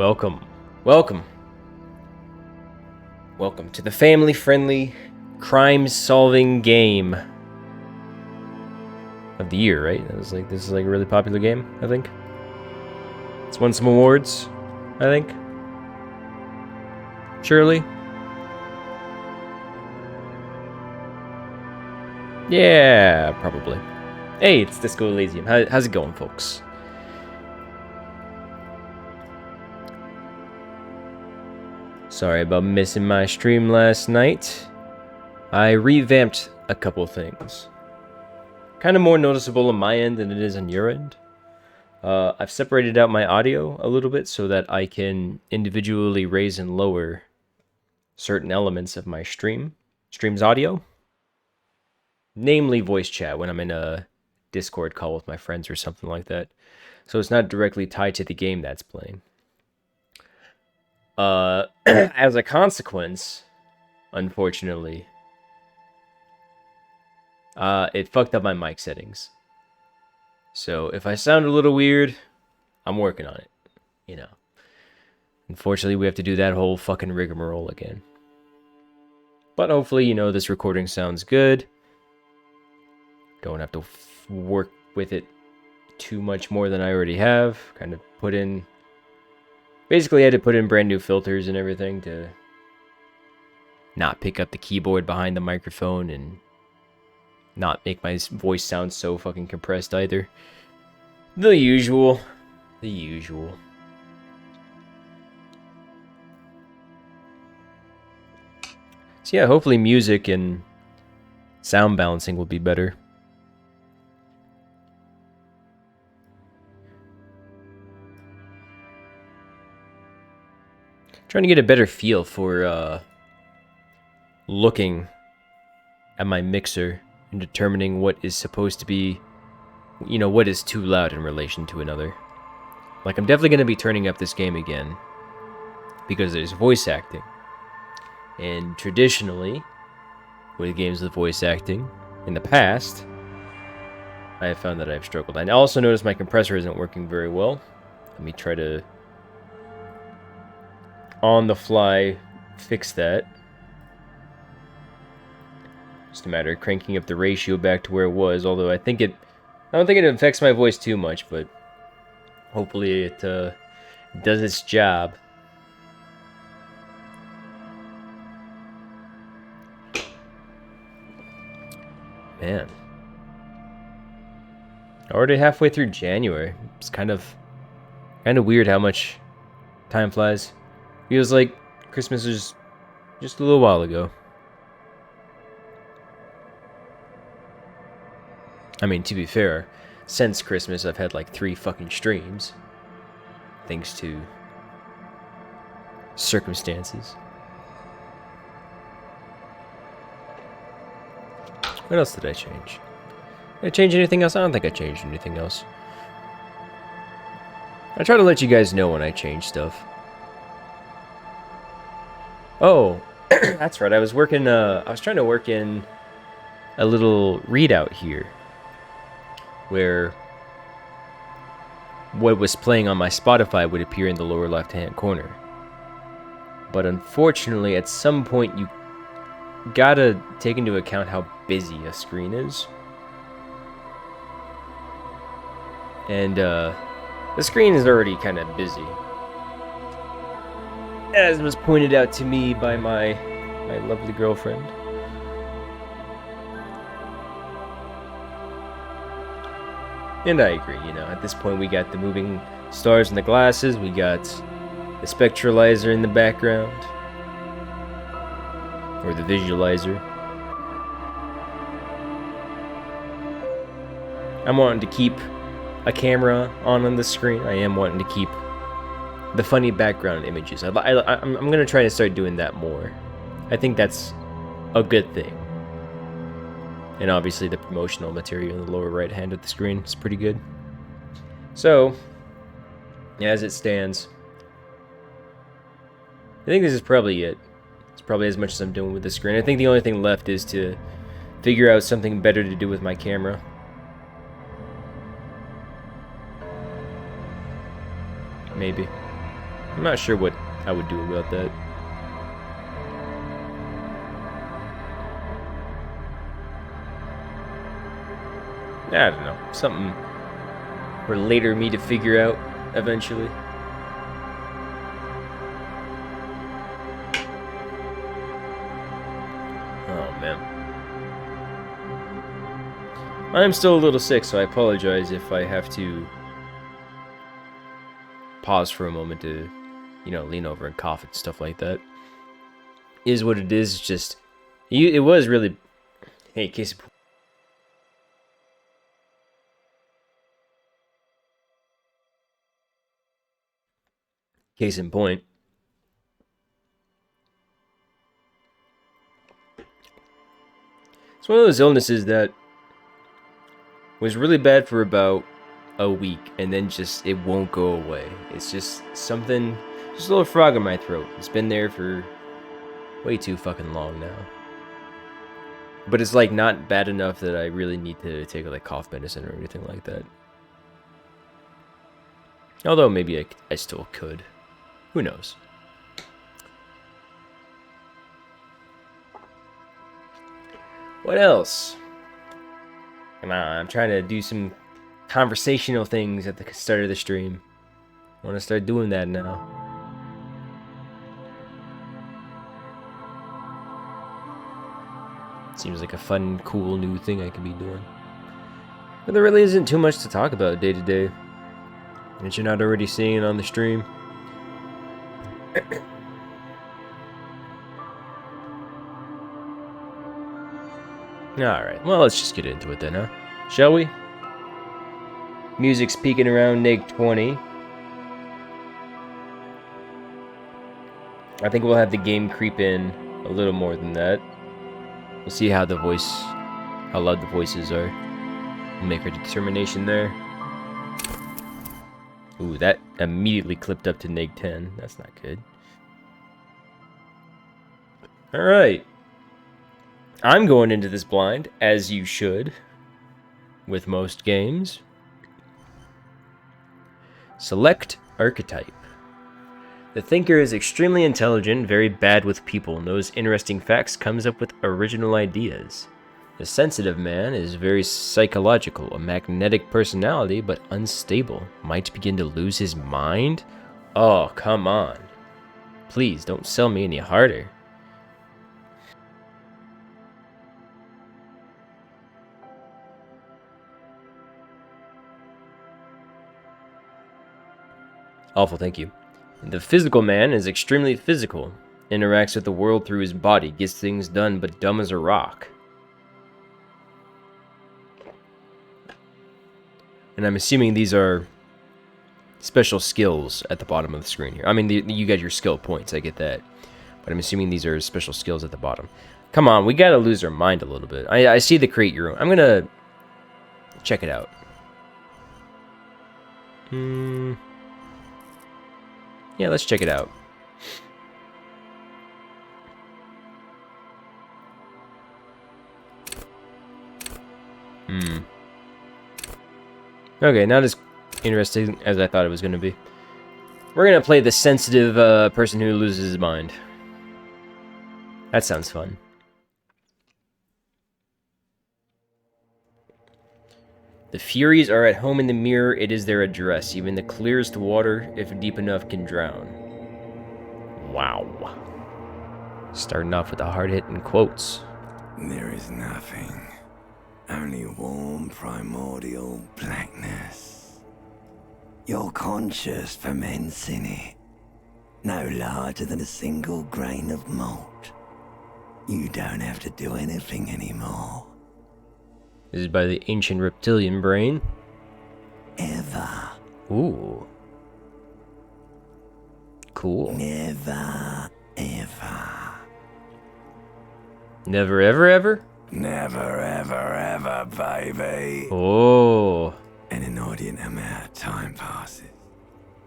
Welcome. Welcome. Welcome to the family-friendly, crime-solving game of the year, right? This is like a really popular game, I think. It's won some awards, I think. Surely. Yeah, probably. Hey, it's Disco Elysium. How's it going, folks? Sorry about missing my stream last night. I revamped a couple things. Kind of more noticeable on my end than it is on your end. I've separated out my audio a little bit so that I can individually raise and lower certain elements of my stream's audio. Namely voice chat when I'm in a Discord call with my friends or something like that. So it's not directly tied to the game that's playing. As a consequence, unfortunately, it fucked up my mic settings. So if I sound a little weird, I'm working on it, you know. Unfortunately, we have to do that whole fucking rigmarole again. But hopefully, you know, this recording sounds good. Don't have to work with it too much more than I already have. Kind of put in... Basically, I had to put in brand new filters and everything to not pick up the keyboard behind the microphone and not make my voice sound so fucking compressed either. The usual. The usual. So yeah, hopefully music and sound balancing will be better. Trying to get a better feel for looking at my mixer and determining what is supposed to be, you know, what is too loud in relation to another. Like, I'm definitely going to be turning up this game again because there's voice acting. And traditionally, with games with voice acting, in the past, I have found that I've struggled. I also noticed my compressor isn't working very well. Let me try to on the fly fix that. Just a matter of cranking up the ratio back to where it was, although I don't think it affects my voice too much, but hopefully it does its job. Man. Already halfway through January. It's kind of weird how much time flies. Feels like Christmas was just a little while ago. I mean, to be fair, since Christmas I've had like 3 fucking streams. Thanks to circumstances. What else did I change? Did I change anything else? I don't think I changed anything else. I try to let you guys know when I change stuff. Oh, that's right. I was trying to work in a little readout here where what was playing on my Spotify would appear in the lower left-hand corner. But unfortunately, at some point, you gotta take into account how busy a screen is. And the screen is already kind of busy, as was pointed out to me by my lovely girlfriend. And I agree, you know, at this point we got the moving stars in the glasses, we got the spectralizer in the background, or the visualizer. I'm wanting to keep a camera on the screen. I am wanting to keep the funny background images. I'm going to try to start doing that more. I think that's a good thing. And obviously the promotional material in the lower right hand of the screen is pretty good. So, as it stands, I think this is probably it. It's probably as much as I'm doing with the screen. I think the only thing left is to figure out something better to do with my camera. Maybe. I'm not sure what I would do about that. I don't know. Something for later me to figure out eventually. Oh, man. I'm still a little sick, so I apologize if I have to pause for a moment to, you know, lean over and cough and stuff like that. Is what it is. Just, it was really. Hey, case of. Case in point. It's one of those illnesses that was really bad for about a week, and then just it won't go away. It's just something, just a little frog in my throat. It's been there for way too fucking long now. But it's like not bad enough that I really need to take like cough medicine or anything like that. Although maybe I still could. Who knows? What else? Come on, I'm trying to do some conversational things at the start of the stream. I want to start doing that now. Seems like a fun, cool new thing I could be doing. But there really isn't too much to talk about day to day. And you're not already seeing it on the stream. Alright, well, let's just get into it then, huh? Shall we? Music's peaking around neg 20. I think we'll have the game creep in a little more than that. We'll see how loud the voices are. We'll make our determination there. Ooh, that immediately clipped up to neg 10. That's not good. Alright. I'm going into this blind, as you should, with most games. Select archetype. The thinker is extremely intelligent, very bad with people, knows interesting facts, comes up with original ideas. The sensitive man is very psychological, a magnetic personality, but unstable. Might begin to lose his mind? Oh, come on. Please, don't sell me any harder. Awful, thank you. The physical man is extremely physical, interacts with the world through his body, gets things done, but dumb as a rock. And I'm assuming these are special skills at the bottom of the screen here. I mean, you got your skill points, I get that. But I'm assuming these are special skills at the bottom. Come on, we gotta lose our mind a little bit. I see the create your own. I'm gonna check it out. Yeah, let's check it out. Okay, not as interesting as I thought it was going to be. We're going to play the sensitive person who loses his mind. That sounds fun. The Furies are at home in the mirror, it is their address. Even the clearest water, if deep enough, can drown. Wow. Starting off with the hard-hitting quotes. There is nothing. Only warm, primordial blackness. Your conscious ferments in it. No larger than a single grain of malt. You don't have to do anything anymore. This is by the ancient reptilian brain. Ever. Ooh. Cool. Never, ever. Never, ever, ever? Never, ever, ever, baby. Oh. An inordinate amount of time passes.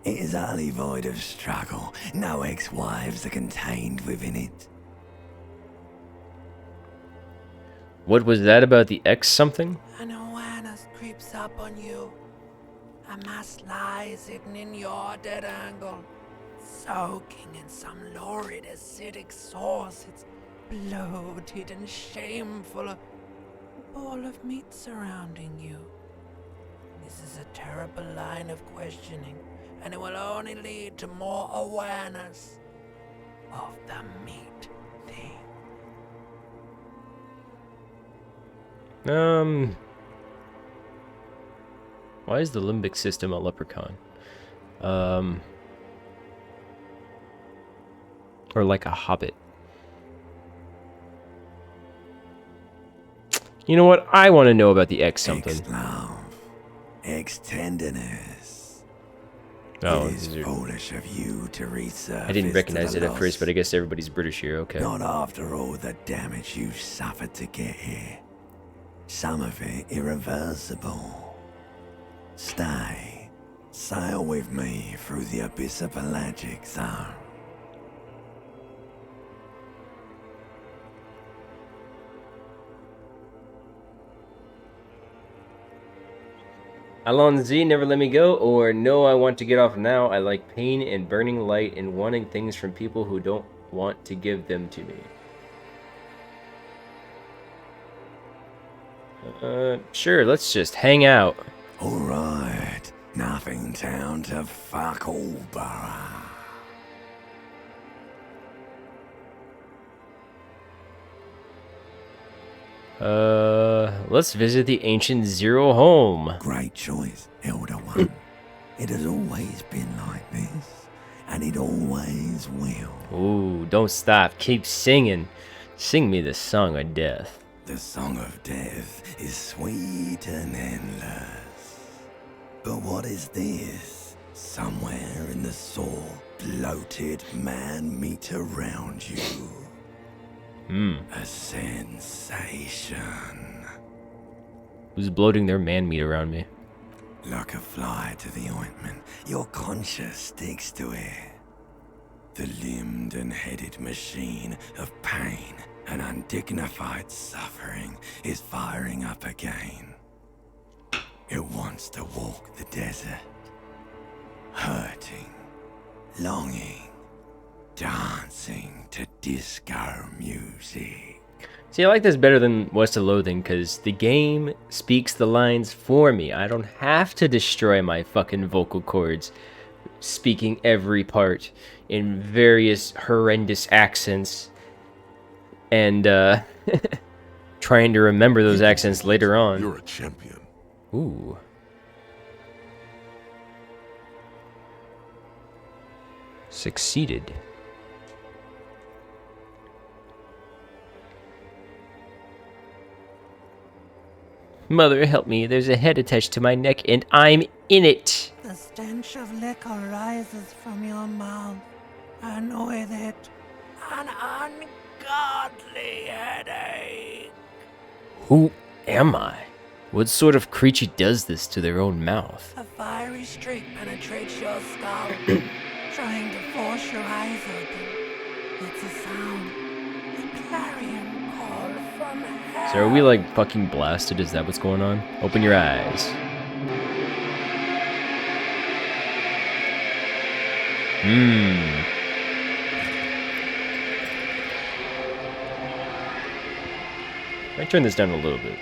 It is utterly void of struggle. No ex-wives are contained within it. What was that about the X something? An awareness creeps up on you. A mass lies hidden in your dead angle. soaking in some lurid acidic sauce. It's bloated and shameful. A ball of meat surrounding you. This is a terrible line of questioning, and it will only lead to more awareness of the meat thing. Why is the limbic system a leprechaun? Or like a hobbit. You know what? I want to know about the X something. Ex-love, ex-tenderness. Oh, It is these are... foolish of you to resurface. I didn't recognize to it the at first, but I lost. guess everybody's British here. Okay. Not after all the damage you've suffered to get here. Some of it irreversible. Stay. Sail with me through the abyss of pelagic zone. Alonzi, never let me go, or no, I want to get off now. I like pain and burning light and wanting things from people who don't want to give them to me. Sure, let's just hang out. Alright, nothing town to fuck all borough. Let's visit the ancient Zero home. Great choice, Elder One. It has always been like this, and it always will. Ooh, don't stop. Keep singing. Sing me the song of death. The song of death is sweet and endless. But what is this? Somewhere in the sore, bloated man meat around you. A sensation. Who's bloating their man meat around me? Like a fly to the ointment, your conscience sticks to it. The limbed and headed machine of pain and undignified suffering is firing up again. It wants to walk the desert, hurting, longing, dancing to disco music. See, I like this better than West of Loathing because the game speaks the lines for me. I don't have to destroy my fucking vocal cords, speaking every part in various horrendous accents and trying to remember those accents later on. You're a champion. Ooh. Succeeded. Mother, help me. There's a head attached to my neck and I'm in it. The stench of liquor rises from your mouth, and with it, an ungodly headache. Who am I? What sort of creature does this to their own mouth? A fiery streak penetrates your skull, trying to force your eyes open. It's a sound, a clarion call from hell. So are we like fucking blasted? Is that what's going on? Open your eyes. Might turn this down a little bit.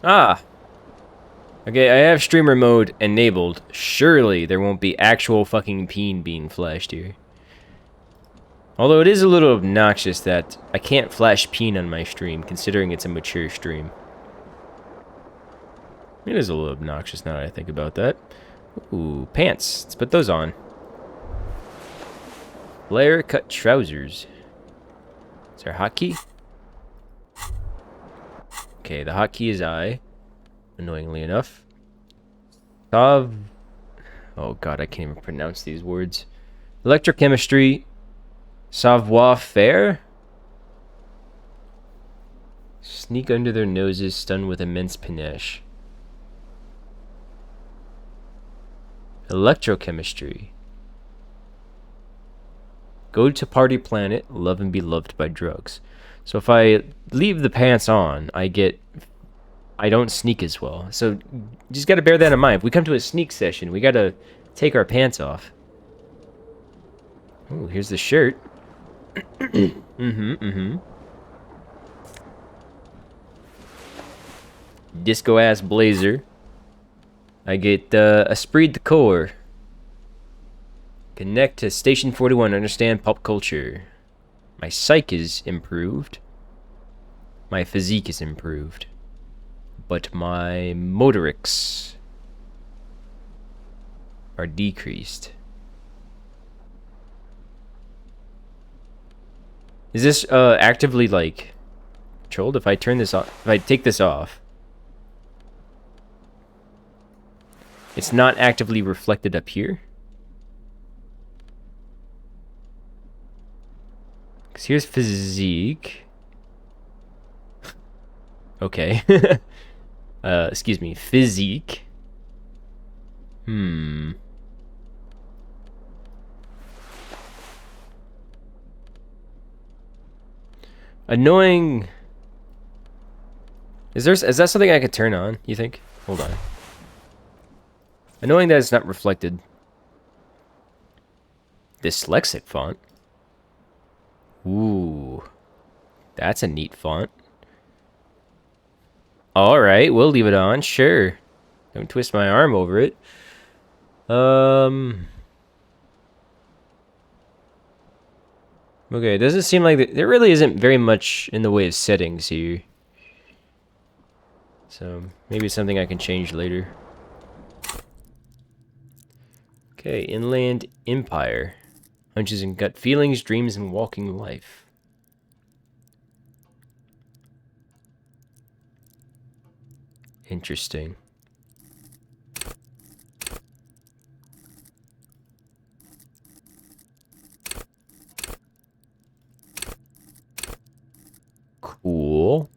Ah! Okay, I have streamer mode enabled. Surely there won't be actual fucking peen being flashed here. Although it is a little obnoxious that I can't flash peen on my stream, considering it's a mature stream. It is a little obnoxious now that I think about that. Ooh, pants. Let's put those on. Flare cut trousers. Is there a hotkey? Okay, the hotkey is I. Annoyingly enough. Oh god, I can't even pronounce these words. Electrochemistry. Savoir faire. Sneak under their noses, stun with immense panache. Electrochemistry. Go to party planet, love and be loved by drugs. So if I leave the pants on, I I don't sneak as well. So just got to bear that in mind. If we come to a sneak session, we got to take our pants off. Oh, here's the shirt. Disco ass blazer. I get esprit de corps. Connect to Station 41. Understand pop culture. My psyche is improved. My physique is improved. But my motorics are decreased. Is this actively like controlled? If I turn this off, if I take this off, it's not actively reflected up here. Because here's physique. Okay. Excuse me, physique. Annoying. Is that something I could turn on, you think? Hold on. Annoying that it's not reflected. Dyslexic font. Ooh. That's a neat font. Alright, we'll leave it on, sure. Don't twist my arm over it. Okay, it doesn't seem like there really isn't very much in the way of settings here. So, maybe it's something I can change later. Okay, Inland Empire. Hunches and gut feelings, dreams and walking life. Interesting. Cool.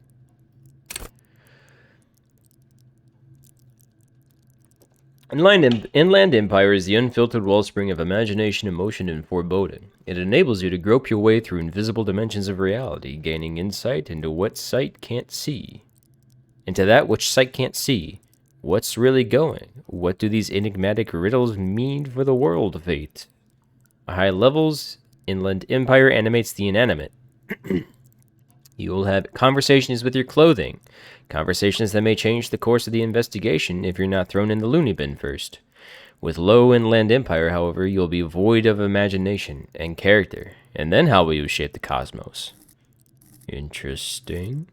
Inland Empire is the unfiltered wellspring of imagination, emotion, and foreboding. It enables you to grope your way through invisible dimensions of reality, gaining insight into what sight can't see. Into that which sight can't see. What's really going? What do these enigmatic riddles mean for the world, Fate? At high levels, Inland Empire animates the inanimate. You will have conversations with your clothing. Conversations that may change the course of the investigation if you're not thrown in the loony bin first. With low Inland Empire, however, you'll be void of imagination and character. And then how will you shape the cosmos? Interesting.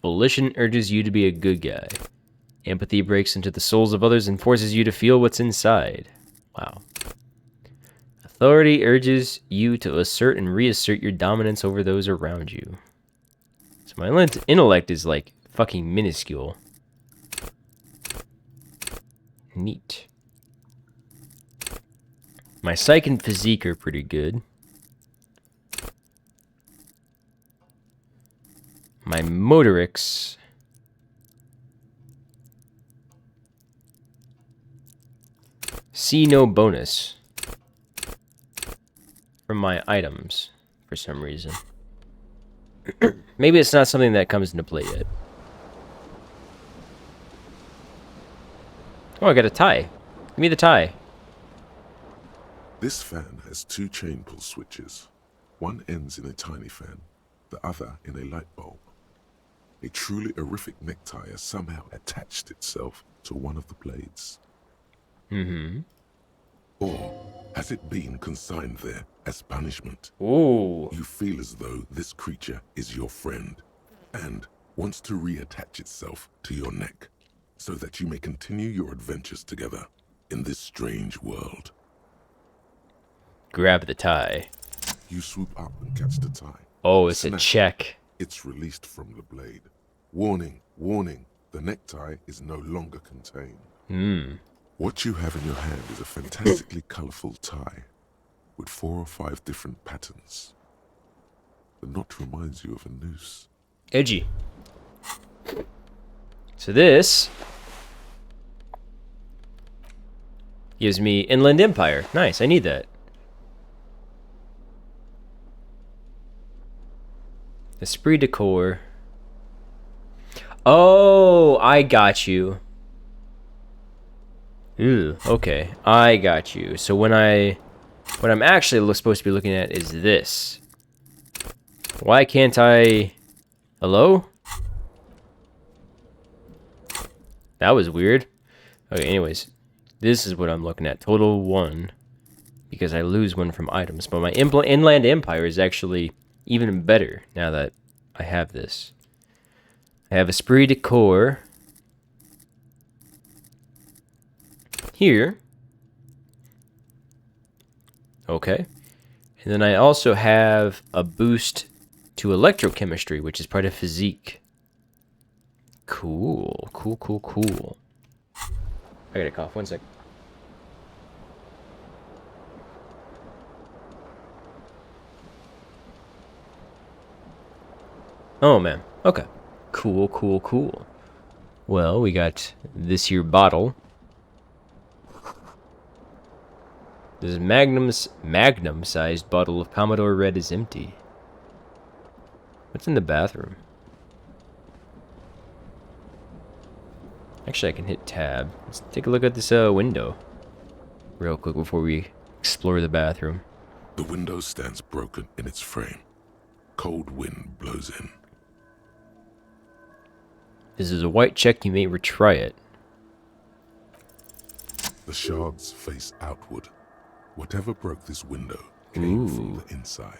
Volition urges you to be a good guy. Empathy breaks into the souls of others and forces you to feel what's inside. Wow. Authority urges you to assert and reassert your dominance over those around you. So my intellect is like fucking minuscule. Neat. My psyche and physique are pretty good. My motorics. See no bonus from my items for some reason. Maybe it's not something that comes into play yet. Oh, I got a tie. Give me the tie. This fan has two chain pull switches. One ends in a tiny fan, the other in a light bulb. A truly horrific necktie has somehow attached itself to one of the blades. Or has it been consigned there as punishment? Ooh. You feel as though this creature is your friend and wants to reattach itself to your neck so that you may continue your adventures together in this strange world. Grab the tie. You swoop up and catch the tie. Oh, it's a Snap. check. It's released from the blade. Warning, warning, the necktie is no longer contained. What you have in your hand is a fantastically colorful tie with 4 or 5 different patterns. The knot reminds you of a noose. Edgy. So this gives me Inland Empire. Nice, I need that. Esprit de Corps. Oh, I got you. Ooh, okay. I got you. So what I'm actually supposed to be looking at is this. Why can't I... Hello? That was weird. Okay, anyways. This is what I'm looking at. Total 1. Because I lose 1 from items. But my Inland Empire is actually even better now that I have this. I have Esprit de Corps. Here. Okay. And then I also have a boost to electrochemistry, which is part of physique. Cool. Cool, cool, cool. I gotta cough. 1 sec. Oh, man. Okay. Cool, cool, cool. Well, we got this here bottle. This magnum-sized bottle of Commodore Red is empty. What's in the bathroom? Actually, I can hit tab. Let's take a look at this window real quick before we explore the bathroom. The window stands broken in its frame. Cold wind blows in. This is a white check. You may retry it. The shards face outward. Whatever broke this window came from the inside.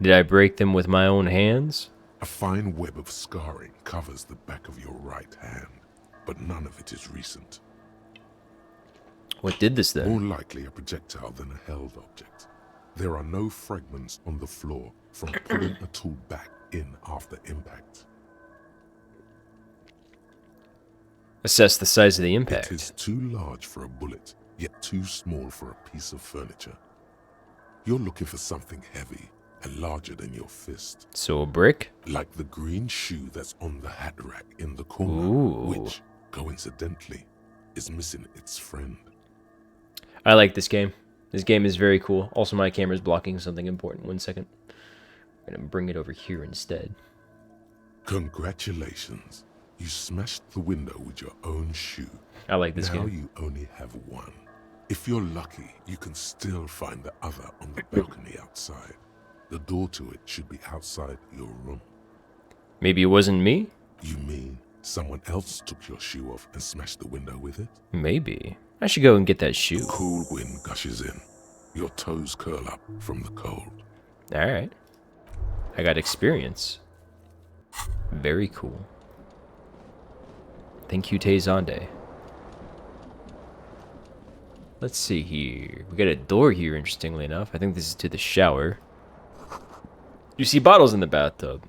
Did I break them with my own hands? A fine web of scarring covers the back of your right hand, but none of it is recent. What did this then? More likely a projectile than a held object. There are no fragments on the floor from pulling a tool back in after impact. Assess the size of the impact. It is too large for a bullet, yet too small for a piece of furniture. You're looking for something heavy and larger than your fist. So a brick? Like the green shoe that's on the hat rack in the corner, which, coincidentally, is missing its friend. I like this game. This game is very cool. Also, my camera's blocking something important. 1 second. I'm gonna bring it over here instead. Congratulations. You smashed the window with your own shoe. I like this Now game. you only have one. If you're lucky, you can still find the other on the balcony outside. The door to it should be outside your room. Maybe it wasn't me? You mean someone else took your shoe off and smashed the window with it? Maybe. I should go and get that shoe. Cool wind gushes in. Your toes curl up from the cold. Alright. I got experience. Very cool. Thank you, Tezande. Let's see here. We got a door here, interestingly enough. I think this is to the shower. You see bottles in the bathtub.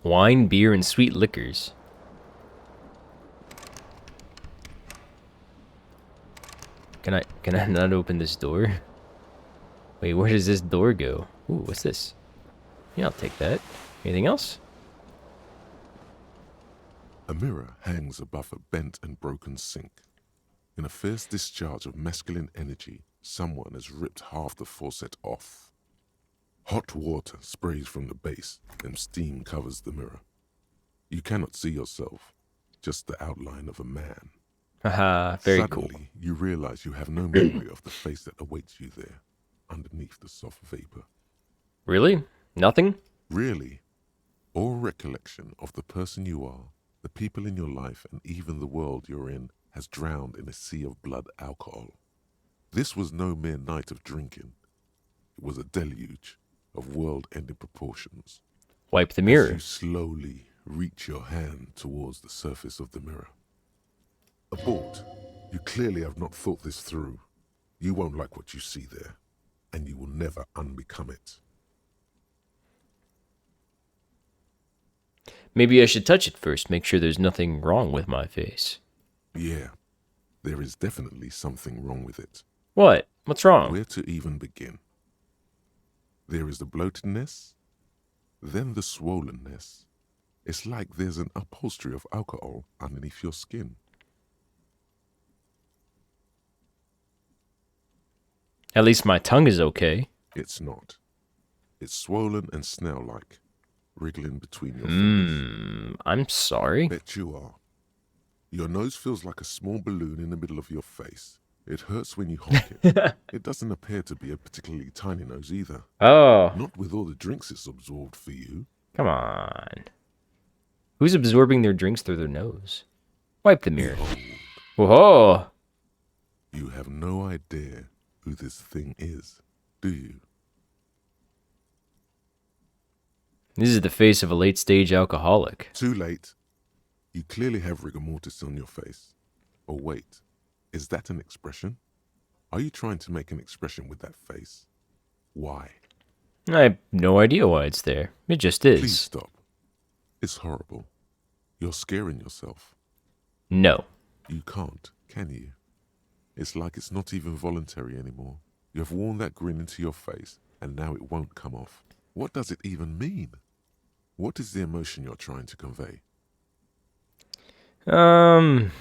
Wine, beer, and sweet liquors. Can I not open this door? Wait, where does this door go? Ooh, what's this? Yeah, I'll take that. Anything else? A mirror hangs above a bent and broken sink. In a fierce discharge of masculine energy, someone has ripped half the faucet off. Hot water sprays from the base, and steam covers the mirror. You cannot see yourself, just the outline of a man. Haha, very cool. Suddenly, you realize you have no memory of the face that awaits you there, underneath the soft vapor. Really? Nothing? Really, all recollection of the person you are, the people in your life, and even the world you're in has drowned in a sea of blood alcohol. This was no mere night of drinking. It was a deluge of world-ending proportions. Wipe the As mirror. you slowly reach your hand towards the surface of the mirror. Abort. You clearly have not thought this through. You won't like what you see there, and you will never unbecome it. Maybe I should touch it first, make sure there's nothing wrong with my face. Yeah, there is definitely something wrong with it. What? What's wrong? Where to even begin? There is the bloatedness, then the swollenness. It's like there's an upholstery of alcohol underneath your skin. At least my tongue is okay. It's not. It's swollen and snail-like, wriggling between your fingers. I'm sorry. Bet you are. Your nose feels like a small balloon in the middle of your face. It hurts when you honk it. It doesn't appear to be a particularly tiny nose either. Oh, Not with all the drinks it's absorbed for you. come on. Who's absorbing their drinks through their nose? Wipe the mirror. Behold, Whoa. you have no idea who this thing is, do you? This is the face of a late-stage alcoholic. Too late. You clearly have rigor mortis on your face. Oh wait, is that an expression? Are you trying to make an expression with that face? Why? I have no idea why it's there. It just is. Please stop. It's horrible. You're scaring yourself. No. You can't, can you? It's like it's not even voluntary anymore. You have worn that grin into your face, and now it won't come off. What does it even mean? What is the emotion you're trying to convey? I'm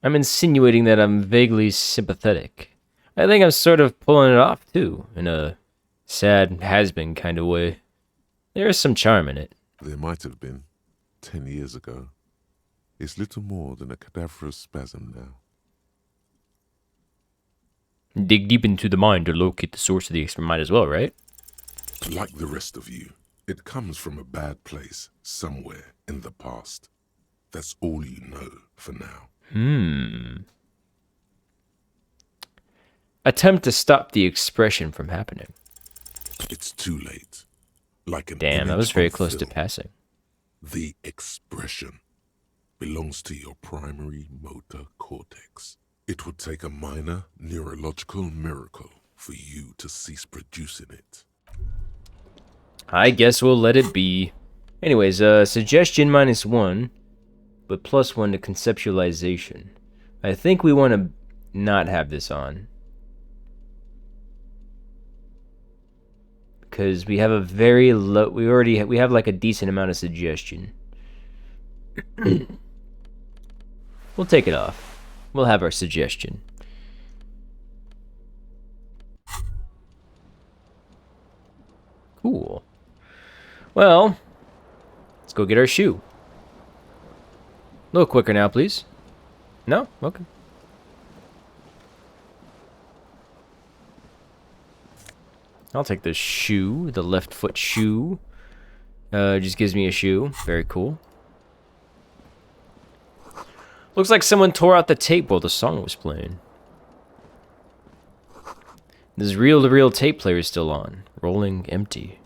insinuating that I'm vaguely sympathetic. I think I'm sort of pulling it off, too, in a sad, has-been kind of way. There is some charm in it. There might have been 10 years ago. It's little more than a cadaverous spasm now. Dig deep into the mind to locate the source of the experiment, might as well, right? Like the rest of you, it comes from a bad place somewhere in the past. That's all you know for now. Attempt to stop the expression from happening. It's too late. Like an Damn, that image was very on close to film. passing. The expression belongs to your primary motor cortex. It would take a minor neurological miracle for you to cease producing it. I guess we'll let it be. Anyways, suggestion -1, but +1 to conceptualization. I think we want to not have this on. Because we have a very low, we have like a decent amount of suggestion. We'll take it off. We'll have our suggestion. Cool. Well, let's go get our shoe. A little quicker now, please. No? Okay. I'll take the shoe, the left foot shoe. Just gives me a shoe. Very cool. Looks like someone tore out the tape while the song was playing. This reel-to-reel tape player is still on. Rolling empty.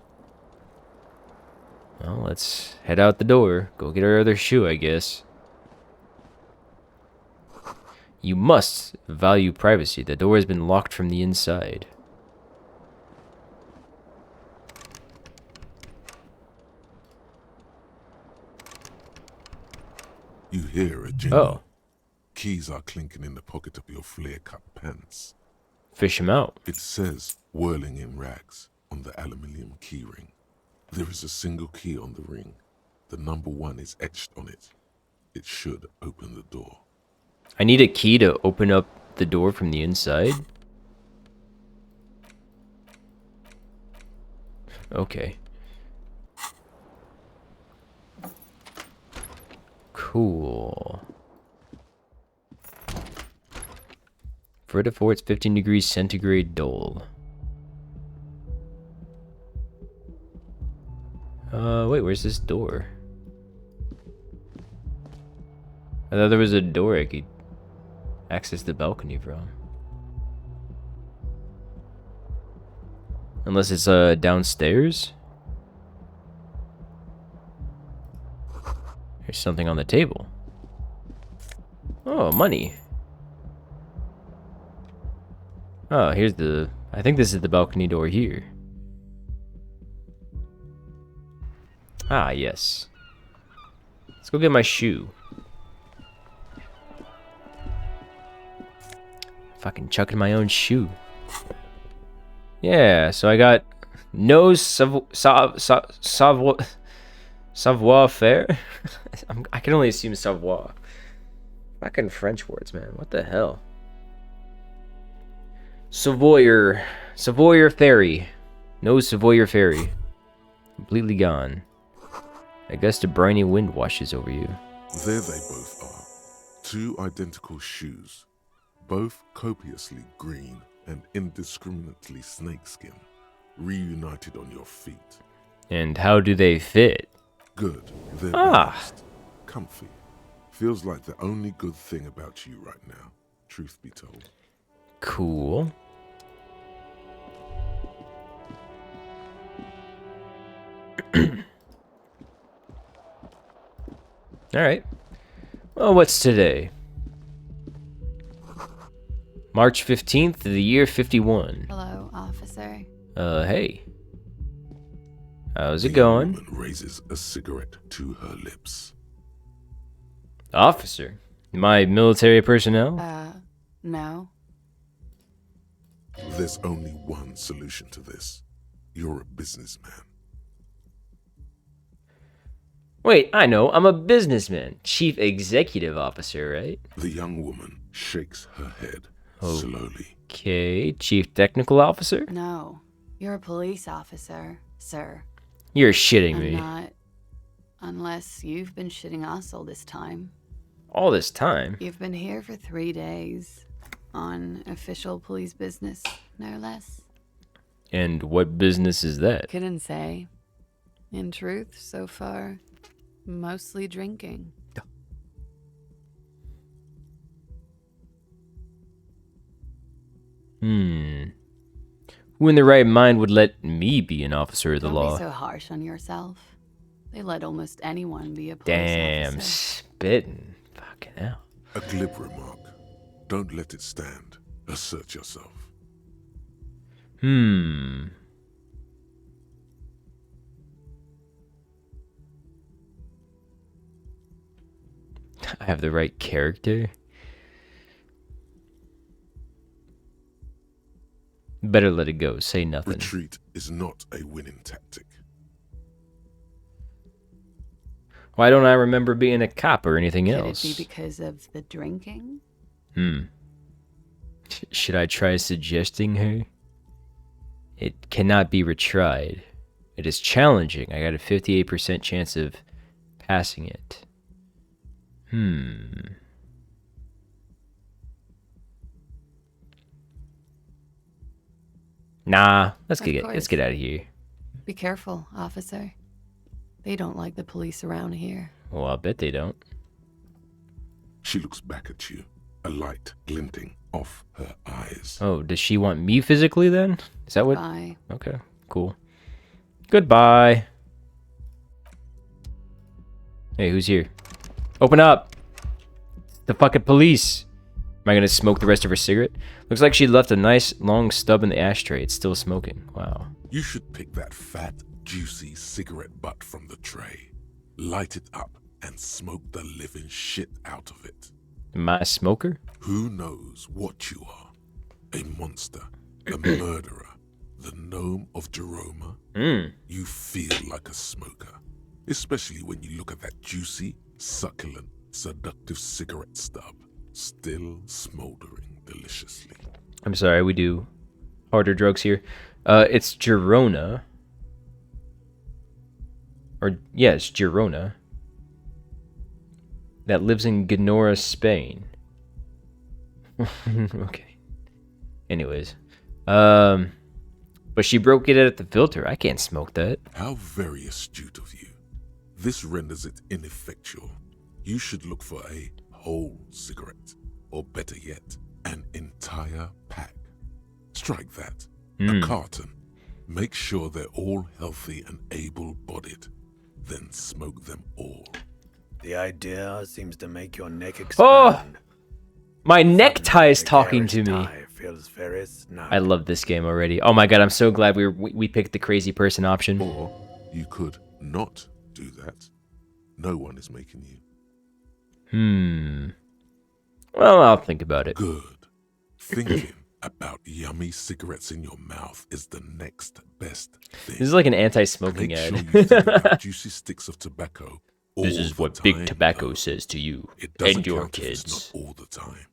Well, let's head out the door. Go get our other shoe, I guess. You must value privacy. The door has been locked from the inside. You hear a jingle. Oh, Keys are clinking in the pocket of your flare-cut pants. fish him out. It says, whirling in rags, on the aluminium keyring. There is a single key on the ring. The number 1 is etched on it. It should open the door. I need a key to open up the door from the inside. Okay. Cool. Vertifor, it's 15 degrees centigrade dull. Wait, where's this door? I thought there was a door I could access the balcony from. Unless it's downstairs? There's something on the table. Oh, money. Oh, here's the... I think this is the balcony door here. Ah, yes. Let's go get my shoe. Fucking chucking my own shoe. Yeah, so I got no savoir-faire. I can only assume savoir. Fucking French words, man. What the hell? Savoyer. Savoyer Ferry. No Savoyer Ferry. Completely gone. I guess the briny wind washes over you. There they both are. Two identical shoes. Both copiously green and indiscriminately snakeskin. Reunited on your feet. And how do they fit? Good. They're Ah. balanced. Comfy. Feels like the only good thing about you right now, truth be told. Cool. Alright. Well, what's today? March 15th of the year 51. Hello, officer. Hey. How's it The going? woman raises a cigarette to her lips. Officer? My military personnel? No. There's only one solution to this. You're a businessman. Wait, I know. I'm a businessman. Chief Executive Officer, right? The young woman shakes her head slowly. Okay. Chief Technical Officer? No. You're a police officer, sir. You're shitting I'm me. not. Unless you've been shitting us all this time. All this time? You've been here for 3 days. On official police business, no less. And what business is that? Couldn't say. In truth, so far, mostly drinking. Who in their right mind would let me be an officer of the Don't law? be so harsh on yourself. They let almost anyone be a police Damn, officer. spitting. Fucking hell. A glib remark. Don't let it stand. Assert yourself. I have the right character? Better let it go. Say nothing. Retreat is not a winning tactic. Why don't I remember being a cop or anything Could else? it be because of the drinking? Should I try suggesting her? It cannot be retried. It is challenging. I got a 58% chance of passing it. Nah, let's Of get course. out of here. Be careful, officer. They don't like the police around here. Well, I'll bet they don't. She looks back at you, a light glinting off her eyes. Oh, does she want me physically then? Is that what? Bye. Okay, cool. Goodbye. Hey, who's here? Open up! The fucking police! Am I gonna smoke the rest of her cigarette? Looks like she left a nice long stub in the ashtray. It's still smoking. Wow. You should pick that fat, juicy cigarette butt from the tray, light it up, and smoke the living shit out of it. Am I a smoker? Who knows what you are? A monster, a murderer, the gnome of Jeroma? You feel like a smoker, especially when you look at that juicy, succulent, seductive cigarette stub, still smoldering deliciously. I'm sorry, we do harder drugs here. It's Girona. Or, yeah, it's Girona. That lives in Ganora, Spain. Okay. Anyways. But she broke it at the filter. I can't smoke that. How very astute of you. This renders it ineffectual. You should look for a whole cigarette, or better yet, an entire pack. Strike that. A carton. Make sure they're all healthy and able-bodied. Then smoke them all. The idea seems to make your neck expand. Oh! My necktie is The talking to carriage me. tie feels very snug. I love this game already. Oh my god, I'm so glad we picked the crazy person option. Or you could not do that. No one is making you. Well, I'll think about it. Good. Thinking about yummy cigarettes in your mouth is the next best thing. This is like an anti-smoking Make ad. sure you think about juicy sticks of tobacco This all is the what Big time, Tobacco no. says to you It doesn't and your count if it's kids. not all the time.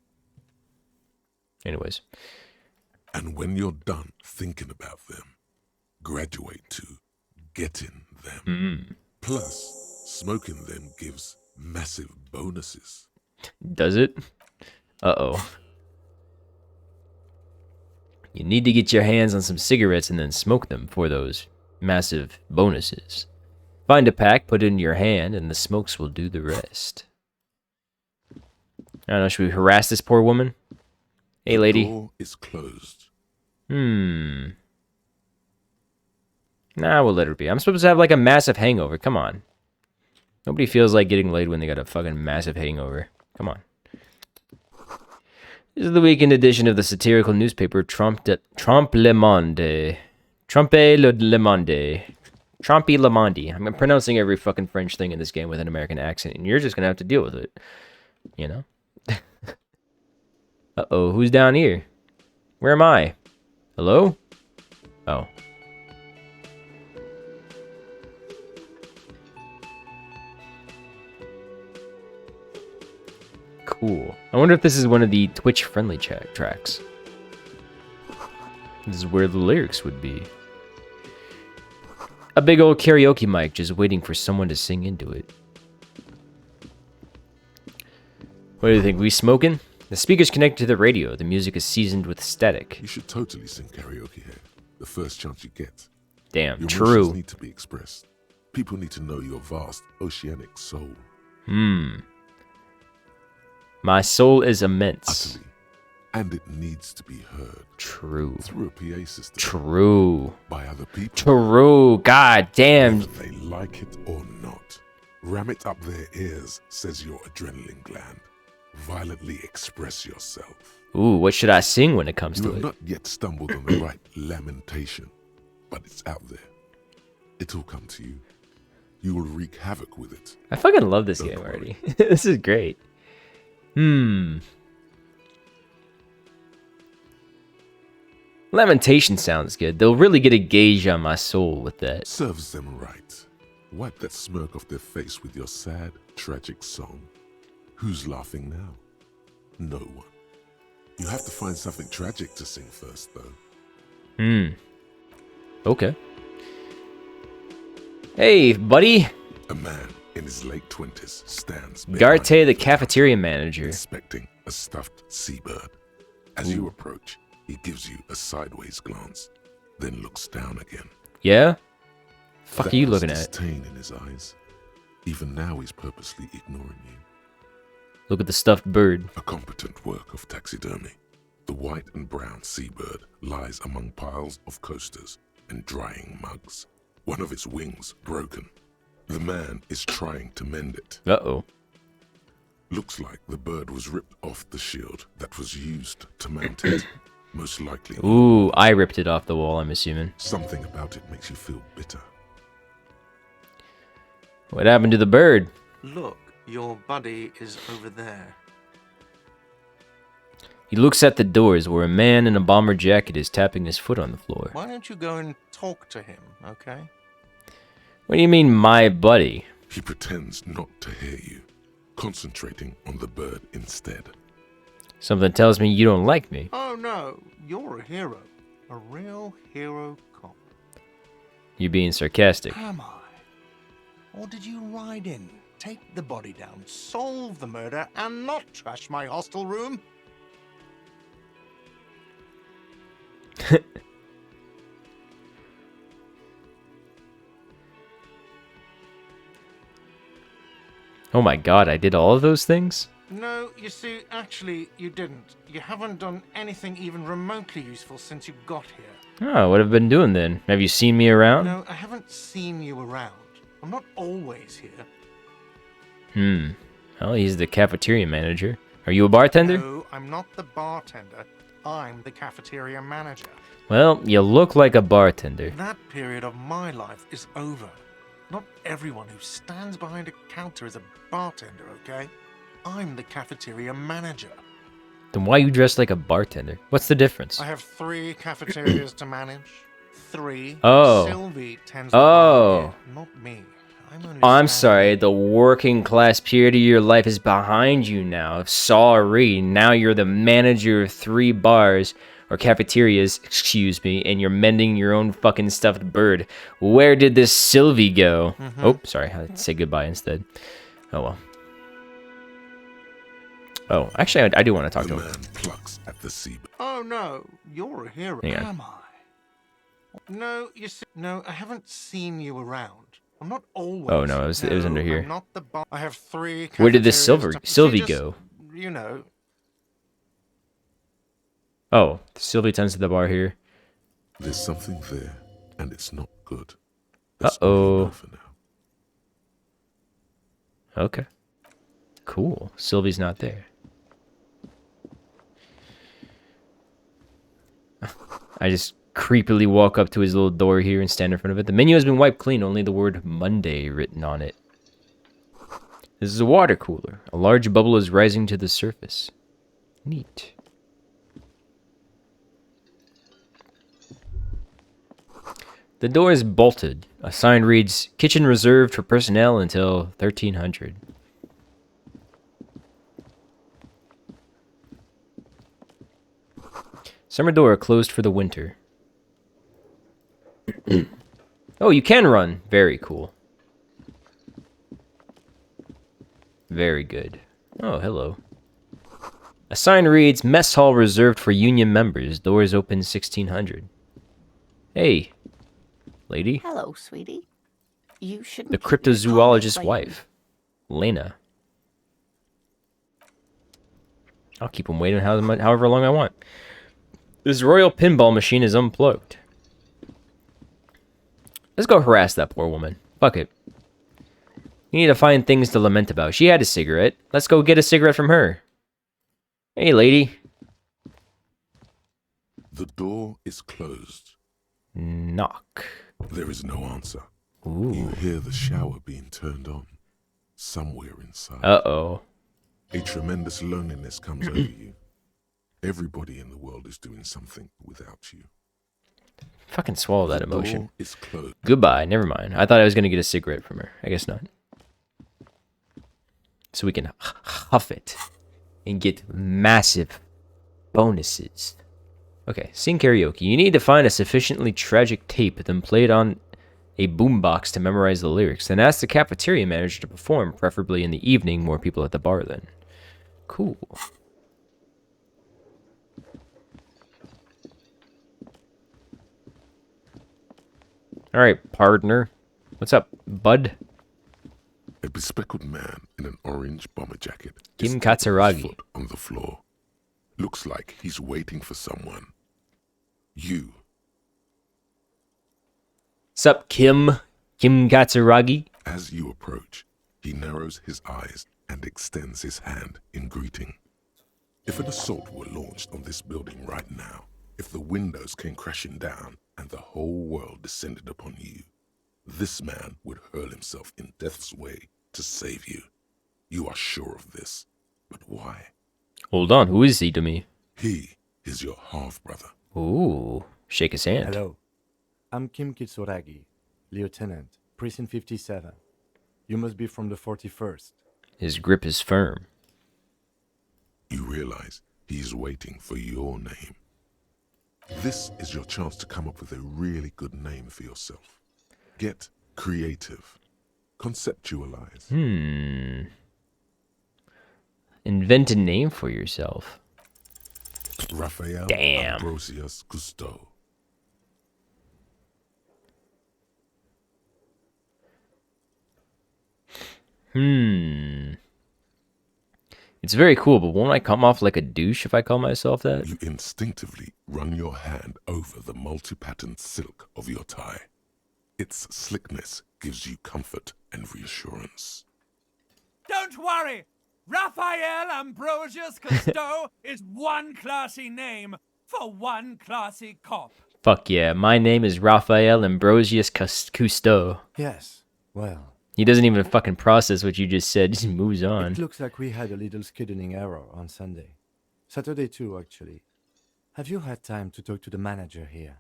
Anyways. And when you're done thinking about them, graduate to getting them. Plus, smoking them gives massive bonuses. Does it? Uh-oh. You need to get your hands on some cigarettes and then smoke them for those massive bonuses. Find a pack, put it in your hand, and the smokes will do the rest. I don't know, should we harass this poor woman? Hey, The lady. door is closed. Nah, we'll let her be. I'm supposed to have like a massive hangover. Come on. Nobody feels like getting laid when they got a fucking massive hangover. Come on. This is the weekend edition of the satirical newspaper Trompe Le Monde. Trompe Le Monde. Trompe Le Monde. I'm pronouncing every fucking French thing in this game with an American accent, and you're just gonna have to deal with it. You know? Uh-oh, who's down here? Where am I? Hello? Oh. Cool. I wonder if this is one of the Twitch-friendly tracks. This is where the lyrics would be. A big old karaoke mic just waiting for someone to sing into it. What do you think? We smoking? The speaker's connected to the radio. The music is seasoned with static. You should totally sing karaoke here, the first chance you get. Damn, Your true. emotions need to be expressed. People need to know your vast oceanic soul. My soul is immense. Utterly. And it needs to be heard. True. Through a PA system. True. By other people. True. God damn. Whether they like it or not. Ram it up their ears, says your adrenaline gland. Violently express yourself. Ooh, what should I sing when it comes You to have it? not yet stumbled on the right lamentation, but it's out there. It'll come to you. You will wreak havoc with it. I fucking love this Don't game worry. already. This is great. Lamentation sounds good. They'll really get a gauge on my soul with that. Serves them right. Wipe that smirk off their face with your sad, tragic song. Who's laughing now? No one. You have to find something tragic to sing first, though. Okay. Hey, buddy. A man in his late 20s stands Garte, behind the cafeteria manager. inspecting a stuffed seabird. As you approach, he gives you a sideways glance, then looks down again. Yeah? Fuck That are you was looking at? disdain in his eyes. Even now, he's purposely ignoring you. Look at the stuffed bird. A competent work of taxidermy. The white and brown seabird lies among piles of coasters and drying mugs. One of its wings broken. The man is trying to mend it. Uh-oh. Looks like the bird was ripped off the shield that was used to mount it. Most likely. Ooh, I ripped it off the wall, I'm assuming. Something about it makes you feel bitter. What happened to the bird? Look, your buddy is over there. He looks at the doors where a man in a bomber jacket is tapping his foot on the floor. Why don't you go and talk to him, okay? What do you mean, my buddy? He pretends not to hear you, concentrating on the bird instead. Something tells me you don't like me. Oh no, you're a hero. A real hero cop. You're being sarcastic. Am I? Or did you ride in, take the body down, solve the murder, and not trash my hostel room? Oh my god, I did all of those things? No, you see, actually, you didn't. You haven't done anything even remotely useful since you got here. Oh, what have I been doing then? Have you seen me around? No, I haven't seen you around. I'm not always here. Well, he's the cafeteria manager. Are you a bartender? No, I'm not the bartender. I'm the cafeteria manager. Well, you look like a bartender. That period of my life is over. Not everyone who stands behind a counter is a bartender, okay? I'm the cafeteria manager. Then why you dressed like a bartender? What's the difference? I have 3 cafeterias to manage. 3. Oh. Sylvie tends to Oh. run it, not me. I'm only Oh, I'm standing sorry. here. The working class period of your life is behind you now. Sorry. Now you're the manager of 3 bars or cafeterias, excuse me, and you're mending your own fucking stuffed bird. Where did this Sylvie go? Oh, sorry. I said goodbye instead. Oh well. Oh, actually, I do want to talk The to him. man plucks at the sea. Oh no, you're a hero. Hang on. Am I? No, you see, no, I haven't seen you around. I'm not always. Oh, no, it was under here. I'm not the boss. I have 3. Where did this cafeterias to- Sylvie See, just, go? You know. Oh, Sylvie tends to the bar here. There's something there, and it's not good. That's all Uh-oh. you know for now. Okay. Cool. Sylvie's not there. I just creepily walk up to his little door here and stand in front of it. The menu has been wiped clean, only the word Monday written on it. This is a water cooler. A large bubble is rising to the surface. Neat. The door is bolted. A sign reads, "Kitchen reserved for personnel until 1300." Summer door closed for the winter. Oh, you can run. Very cool. Very good. Oh, hello. A sign reads, "Mess hall reserved for union members. Doors open 1600." Hey, lady. Hello, sweetie. You shouldn't The keep me cryptozoologist's calling lately. wife, Lena. I'll keep him waiting however long I want. This royal pinball machine is unplugged. Let's go harass that poor woman. Fuck it. You need to find things to lament about. She had a cigarette. Let's go get a cigarette from her. Hey, lady. The door is closed. Knock. There is no answer. You Ooh. hear the shower being turned on. Somewhere inside. Uh-oh. A tremendous loneliness comes over you. Everybody in the world is doing something without you. Fucking swallow that The emotion. door is closed. Goodbye. Never mind. I thought I was going to get a cigarette from her. I guess not. So we can huff it and get massive bonuses. Okay, sing karaoke. You need to find a sufficiently tragic tape, then play it on a boombox to memorize the lyrics. Then ask the cafeteria manager to perform, preferably in the evening. More people at the bar then. Cool. All right, partner. What's up, bud? A bespectacled man in an orange bomber jacket Kim is tapping his Katsuragi. foot on the floor. Looks like he's waiting for someone. You. Sup, Kim? Kim Katsuragi? As you approach, he narrows his eyes and extends his hand in greeting. If an assault were launched on this building right now, if the windows came crashing down and the whole world descended upon you, this man would hurl himself in death's way to save you. You are sure of this. But why? Hold on, who is he to me? He is your half-brother. Ooh, shake his hand. Hello. I'm Kim Kitsuragi, Lieutenant, Precinct 57. You must be from the 41st. His grip is firm. You realize he's waiting for your name. This is your chance to come up with a really good name for yourself. Get creative. Conceptualize. Invent a name for yourself. Raphael Damn. Ambrosius Cousteau. It's very cool, but won't I come off like a douche if I call myself that? You instinctively run your hand over the multi-patterned silk of your tie. Its slickness gives you comfort and reassurance. Don't worry! Raphael Ambrosius Cousteau is one classy name for one classy cop. Fuck yeah, my name is Raphael Ambrosius Cousteau. Yes, well, He doesn't even fucking process what you just said, just moves on. it looks like we had a little scheduling error on Sunday. Saturday too, actually. Have you had time to talk to the manager here?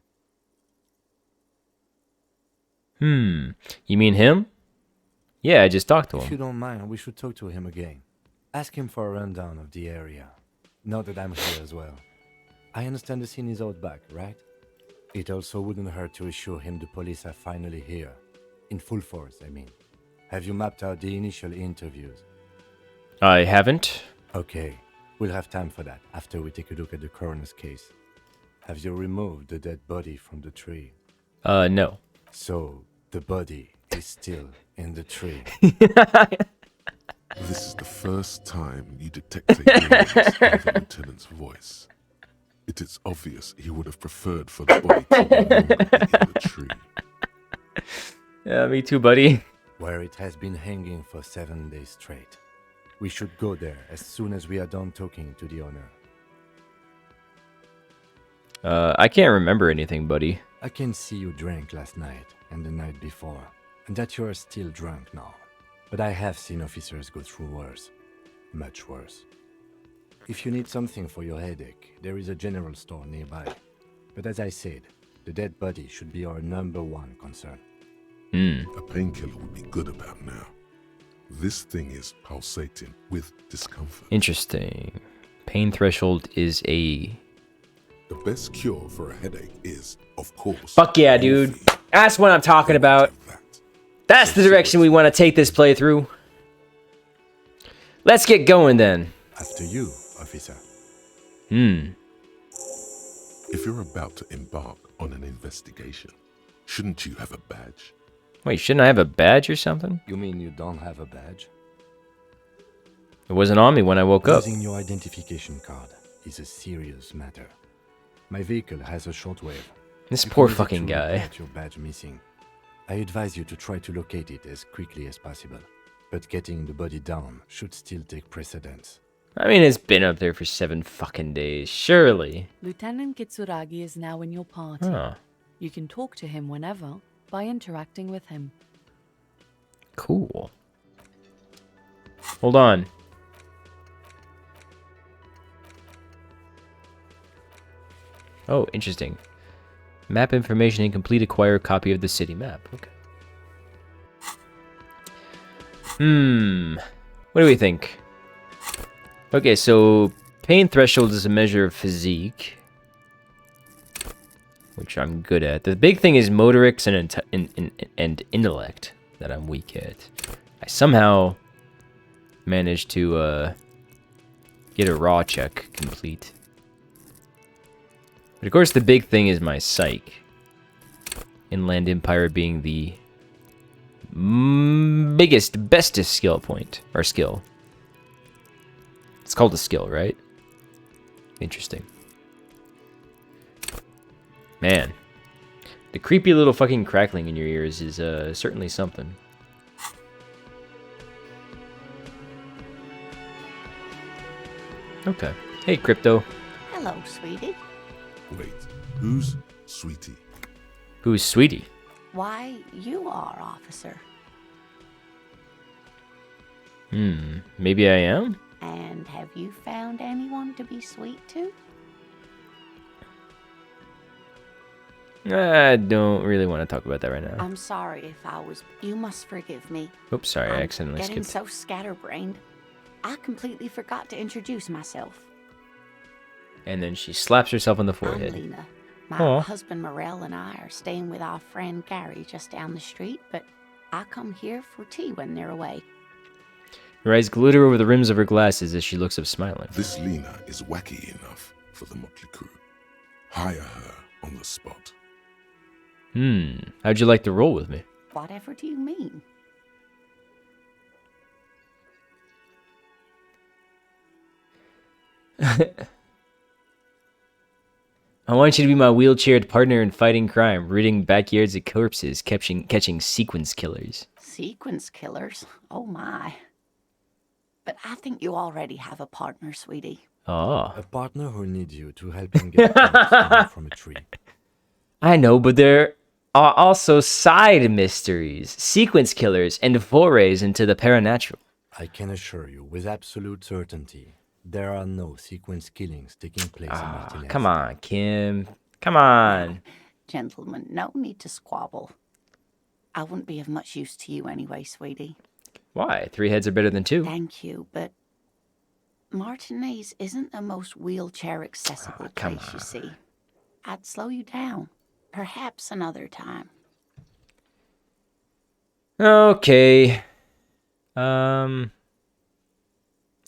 You mean him? Yeah, I just talked to If you him. don't mind, we should talk to him again. Ask him for a rundown of the area. Now that I'm here as well. I understand the scene is out back, right? It also wouldn't hurt to assure him the police are finally here. In full force, I mean. Have you mapped out the initial interviews? I haven't. Okay, we'll have time for that after we take a look at the coroner's case. Have you removed the dead body from the tree? No. So, the body is still in the tree. This is the first time you detect a nuance in the lieutenant's voice. It is obvious he would have preferred for the body to no longer be in the tree. Yeah, me too, buddy. Where it has been hanging for 7 days straight. We should go there as soon as we are done talking to the owner. I can't remember anything, buddy. I can see you drank last night and the night before, and that you are still drunk now. But I have seen officers go through worse. Much worse. If you need something for your headache, there is a general store nearby. But as I said, the dead body should be our #1 concern. A painkiller would be good about now. This thing is pulsating with discomfort. Interesting. Pain threshold is a... The best cure for a headache is, of course... Fuck yeah, dude. morphine. That's what I'm talking about. That. That's the direction we want to take this playthrough. Let's get going then. After you, officer. If you're about to embark on an investigation, shouldn't you have a badge? Wait, shouldn't I have a badge or something? You mean you don't have a badge? It wasn't on me when I woke up. Losing your identification card is a serious matter. My vehicle has a shortwave. This You poor can use it fucking to guy. report your badge missing. I advise you to try to locate it as quickly as possible. But getting the body down should still take precedence. I mean, it's been up there for 7 fucking days. Surely. Lieutenant Kitsuragi is now in your party. Huh. You can talk to him whenever by interacting with him. Cool. Hold on. Oh, interesting. Map information incomplete. Acquire a copy of the city map. Okay. What do we think? Okay, so pain threshold is a measure of physique, which I'm good at. The big thing is motorics and intellect that I'm weak at. I somehow managed to get a raw check complete. But of course the big thing is my psych. Inland Empire being the biggest, bestest skill point, or skill. It's called a skill, right? Interesting. Man. The creepy little fucking crackling in your ears is certainly something. Okay. Hey, Crypto. Hello, sweetie. Wait, who's Sweetie? Who's Sweetie? Why, you are, officer. Maybe I am? And have you found anyone to be sweet to? I don't really want to talk about that right now. I'm sorry if I was... You must forgive me. Oops, sorry, I I'm accidentally getting skipped. so scatterbrained. I completely forgot to introduce myself. And then she slaps herself on the I'm forehead. Lena. My Aw. husband Morel and I are staying with our friend Gary just down the street, but I come here for tea when they're away. Her eyes glitter over the rims of her glasses as she looks up smiling. This Lena is wacky enough for the motley crew. Hire her on the spot. How'd you like to roll with me? Whatever do you mean? I want you to be my wheelchaired partner in fighting crime, ridding backyards of corpses, catching sequence killers. Sequence killers? Oh my. But I think you already have a partner, sweetie. Oh. A partner who needs you to help him get down from a tree. I know, but there are also side mysteries, sequence killers, and forays into the paranatural. I can assure you with absolute certainty, there are no sequence killings taking place in Martinez. Come on, Kim. Come on. Gentlemen, no need to squabble. I wouldn't be of much use to you anyway, sweetie. Why? 3 heads are better than 2. Thank you, but Martinez isn't the most wheelchair accessible come place, you on. see. I'd slow you down. Perhaps another time. Okay. I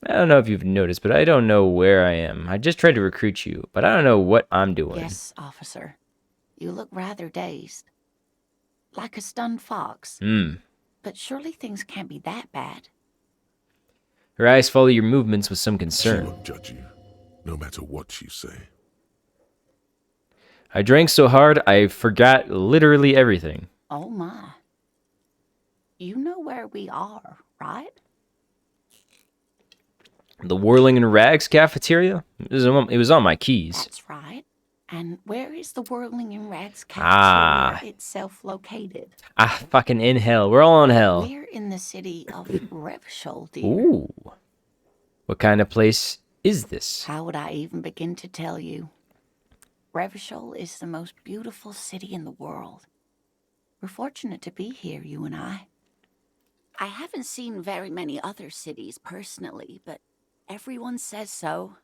don't know if you've noticed, but I don't know where I am. I just tried to recruit you, but I don't know what I'm doing. Yes, officer. You look rather dazed. Like a stunned fox. But surely things can't be that bad. Her eyes follow your movements with some She concern. won't judge you, no matter what you say. I drank so hard, I forgot literally everything. Oh my. You know where we are, right? The Whirling in Rags cafeteria? It was on my keys. That's right. And where is the Whirling in Rags cafeteria itself located? Fucking in hell. We're all in hell. We're in the city of Revachol, dear. Ooh. What kind of place is this? How would I even begin to tell you? Revachol is the most beautiful city in the world. We're fortunate to be here, you and I. I haven't seen very many other cities personally, but everyone says so.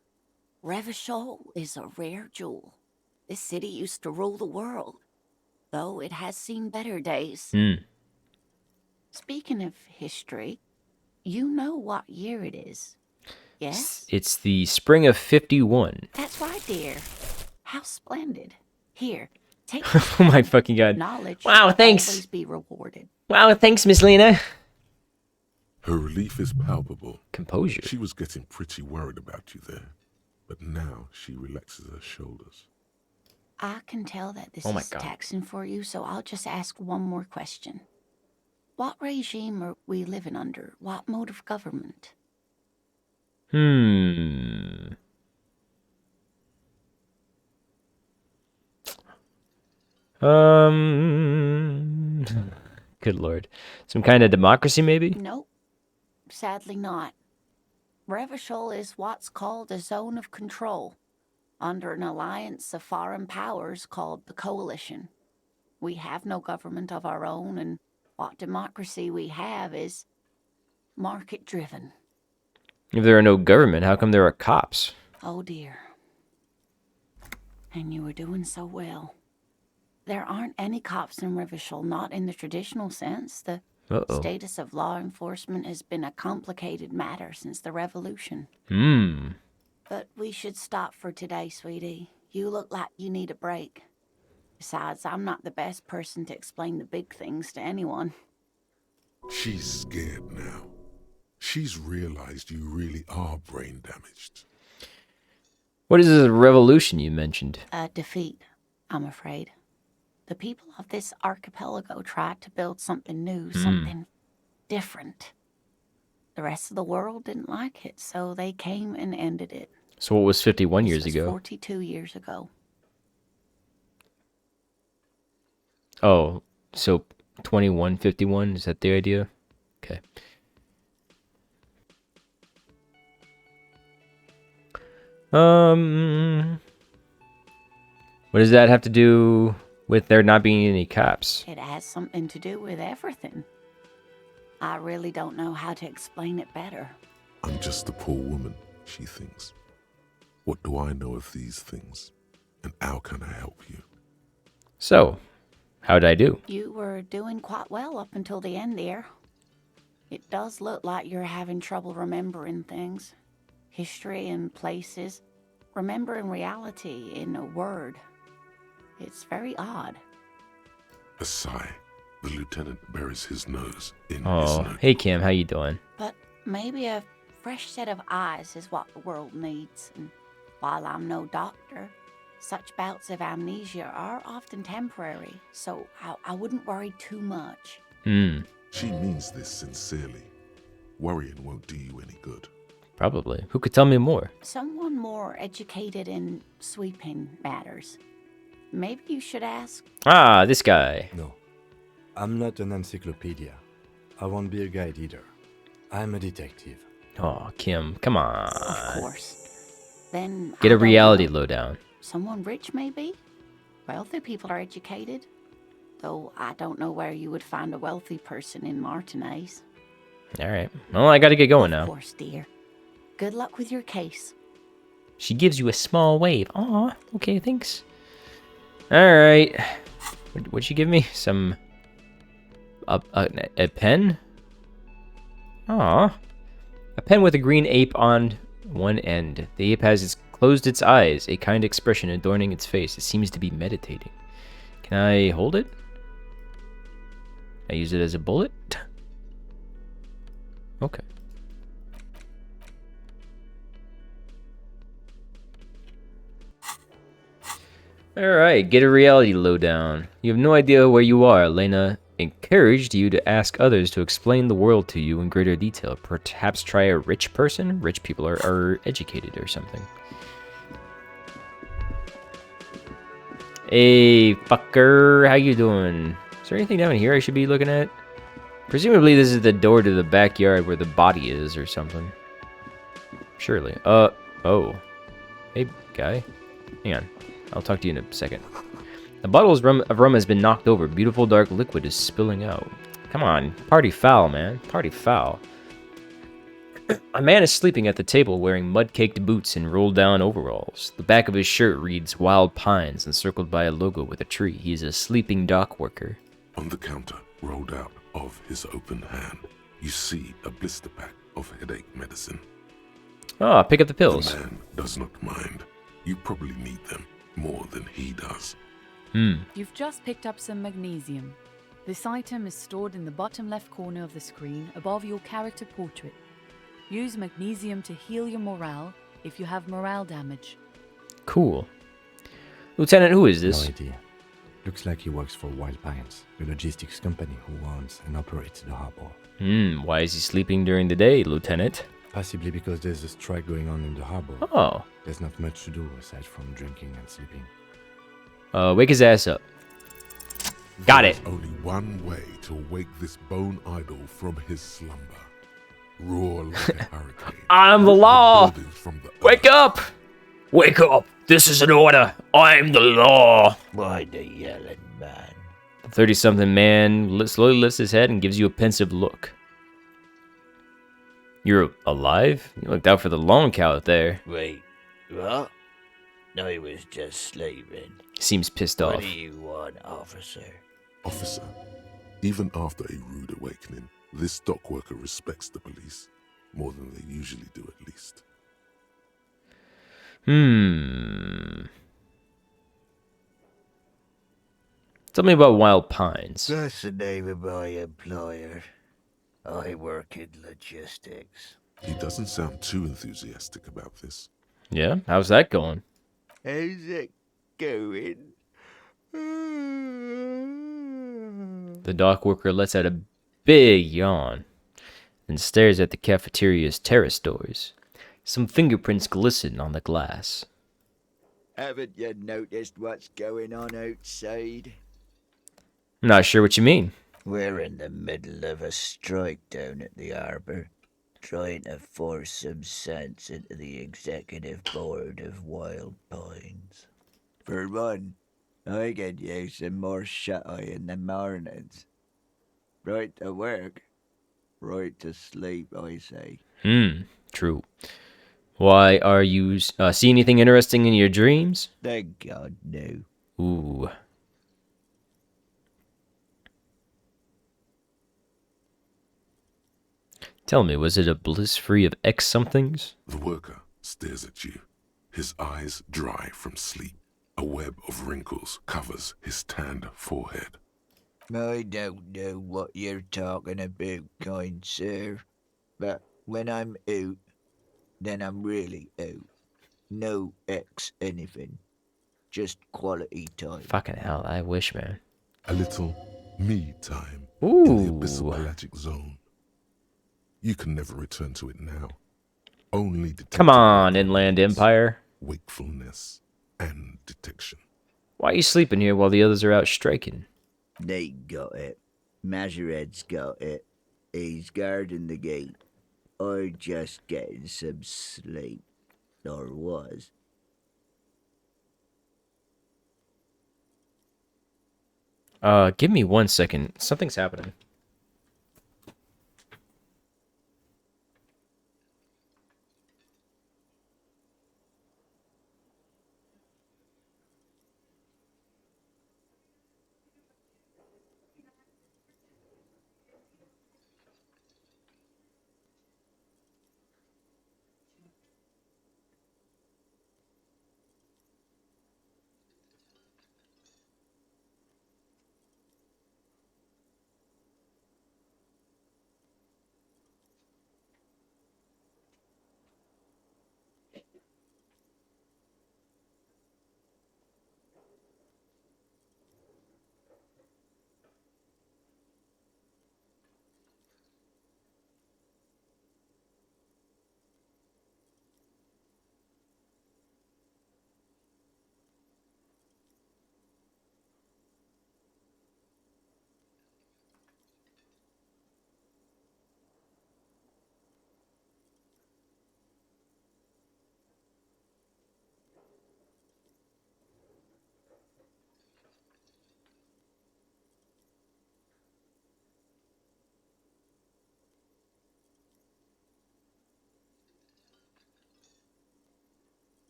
Revachol is a rare jewel. This city used to rule the world, though it has seen better days. Speaking of history, you know what year it is, yes? It's the spring of 51. That's right, dear. How splendid. Here, take Oh my fucking god. knowledge. Wow, will thanks. Always be rewarded. Wow, thanks, Miss Lena. Her relief is palpable. Composure. She was getting pretty worried about you there, but now she relaxes her shoulders. I can tell that this Oh my is God. taxing for you, so I'll just ask one more question. What regime are we living under? What mode of government? Good lord. Some kind of democracy, maybe? Nope. Sadly not. Revachol is what's called a zone of control, under an alliance of foreign powers called the Coalition. We have no government of our own, and what democracy we have is market-driven. If there are no government, how come there are cops? Oh dear. And you were doing so well. There aren't any cops in Revachol, not in the traditional sense. The status of law enforcement has been a complicated matter since the revolution. But we should stop for today, sweetie. You look like you need a break. Besides, I'm not the best person to explain the big things to anyone. She's scared now. She's realized you really are brain damaged. What is this revolution you mentioned? A defeat, I'm afraid. The people of this archipelago tried to build something new, something different. The rest of the world didn't like it, so they came and ended it. So what was 51 This years was ago? 42 years ago. Oh, so 21, 51? Is that the idea? Okay. What does that have to do with there not being any cops? It has something to do with everything. I really don't know how to explain it better. I'm just a poor woman, she thinks. What do I know of these things? And how can I help you? So, how'd I do? You were doing quite well up until the end, dear. It does look like you're having trouble remembering things. History and places. Remembering reality in a word. It's very odd. A sigh. The lieutenant buries his nose in his Oh, note. hey Cam, how you doing? But maybe a fresh set of eyes is what the world needs. And while I'm no doctor, such bouts of amnesia are often temporary, so I wouldn't worry too much. She means this sincerely. Worrying won't do you any good. Probably. Who could tell me more? Someone more educated in sweeping matters. Maybe you should ask. Ah, this guy. No, I'm not an encyclopedia. I won't be a guide either. I'm a detective. Oh, Kim, come on. Of course. Then Get I a don't reality know. lowdown. Someone rich, maybe? Wealthy people are educated. Though I don't know where you would find a wealthy person in Martinez. All right. Well, I got to get going now. Of course, dear. Good luck with your case. She gives you a small wave. Aw, okay, thanks. Alright. What'd she give me? Some... A pen? Aw. A pen with a green ape on one end. The ape has closed its eyes, a kind expression adorning its face. It seems to be meditating. Can I hold it? I use it as a bullet? Okay. Alright, get a reality lowdown. You have no idea where you are. Lena encouraged you to ask others to explain the world to you in greater detail. Perhaps try a rich person? Rich people are educated or something. Hey, fucker. How you doing? Is there anything down here I should be looking at? Presumably this is the door to the backyard where the body is or something. Surely. Oh. Hey, guy. Hang on. I'll talk to you in a second. The bottle of rum has been knocked over. Beautiful dark liquid is spilling out. Come on. Party foul, man. Party foul. A man is sleeping at the table wearing mud-caked boots and rolled-down overalls. The back of his shirt reads Wild Pines, encircled by a logo with a tree. He is a sleeping dock worker. On the counter, rolled out of his open hand, you see a blister pack of headache medicine. Ah, pick up the pills. The man does not mind. You probably need them more than he does. You've just picked up some magnesium. This item is stored in the bottom left corner of the screen above your character portrait. Use magnesium to heal your morale if you have morale damage. Cool. Lieutenant, who is this? No idea. Looks like he works for Wild Pines, the logistics company who owns and operates the harbor. Why is he sleeping during the day, Lieutenant? Possibly because there's a strike going on in the harbor. Oh. There's not much to do aside from drinking and sleeping. Wake his ass up. Got it. There's only one way to wake this bone idol from his slumber. Roar like a hurricane. I'm the law. From the Wake up! Wake up! This is an order. I'm the law. Why the yelling man? The 30-something man slowly lifts his head and gives you a pensive look. You're alive? You looked out for the long cow out there. Wait, what? I was just sleeping. Seems pissed What off. do you want, officer? Officer, even after a rude awakening, this dock worker respects the police more than they usually do, at least. Tell me about Wild Pines. That's the name of my employer. I work in logistics. He doesn't sound too enthusiastic about this. Yeah? How's that going? How's it going? The dock worker lets out a big yawn and stares at the cafeteria's terrace doors. Some fingerprints glisten on the glass. Haven't you noticed what's going on outside? I'm not sure what you mean. We're in the middle of a strike down at the harbour, trying to force some sense into the executive board of Wild Pines. For one, I could use some more shut-eye in the mornings. Right to work, right to sleep, I say. True. Why are you see anything interesting in your dreams? Thank God, no. Ooh. Tell me, was it a bliss free of X somethings? The worker stares at you, his eyes dry from sleep. A web of wrinkles covers his tanned forehead. I don't know what you're talking about, kind sir, but when I'm out, then I'm really out. No X anything. Just quality time. Fucking hell, I wish, man. A little me time Ooh. in the abyssal pelagic zone. You can never return to it now. Only detective Come on, Inland Empire. wakefulness and detection. Why are you sleeping here while the others are out striking? They got it. Majoret's got it. He's guarding the gate. Or just getting some sleep. Or was. Give me 1 second. Something's happening.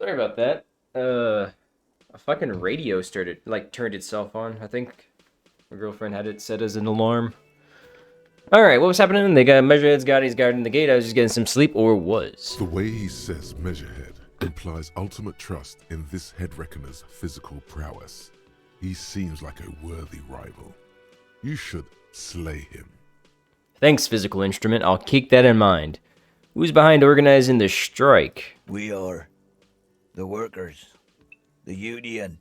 Sorry about that. A fucking radio turned itself on. I think my girlfriend had it set as an alarm. Alright, what was happening? They got Measurehead's got he's guarding the gate. I was just getting some sleep, or was. The way he says Measurehead implies ultimate trust in this head reckoner's physical prowess. He seems like a worthy rival. You should slay him. Thanks, physical instrument. I'll keep that in mind. Who's behind organizing the strike? We are. The workers. The union.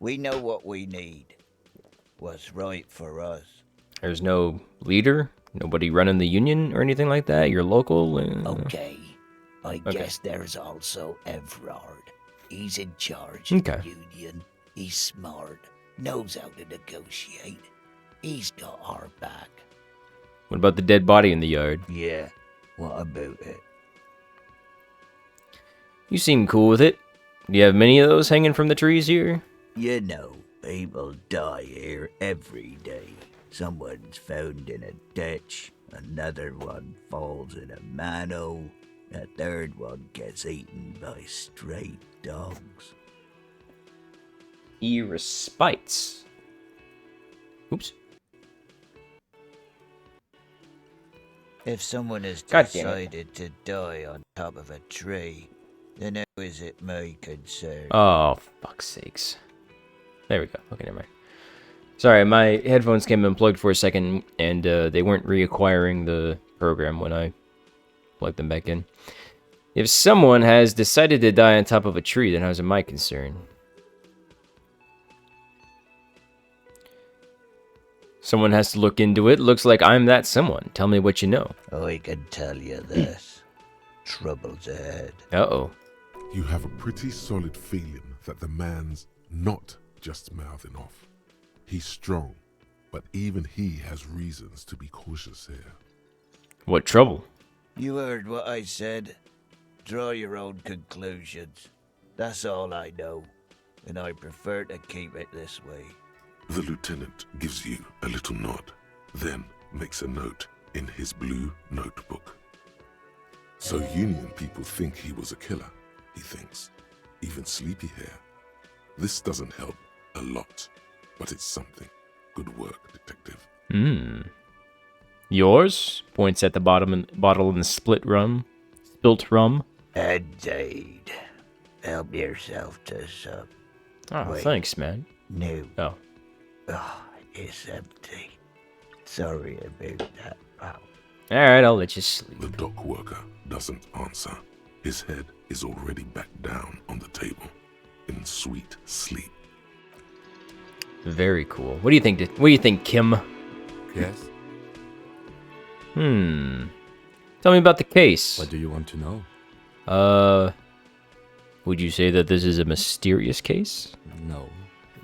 We know what we need. What's right for us. There's no leader? Nobody running the union or anything like that? You're local? Okay. I guess there's also Everard. He's in charge Okay. of the union. He's smart. Knows how to negotiate. He's got our back. What about the dead body in the yard? Yeah. What about it? You seem cool with it. Do you have many of those hanging from the trees here? You know, people die here every day. Someone's found in a ditch, another one falls in a manhole, a third one gets eaten by stray dogs. Respites. Oops. If someone has God damn it. decided to die on top of a tree, then how is it my concern? Oh, fuck's sakes. There we go. Okay, never mind. Sorry, my headphones came unplugged for a second, and they weren't reacquiring the program when I plugged them back in. If someone has decided to die on top of a tree, then how's it my concern? Someone has to look into it. Looks like I'm that someone. Tell me what you know. I can tell you this. Trouble's ahead. Uh-oh. You have a pretty solid feeling that the man's not just mouthing off. He's strong, but even he has reasons to be cautious here. What trouble? You heard what I said. Draw your own conclusions. That's all I know, and I prefer to keep it this way. The lieutenant gives you a little nod, then makes a note in his blue notebook. So Union people think he was a killer, he thinks. Even Sleepy Hair. This doesn't help a lot, but it's something. Good work, detective. Yours? Points at the bottle in the spilt rum. Indeed. Help yourself to some. Oh, Wait. thanks, man. No. Oh. It's empty. Sorry about that, pal. Alright, I'll let you sleep. The dock worker doesn't answer. His head is already back down on the table, in sweet sleep. Very cool. What do you think? What do you think, Kim? Yes? Tell me about the case. What do you want to know? Would you say that this is a mysterious case? No.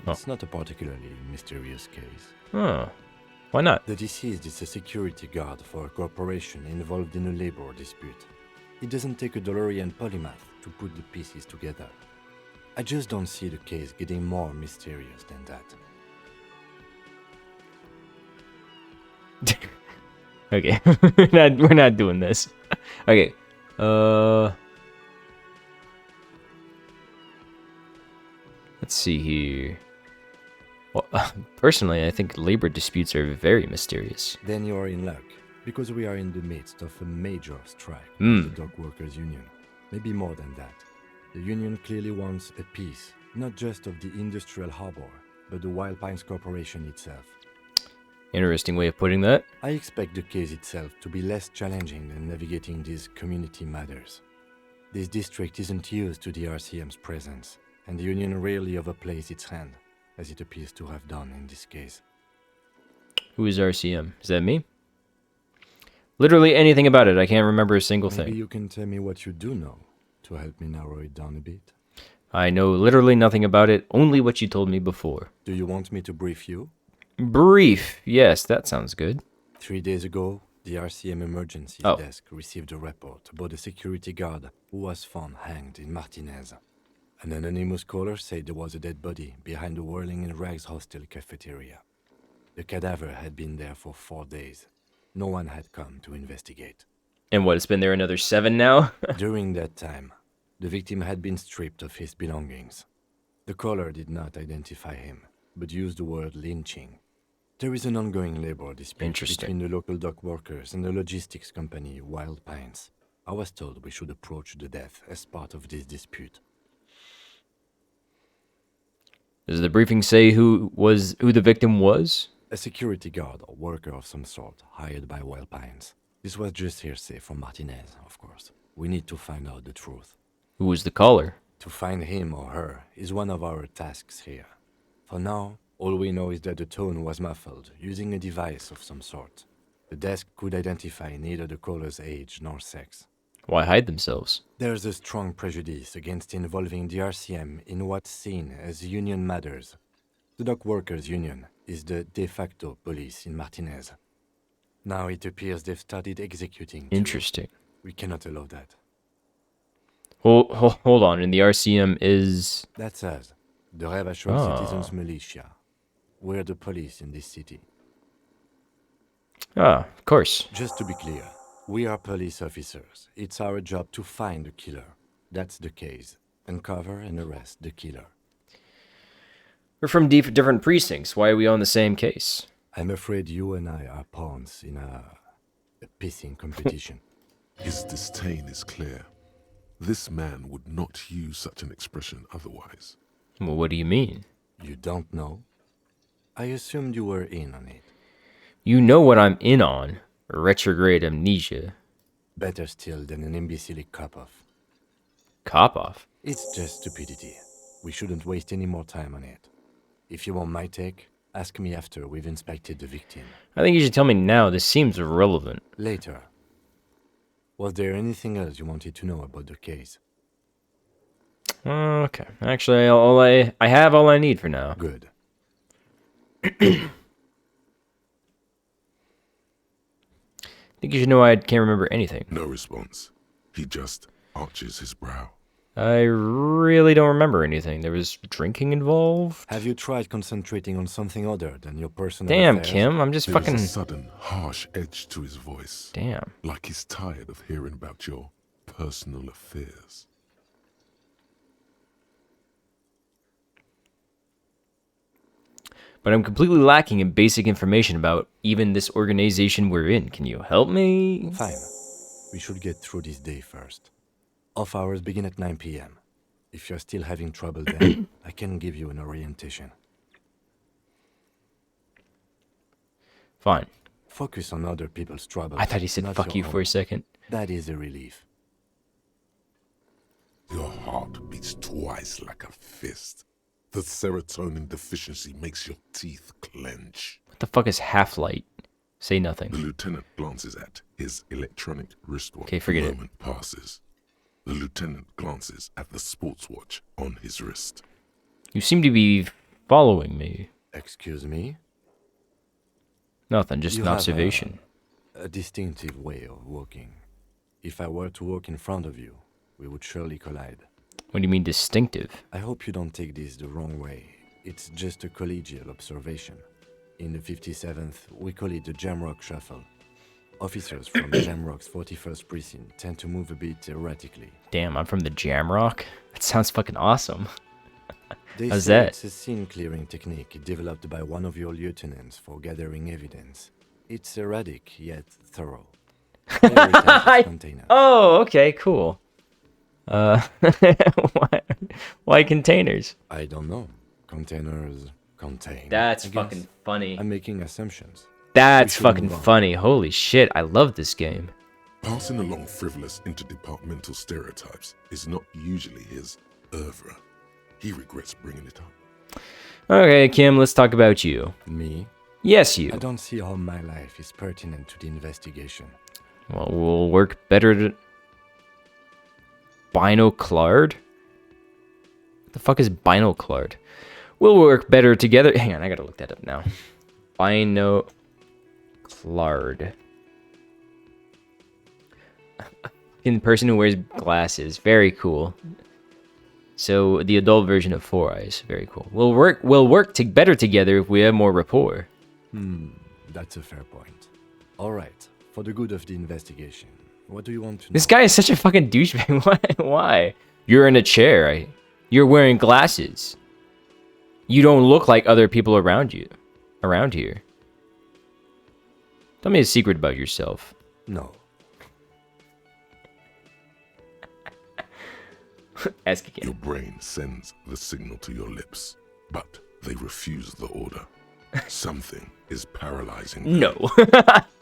It's not a particularly mysterious case. Oh. Why not? The deceased is a security guard for a corporation involved in a labor dispute. It doesn't take a DeLorean polymath to put the pieces together. I just don't see the case getting more mysterious than that. Okay. we're not doing this. Okay. Let's see here. Well, personally, I think labor disputes are very mysterious. Then you're in luck, because we are in the midst of a major strike with the Dock Workers Union. Maybe more than that. The union clearly wants a piece, not just of the industrial harbor, but the Wild Pines Corporation itself. Interesting way of putting that. I expect the case itself to be less challenging than navigating these community matters. This district isn't used to the RCM's presence, and the union rarely overplays its hand, as it appears to have done in this case. Who is RCM? Is that me? Literally anything about it. I can't remember a single Maybe thing. you can tell me what you do know, to help me narrow it down a bit. I know literally nothing about it, only what you told me before. Do you want me to brief you? Brief. Yes, that sounds good. 3 days ago, the RCM emergency Oh. desk received a report about a security guard who was found hanged in Martinez. An anonymous caller said there was a dead body behind the Whirling in Rags hostel cafeteria. The cadaver had been there for 4 days. No one had come to investigate. And what, it's been there another 7 now? During that time, The victim had been stripped of his belongings. The caller did not identify him, but used the word lynching. There is an ongoing labor dispute between the local dock workers and the logistics company Wild Pines. I was told we should approach the death as part of this dispute. Does the briefing say who the victim was? A security guard or worker of some sort, hired by Wild Pines. This was just hearsay from Martinez, of course. We need to find out the truth. Who was the caller? To find him or her is one of our tasks here. For now, all we know is that the tone was muffled, using a device of some sort. The desk could identify neither the caller's age nor sex. Why hide themselves? There's a strong prejudice against involving the RCM in what's seen as union matters. The dock workers' union is the de facto police in Martinez. Now it appears they've started executing. Interesting. We cannot allow that. Hold on, and the RCM is... That's us, the Revachol Citizens Militia. We're the police in this city. Ah, of course. Just to be clear, we are police officers. It's our job to find the killer. That's the case. Uncover and arrest the killer. We're from different precincts. Why are we on the same case? I'm afraid you and I are pawns in a pissing competition. His disdain is clear. This man would not use such an expression otherwise. Well, what do you mean? You don't know? I assumed you were in on it. You know what I'm in on. Retrograde amnesia. Better still than an imbecilic cop-off. Cop-off? It's just stupidity. We shouldn't waste any more time on it. If you want my take, ask me after we've inspected the victim. I think you should tell me now. This seems irrelevant. Later. Was there anything else you wanted to know about the case? Okay. Actually, I have all I need for now. Good. I think you should know I can't remember anything. No response. He just arches his brow. I really don't remember anything. There was drinking involved. Have you tried concentrating on something other than your personal Damn, affairs? Kim, I'm just fucking... There's a sudden, harsh edge to his voice. Damn. Like he's tired of hearing about your personal affairs. But I'm completely lacking in basic information about even this organization we're in. Can you help me? Fine. We should get through this day first. Off hours begin at 9 p.m. If you're still having trouble then, I can give you an orientation. Fine. Focus on other people's troubles. I thought he said fuck you for a second. That is a relief. Your heart beats twice like a fist. The serotonin deficiency makes your teeth clench. What the fuck is half-light? Say nothing. The lieutenant glances at his electronic wristwatch. Okay, forget it. A moment passes. The lieutenant glances at the sports watch on his wrist. You seem to be following me. Excuse me? Nothing, just an observation. A distinctive way of walking. If I were to walk in front of you, we would surely collide. What do you mean distinctive? I hope you don't take this the wrong way. It's just a collegial observation. In the 57th, we call it the Jamrock Shuffle. Officers from Jamrock's 41st Precinct tend to move a bit erratically. Damn, I'm from the Jamrock? That sounds fucking awesome. They How's say that? It's a scene-clearing technique developed by one of your lieutenants for gathering evidence. It's erratic, yet thorough. Oh, okay, cool. Why containers? I don't know. Containers contain. That's fucking funny. I'm making assumptions. That's fucking funny. Holy shit, I love this game. Passing along frivolous interdepartmental stereotypes is not usually his oeuvre. He regrets bringing it up. Okay, Kim, let's talk about you. Me? Yes, you. I don't see how my life is pertinent to the investigation. Well, we'll work better to... Binoclard? What the fuck is binoclard? We'll work better together. Hang on, I gotta look that up now. Binoclard. In person who wears glasses. Very cool. So the adult version of Four Eyes. Very cool. We'll work better together if we have more rapport. That's a fair point. All right, for the good of the investigation, what do you want to know? This guy is such a fucking douchebag. Why? You're in a chair. You're wearing glasses. You don't look like other people around you. Around here. Tell me a secret about yourself. No. Ask again. Your brain sends the signal to your lips, but they refuse the order. Something is paralyzing them. No.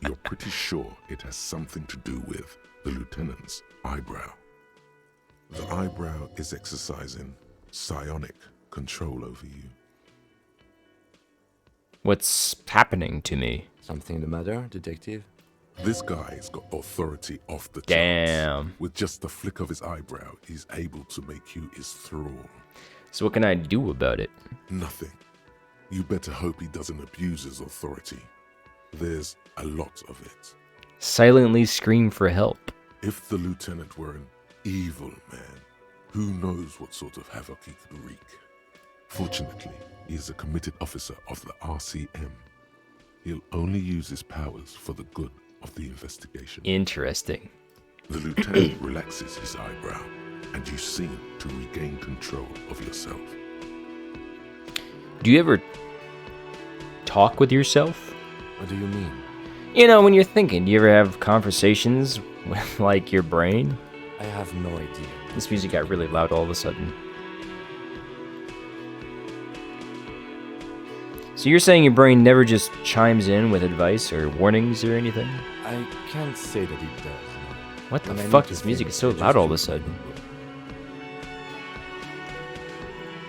You're pretty sure it has something to do with the lieutenant's eyebrow. The eyebrow is exercising psionic control over you. What's happening to me? Something the matter, detective? This guy's got authority off the charts. Damn. With just the flick of his eyebrow, he's able to make you his thrall. So what can I do about it? Nothing. You better hope he doesn't abuse his authority. There's a lot of it. Silently scream for help. If the lieutenant were an evil man, who knows what sort of havoc he could wreak. Fortunately, he is a committed officer of the RCM. He'll only use his powers for the good of the investigation. Interesting. The lieutenant relaxes his eyebrow, and you seem to regain control of yourself. Do you ever talk with yourself? What do you mean? You know, when you're thinking, do you ever have conversations with, like, your brain? I have no idea. This music got really loud all of a sudden. So you're saying your brain never just chimes in with advice or warnings or anything? I can't say that it does. No. What the When I fuck? need to This music think, is so I just loud all of a choose sudden. something.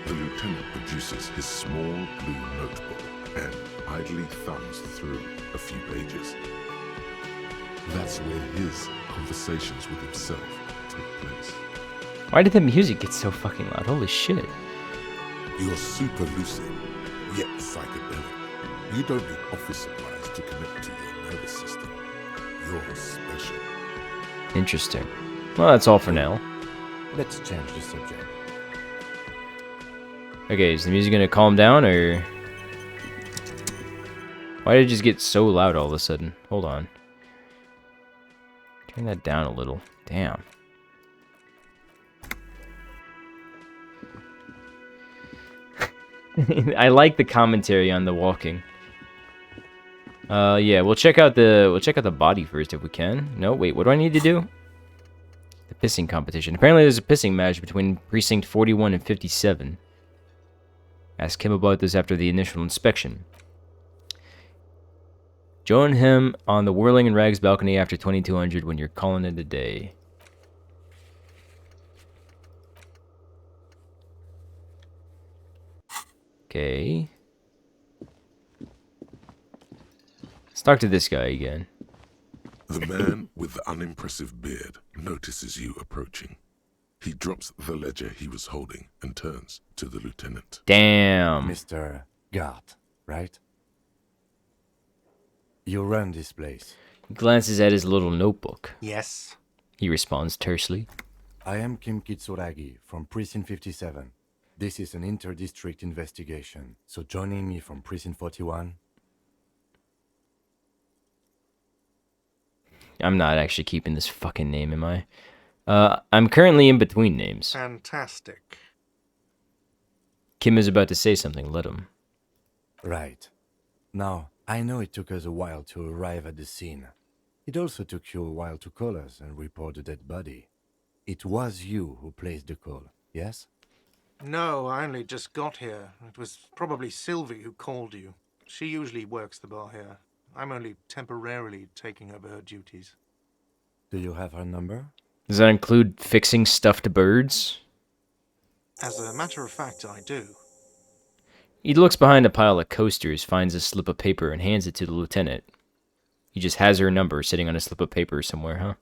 The lieutenant produces his small blue notebook and idly thumbs through a few pages. That's where his conversations with himself take place. Why did the music get so fucking loud? Holy shit. You're super lucid, yet psychedelic. You don't need office supplies to connect to your nervous system. You're special. Interesting. Well, that's all for now. Let's change the subject. Okay, is the music gonna calm down, or... Why did it just get so loud all of a sudden? Hold on. Turn that down a little. Damn. I like the commentary on the walking. Yeah, we'll check out the body first if we can. No, wait, what do I need to do? The pissing competition. Apparently there's a pissing match between Precinct 41 and 57. Ask him about this after the initial inspection. Join him on the Whirling in Rags balcony after 2200 when you're calling it a day. Okay. Let's talk to this guy again. The man with the unimpressive beard notices you approaching. He drops the ledger he was holding and turns to the lieutenant. Damn. Mr. Gart, right? You run this place. He glances at his little notebook. Yes. He responds tersely. I am Kim Kitsuragi from Precinct 57. This is an inter-district investigation, so joining me from Precinct 41... I'm not actually keeping this fucking name, am I? I'm currently in between names. Fantastic. Kim is about to say something, let him. Right. Now, I know it took us a while to arrive at the scene. It also took you a while to call us and report the dead body. It was you who placed the call, yes? No, I only just got here. It was probably Sylvie who called you. She usually works the bar here. I'm only temporarily taking over her duties. Do you have her number? Does that include fixing stuffed birds? As a matter of fact, I do. He looks behind a pile of coasters, finds a slip of paper, and hands it to the lieutenant. He just has her number sitting on a slip of paper somewhere, huh?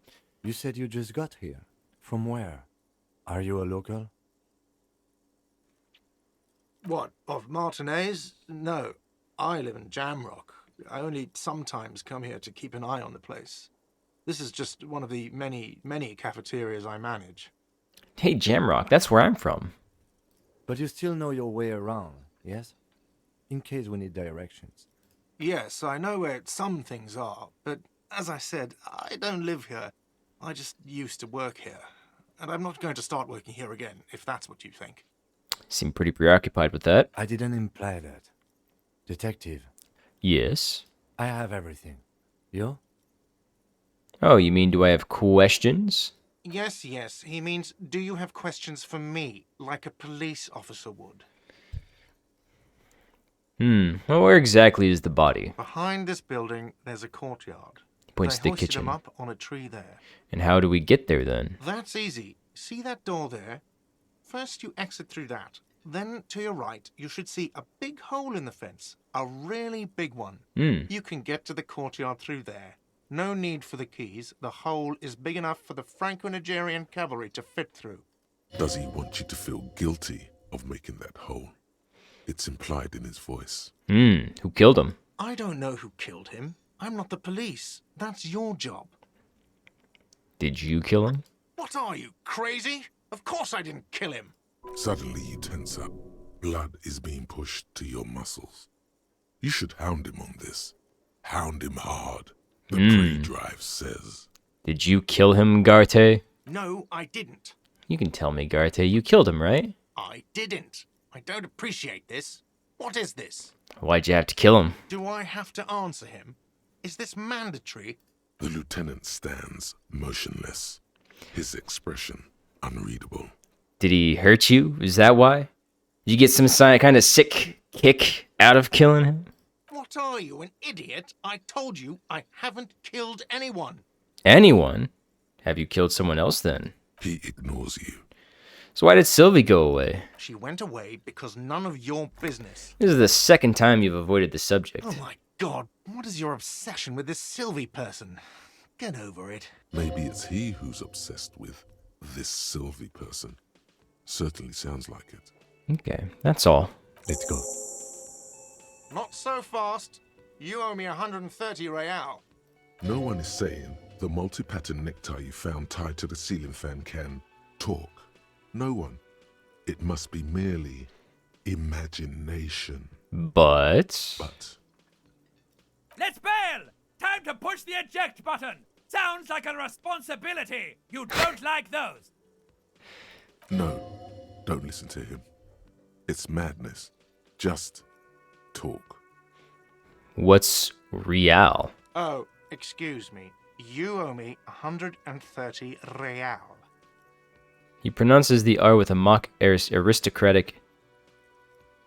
You said you just got here. From where? Are you a local? What, of Martinez? No, I live in Jamrock. I only sometimes come here to keep an eye on the place. This is just one of the many, many cafeterias I manage. Hey, Jamrock, that's where I'm from. But you still know your way around, yes? In case we need directions. Yes, I know where some things are, but as I said, I don't live here. I just used to work here. and I'm not going to start working here again, if that's what you think. Seem pretty preoccupied with that. I didn't imply that. Detective, Yes. I have everything. You? Oh, you mean do I have questions? Yes, yes. He means, do you have questions for me, like a police officer would? Well, where exactly is the body? Behind this building, there's a courtyard. Points to They the hoisted kitchen. him up on a tree there. And how do we get there then? That's easy. See that door there? First you exit through that. Then, to your right, you should see a big hole in the fence. A really big one. You can get to the courtyard through there. No need for the keys. The hole is big enough for the Franco-Nigerian cavalry to fit through. Does he want you to feel guilty of making that hole? It's implied in his voice. Who killed him? I don't know who killed him. I'm not the police. That's your job. Did you kill him? What are you, crazy? Of course I didn't kill him. Suddenly you tense up. Blood is being pushed to your muscles. You should hound him on this. Hound him hard. The pre-drive says. Did you kill him, Garte? No, I didn't. You can tell me, Garte. You killed him, right? I didn't. I don't appreciate this. What is this? Why'd you have to kill him? Do I have to answer him? Is this mandatory? The lieutenant stands motionless. His expression unreadable. Did he hurt you? Is that why? Did you get some kind of sick kick out of killing him? What are you, an idiot? I told you I haven't killed anyone. Anyone? Have you killed someone else then? He ignores you. So why did Sylvie go away? She went away because none of your business. This is the second time you've avoided the subject. Oh my god, what is your obsession with this Sylvie person? Get over it. Maybe it's he who's obsessed with this Sylvie person. Certainly sounds like it. Okay, that's all. Let's go. Not so fast. You owe me 130 real. No one is saying the multi-pattern necktie you found tied to the ceiling fan can talk. No one. It must be merely imagination. But... Let's bail! Time to push the eject button! Sounds like a responsibility! You don't like those! No, don't listen to him. It's madness. Just talk. What's real? Oh, excuse me. You owe me 130 real. He pronounces the R with a mock aristocratic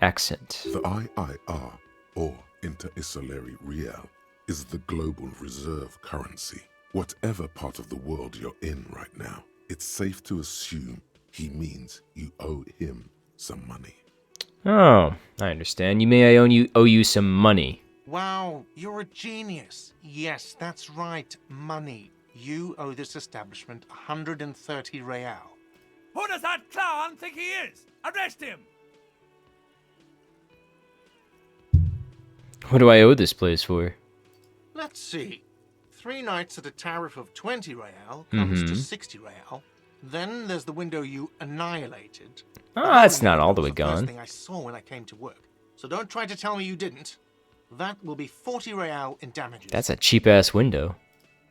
accent. The IIR, or Inter-Isolary Real, is the global reserve currency. Whatever part of the world you're in right now, it's safe to assume he means you owe him some money. Oh, I understand. You may owe you some money. Wow, you're a genius. Yes, that's right, money. You owe this establishment 130 real. Who does that clown think he is? Arrest him! What do I owe this place for? Let's see. 3 nights at a tariff of 20 real comes to 60 real. Then there's the window you annihilated. Oh, that's not all the way That was the gone. first thing I saw when I came to work. So don't try to tell me you didn't. That will be 40 real in damages. That's a cheap-ass window.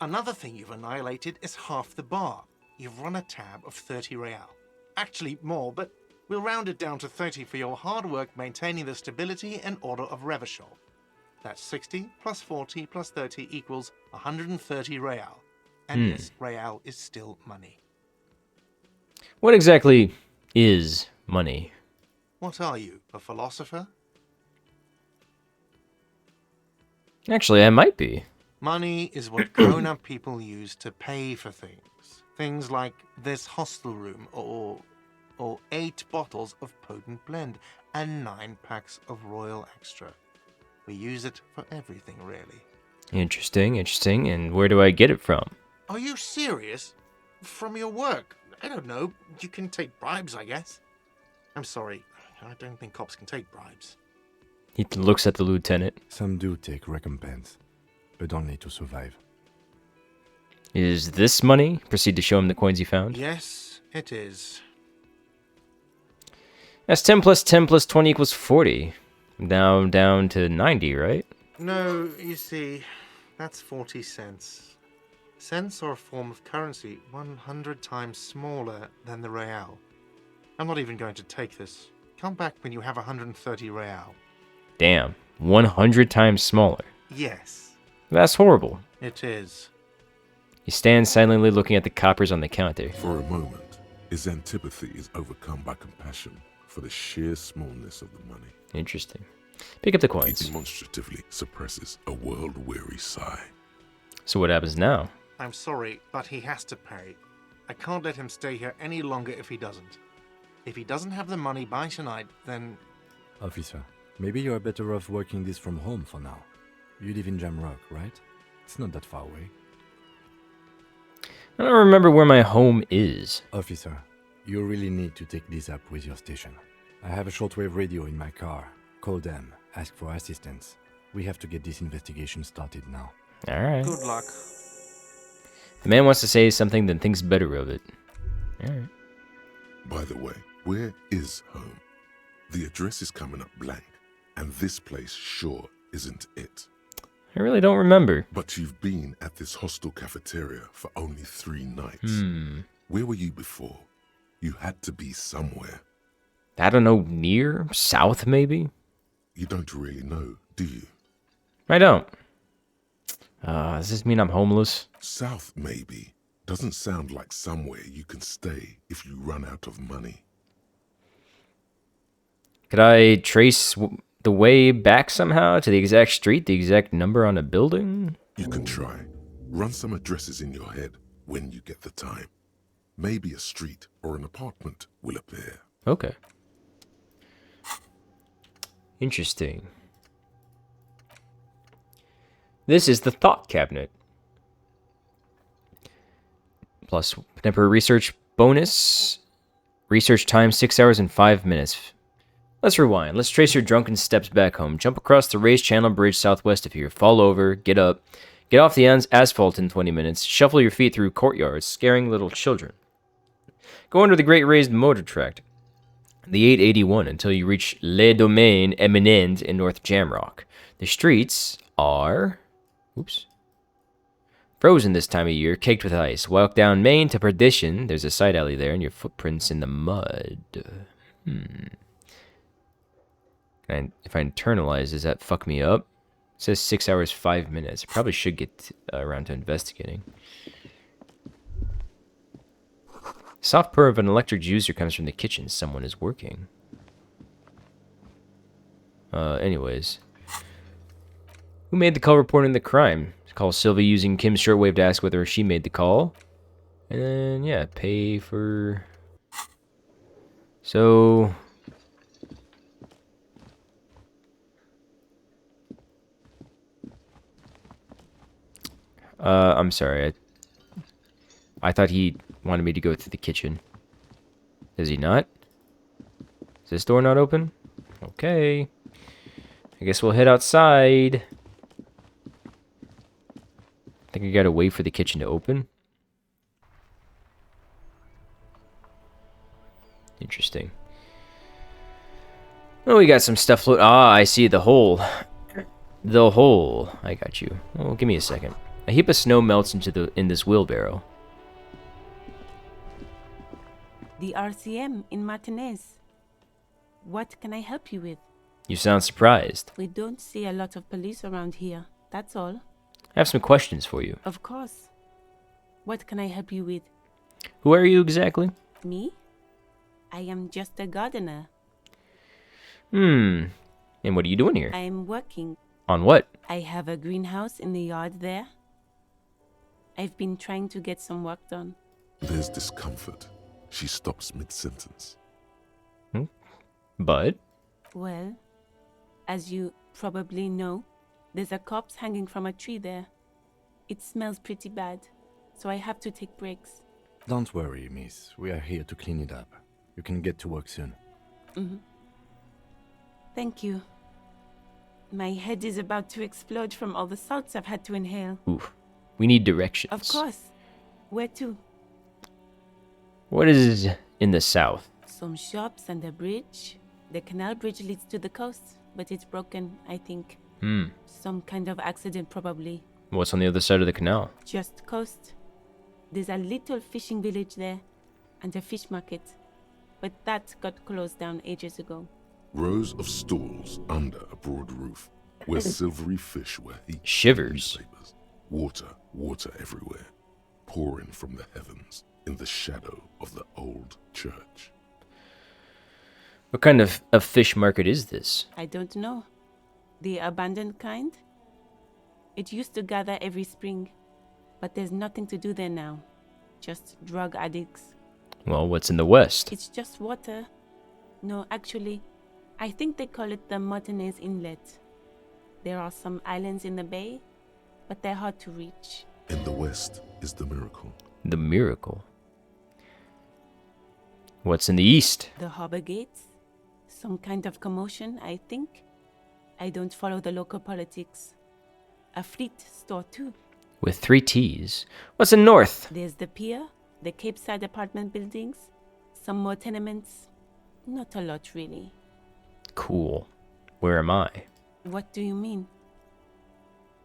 Another thing you've annihilated is half the bar. You've run a tab of 30 real. Actually more, but we'll round it down to 30 for your hard work maintaining the stability and order of Revachol. That's 60 plus 40 plus 30 equals 130 real. And yes, real is still money. What exactly is money? What are you, a philosopher? Actually, I might be. Money is what grown-up people use to pay for things. Things like this hostel room, or 8 bottles of potent blend, and 9 packs of Royal Extra. We use it for everything, really. Interesting. And where do I get it from? Are you serious? From your work? I don't know. You can take bribes, I guess. I'm sorry. I don't think cops can take bribes. He looks at the lieutenant. Some do take recompense, but only to survive. Is this money? Proceed to show him the coins you found. Yes, it is. That's 10 plus 10 plus 20 equals 40. Now down to 90, right? No, you see, that's 40 cents. Cents are a form of currency 100 times smaller than the real. I'm not even going to take this. Come back when you have 130 real. Damn. 100 times smaller. Yes. That's horrible. It is. He stands silently looking at the coppers on the counter. For a moment, his antipathy is overcome by compassion for the sheer smallness of the money. Interesting. Pick up the He coins. demonstratively suppresses a world-weary sigh. So what happens now? I'm sorry, but he has to pay. I can't let him stay here any longer if he doesn't. If he doesn't have the money by tonight, then... Officer, maybe you are better off working this from home for now. You live in Jamrock, right? It's not that far away. I don't remember where my home is. Officer, you really need to take this up with your station. I have a shortwave radio in my car. Call them. Ask for assistance. We have to get this investigation started now. Alright. Good luck. The man wants to say something, then thinks better of it. Alright. By the way, where is home? The address is coming up blank, and this place sure isn't it. I really don't remember. But you've been at this hostel cafeteria for only 3 nights. Where were you before? You had to be somewhere. I don't know, near? South, maybe? You don't really know, do you? I don't. Does this mean I'm homeless? South, maybe. Doesn't sound like somewhere you can stay if you run out of money. Could I trace the way back somehow to the exact street, the exact number on a building? You can try. Run some addresses in your head when you get the time. Maybe a street or an apartment will appear. Okay. Interesting. This is the thought cabinet. Plus contemporary research bonus. Research time 6 hours and 5 minutes. Let's rewind. Let's trace your drunken steps back home. Jump across the raised channel bridge southwest of here. Fall over. Get up. Get off the asphalt in 20 minutes. Shuffle your feet through courtyards, scaring little children. Go under the great raised motor tract. The 881 until you reach Le Domaine Eminent in North Jamrock. The streets are... Oops. Frozen this time of year, caked with ice. Walk down Main to Perdition. There's a side alley there, and your footprints in the mud. If I internalize, does that fuck me up? It says 6 hours, 5 minutes. I probably should get around to investigating. Soft purr of an electric juicer comes from the kitchen. Someone is working. Anyways. Who made the call reporting the crime? Call Sylvie using Kim's shortwave to ask whether she made the call. And then, yeah, pay for... So... I'm sorry. I thought he wanted me to go to the kitchen. Does he not? Is this door not open? Okay. I guess we'll head outside. I think I gotta wait for the kitchen to open. Interesting. Oh, we got some stuff float. Ah, I see the hole. The hole. I got you. Well, give me a second. A heap of snow melts in this wheelbarrow. The RCM in Martinez. What can I help you with? You sound surprised. We don't see a lot of police around here, that's all. I have some questions for you. Of course. What can I help you with? Who are you exactly? Me? I am just a gardener. And what are you doing here? I am working. On what? I have a greenhouse in the yard there. I've been trying to get some work done. There's discomfort. She stops mid-sentence. But? Well, as you probably know, there's a corpse hanging from a tree there. It smells pretty bad, so I have to take breaks. Don't worry, miss. We are here to clean it up. You can get to work soon. Thank you. My head is about to explode from all the salts I've had to inhale. Oof. We need directions. Of course. Where to? What is in the south? Some shops and a bridge. The canal bridge leads to the coast, but it's broken, I think. Some kind of accident, probably. What's on the other side of the canal? Just coast. There's a little fishing village there, and a fish market. But that got closed down ages ago. Rows of stalls under a broad roof, where silvery fish were heaped. Shivers. Newspapers. Water, water everywhere, pouring from the heavens in the shadow of the old church. What kind of a fish market is this? I don't know. The abandoned kind? It used to gather every spring, but there's nothing to do there now. Just drug addicts. Well, what's in the west? It's just water. No, actually, I think they call it the Martinez Inlet. There are some islands in the bay, but they're hard to reach. In the west is the miracle. The miracle. What's in the east? The harbor gates? Some kind of commotion, I think. I don't follow the local politics. A fleet store too. With 3 T's. What's in north? There's the pier, the Cape Side apartment buildings, some more tenements. Not a lot, really. Cool. Where am I? What do you mean?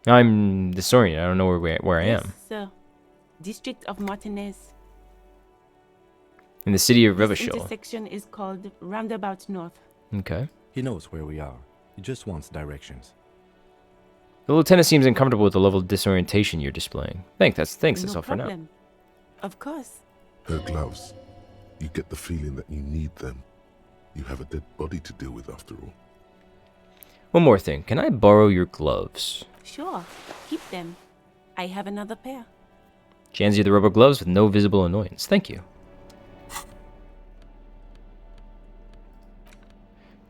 I'm disoriented. I don't know where I am. Yes, sir. District of Martinez. In the city of This Revachol. intersection is called Roundabout North. Okay. He knows where we are. He just wants directions. The lieutenant seems uncomfortable with the level of disorientation you're displaying. Thanks, that's No all for now. problem. Of course. Her gloves. You get the feeling that you need them. You have a dead body to deal with after all. One more thing. Can I borrow your gloves? Sure. Keep them. I have another pair. She hands you the rubber gloves with no visible annoyance. Thank you.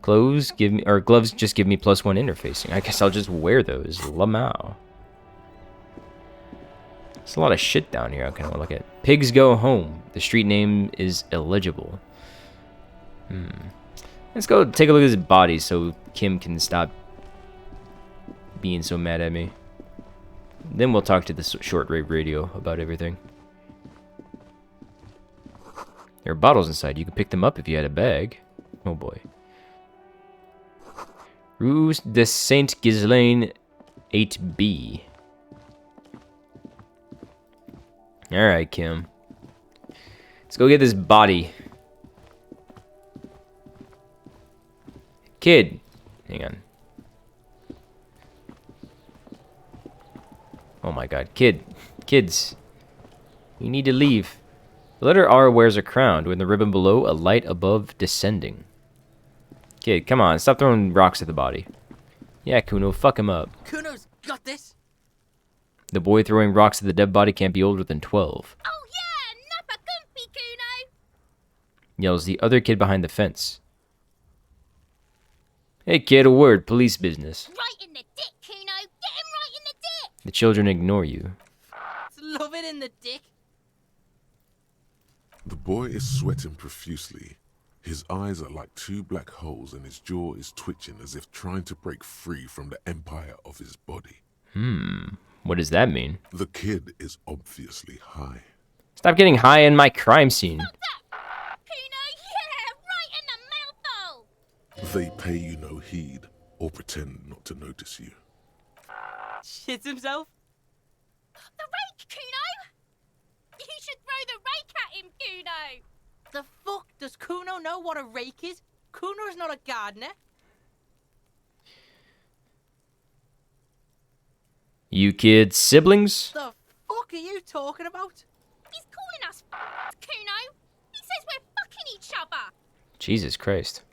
Gloves just give me +1 interfacing. I guess I'll just wear those. Lamau. There's a lot of shit down here I kind of want to look at. Pigs Go Home. The street name is illegible. Let's go take a look at his body so Kim can stop being so mad at me. Then we'll talk to the shortwave radio about everything. There are bottles inside. You could pick them up if you had a bag. Oh boy. Rue de Saint Ghislaine 8B. Alright, Kim. Let's go get this body. Kid. Hang on. Oh my god. Kids. You need to leave. The letter R wears a crown, with the ribbon below, a light above descending. Kid, come on. Stop throwing rocks at the body. Yeah, Kuno. Fuck him up. Kuno's got this. The boy throwing rocks at the dead body can't be older than 12. Oh yeah, Nappa Gumpy, Kuno! Yells the other kid behind the fence. Hey kid, a word. Police business. Right in the dick, Kuno! Get him right in the dick! The children ignore you. Love it in the dick. The boy is sweating profusely. His eyes are like 2 black holes and his jaw is twitching as if trying to break free from the empire of his body. What does that mean? The kid is obviously high. Stop getting high in my crime scene. Kuno, yeah! Right in the mouthhole! They pay you no heed or pretend not to notice you. Shits himself. The rake, Kuno! You should throw the rake at him, Kuno! The fuck? Does Kuno know what a rake is? Kuno's not a gardener. You kids siblings? The fuck are you talking about? He's calling us Kuno! He says we're fucking each other! Jesus Christ.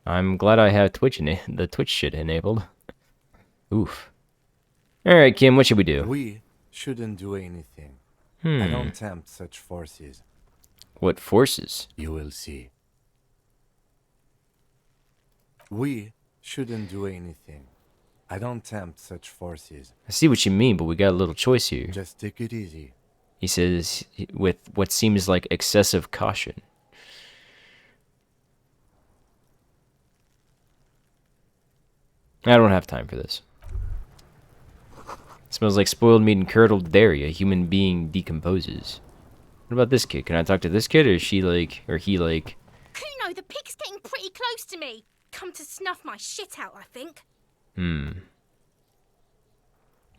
I'm glad I have the Twitch shit enabled. Oof. Alright, Kim, what should we do? We shouldn't do anything. I don't tempt such forces. What forces? You will see. We shouldn't do anything. I don't tempt such forces. I see what you mean, but we got a little choice here. Just take it easy. He says, with what seems like excessive caution. I don't have time for this. It smells like spoiled meat and curdled dairy. A human being decomposes. What about this kid? Can I talk to this kid, or is she like, or he like? Kuno, the pig's getting pretty close to me. Come to snuff my shit out, I think.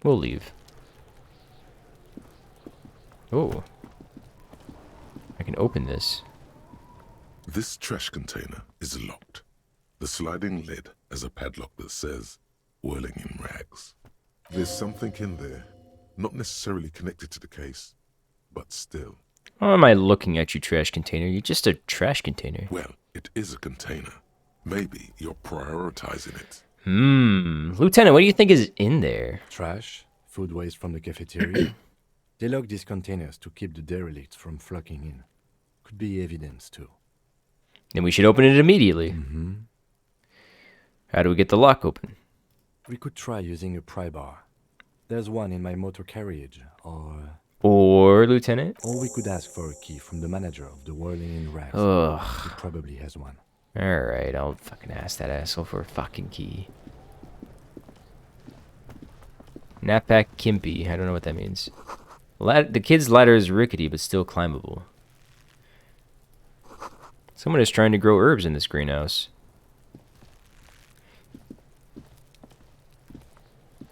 We'll leave. Oh. I can open this. This trash container is locked. The sliding lid has a padlock that says, whirling in rags. There's something in there, not necessarily connected to the case, but still. Why am I looking at you, trash container? You're just a trash container. Well, it is a container. Maybe you're prioritizing it. Lieutenant, what do you think is in there? Trash, food waste from the cafeteria. They lock these containers to keep the derelicts from flocking in. Could be evidence, too. Then we should open it immediately. How do we get the lock open? We could try using a pry bar. There's one in my motor carriage, Or, Lieutenant? Or we could ask for a key from the manager of the Whirling in Rags. Ugh. He probably has one. Alright, I'll fucking ask that asshole for a fucking key. Knapback Kimpy. I don't know what that means. The kid's ladder is rickety, but still climbable. Someone is trying to grow herbs in this greenhouse.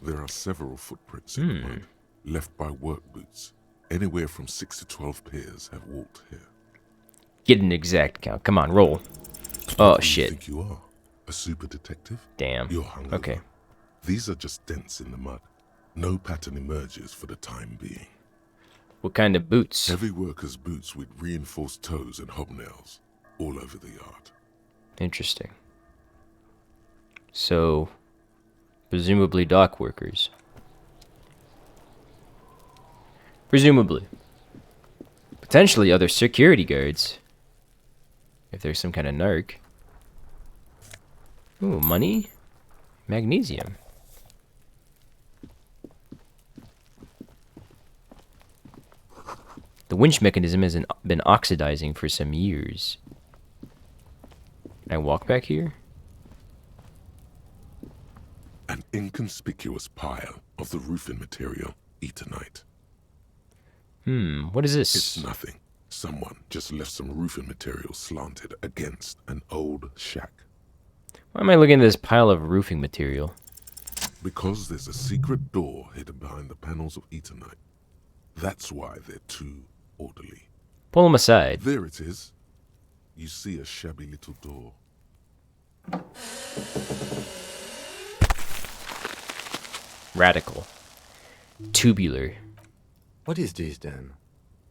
There are several footprints in the mud, left by work boots. Anywhere from 6 to 12 pairs have walked here. Get an exact count. Come on, roll. Oh, Who do you shit. think you are? A super detective? Damn. You're hungover. Okay. These are just dents in the mud. No pattern emerges for the time being. What kind of boots? Heavy workers' boots with reinforced toes and hobnails all over the yard. Interesting. So, presumably dock workers. Presumably. Potentially other security guards. If there's some kind of narc. Ooh, money? Magnesium. The winch mechanism has been oxidizing for some years. Can I walk back here? An inconspicuous pile of the roofing material, Eternite. What is this? It's nothing. Someone just left some roofing material slanted against an old shack. Why am I looking at this pile of roofing material? Because there's a secret door hidden behind the panels of Eternite. That's why they're too orderly. Pull them aside. There it is. You see a shabby little door. Radical. Tubular. What is this, then?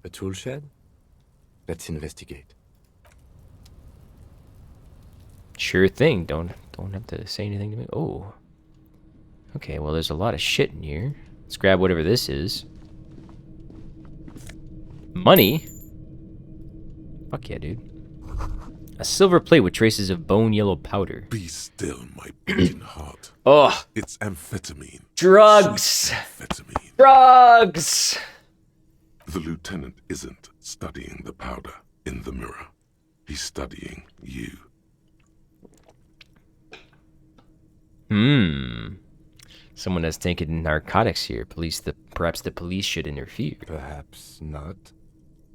A tool shed? Let's investigate. Sure thing. Don't have to say anything to me. Oh. Okay, well, there's a lot of shit in here. Let's grab whatever this is. Money? Fuck yeah, dude. A silver plate with traces of bone yellow powder. Be still, my beating heart. Oh. It's amphetamine. Drugs. Sweet amphetamine. Drugs. The lieutenant isn't studying the powder in the mirror. He's studying you. Someone has taken narcotics here. Perhaps the police should interfere. Perhaps not.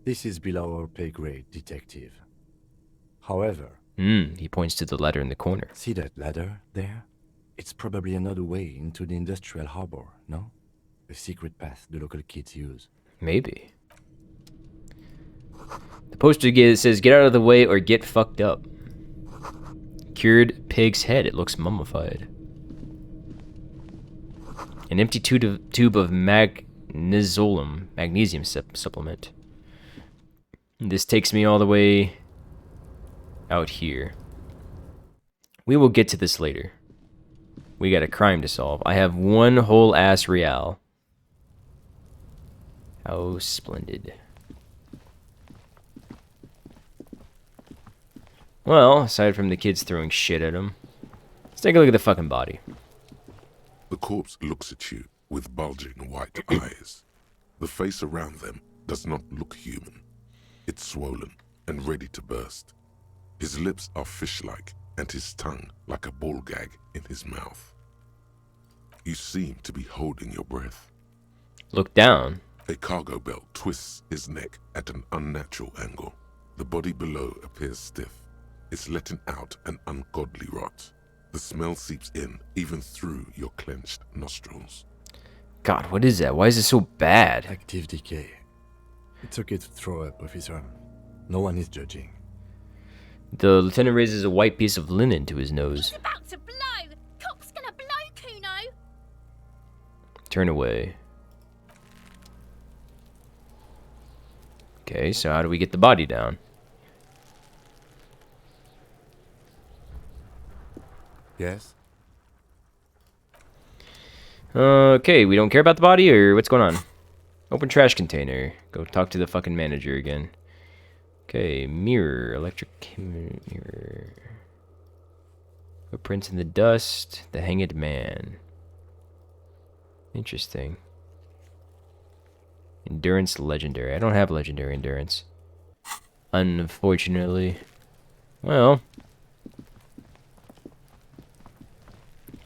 This is below our pay grade, detective. However... He points to the ladder in the corner. See that ladder there? It's probably another way into the industrial harbor, no? A secret path the local kids use. Maybe. The poster says, get out of the way or get fucked up. Cured pig's head. It looks mummified. An empty tube of magnesium supplement. This takes me all the way out here. We will get to this later. We got a crime to solve. I have one whole ass real. How splendid. Well, aside from the kids throwing shit at him, let's take a look at the fucking body. The corpse looks at you with bulging white eyes. The face around them does not look human. It's swollen and ready to burst. His lips are fish-like and his tongue like a ball gag in his mouth. You seem to be holding your breath. Look down. A cargo belt twists his neck at an unnatural angle. The body below appears stiff. It's letting out an ungodly rot. The smell seeps in, even through your clenched nostrils. God, what is that? Why is it so bad? Active decay. It's okay to throw up, officer. No one is judging. The lieutenant raises a white piece of linen to his nose. He's about to blow. Cop's gonna blow, Kuno. Turn away. Okay, so how do we get the body down? Yes? Okay, we don't care about the body, or what's going on? Open trash container. Go talk to the fucking manager again. Okay, mirror. Electric mirror. Footprints in the dust. The hanged man. Interesting. Endurance legendary. I don't have legendary endurance. Unfortunately. Well.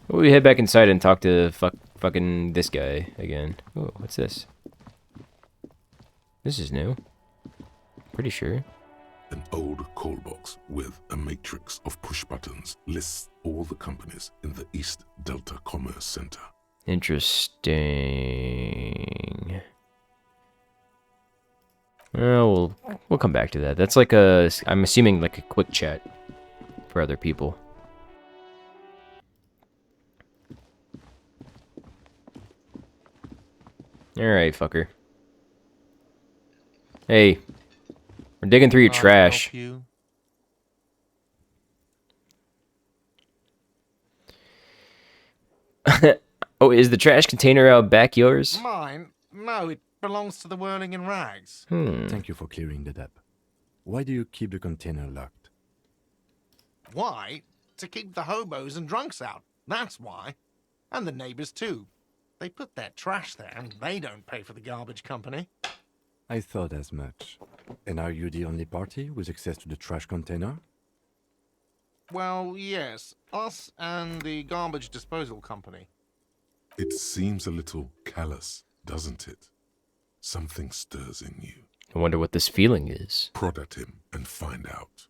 We head back inside and talk to fucking this guy again. Oh, what's this? This is new. Pretty sure. An old call box with a matrix of push buttons lists all the companies in the East Delta Commerce Center. Interesting. Well, we'll come back to that. That's like a, I'm assuming like a quick chat for other people. Alright, fucker. Hey. We're digging through your trash. Oh, is the trash container out back yours? Mine? No, it belongs to the Whirling in Rags. Thank you for clearing that up. Why do you keep the container locked? Why? To keep the hobos and drunks out. That's why. And the neighbors too. They put their trash there and they don't pay for the garbage company. I thought as much. And are you the only party with access to the trash container? Well, yes. Us and the garbage disposal company. It seems a little callous, doesn't it? Something stirs in you. I wonder what this feeling is. Prod at him and find out.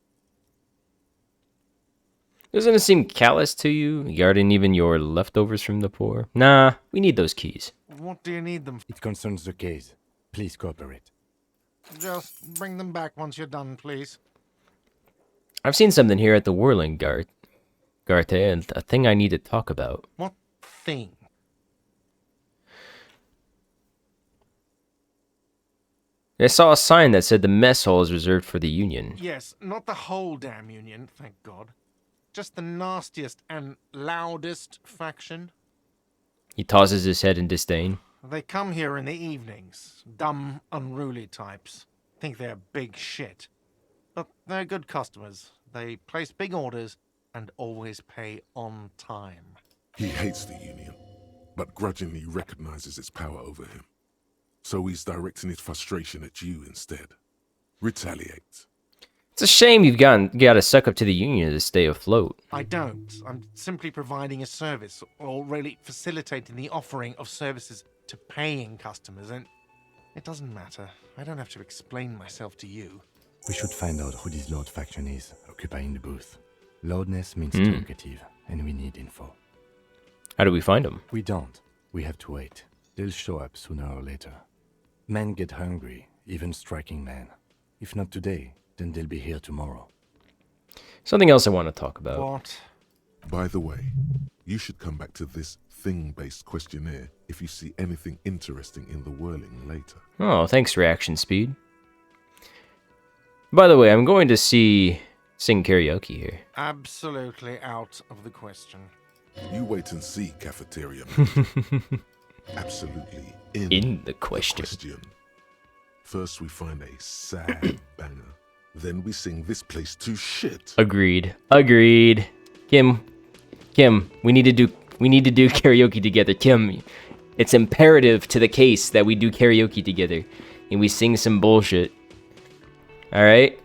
Doesn't it seem callous to you, guarding even your leftovers from the poor? Nah, we need those keys. What do you need them for? It concerns the case. Please cooperate. Just bring them back once you're done, please. I've seen something here at the Whirling Garte, and a thing I need to talk about. What thing? I saw a sign that said the mess hall is reserved for the Union. Yes, not the whole damn Union, thank God. Just the nastiest and loudest faction. He tosses his head in disdain. They come here in the evenings. Dumb, unruly types. Think they're big shit. But they're good customers. They place big orders and always pay on time. He hates the Union, but grudgingly recognizes its power over him. So he's directing his frustration at you instead. Retaliate. It's a shame you've got to suck up to the Union to stay afloat. I don't. I'm simply providing a service, or really facilitating the offering of services to paying customers, and it doesn't matter. I don't have to explain myself to you. We should find out who this Lord faction is, occupying the booth. Loudness means talkative, and we need info. How do we find them? We don't. We have to wait. They'll show up sooner or later. Men get hungry, even striking men. If not today, then they'll be here tomorrow. Something else I want to talk about. What? By the way, you should come back to this thing-based questionnaire if you see anything interesting in the Whirling later. Oh, thanks, reaction speed. By the way, I'm going to sing karaoke here. Absolutely out of the question. You wait and see, cafeteria. Absolutely in the question. First we find a sad banger. Then we sing this place to shit. Agreed. Kim, we need to do karaoke together. Kim, it's imperative to the case that we do karaoke together and we sing some bullshit. All right?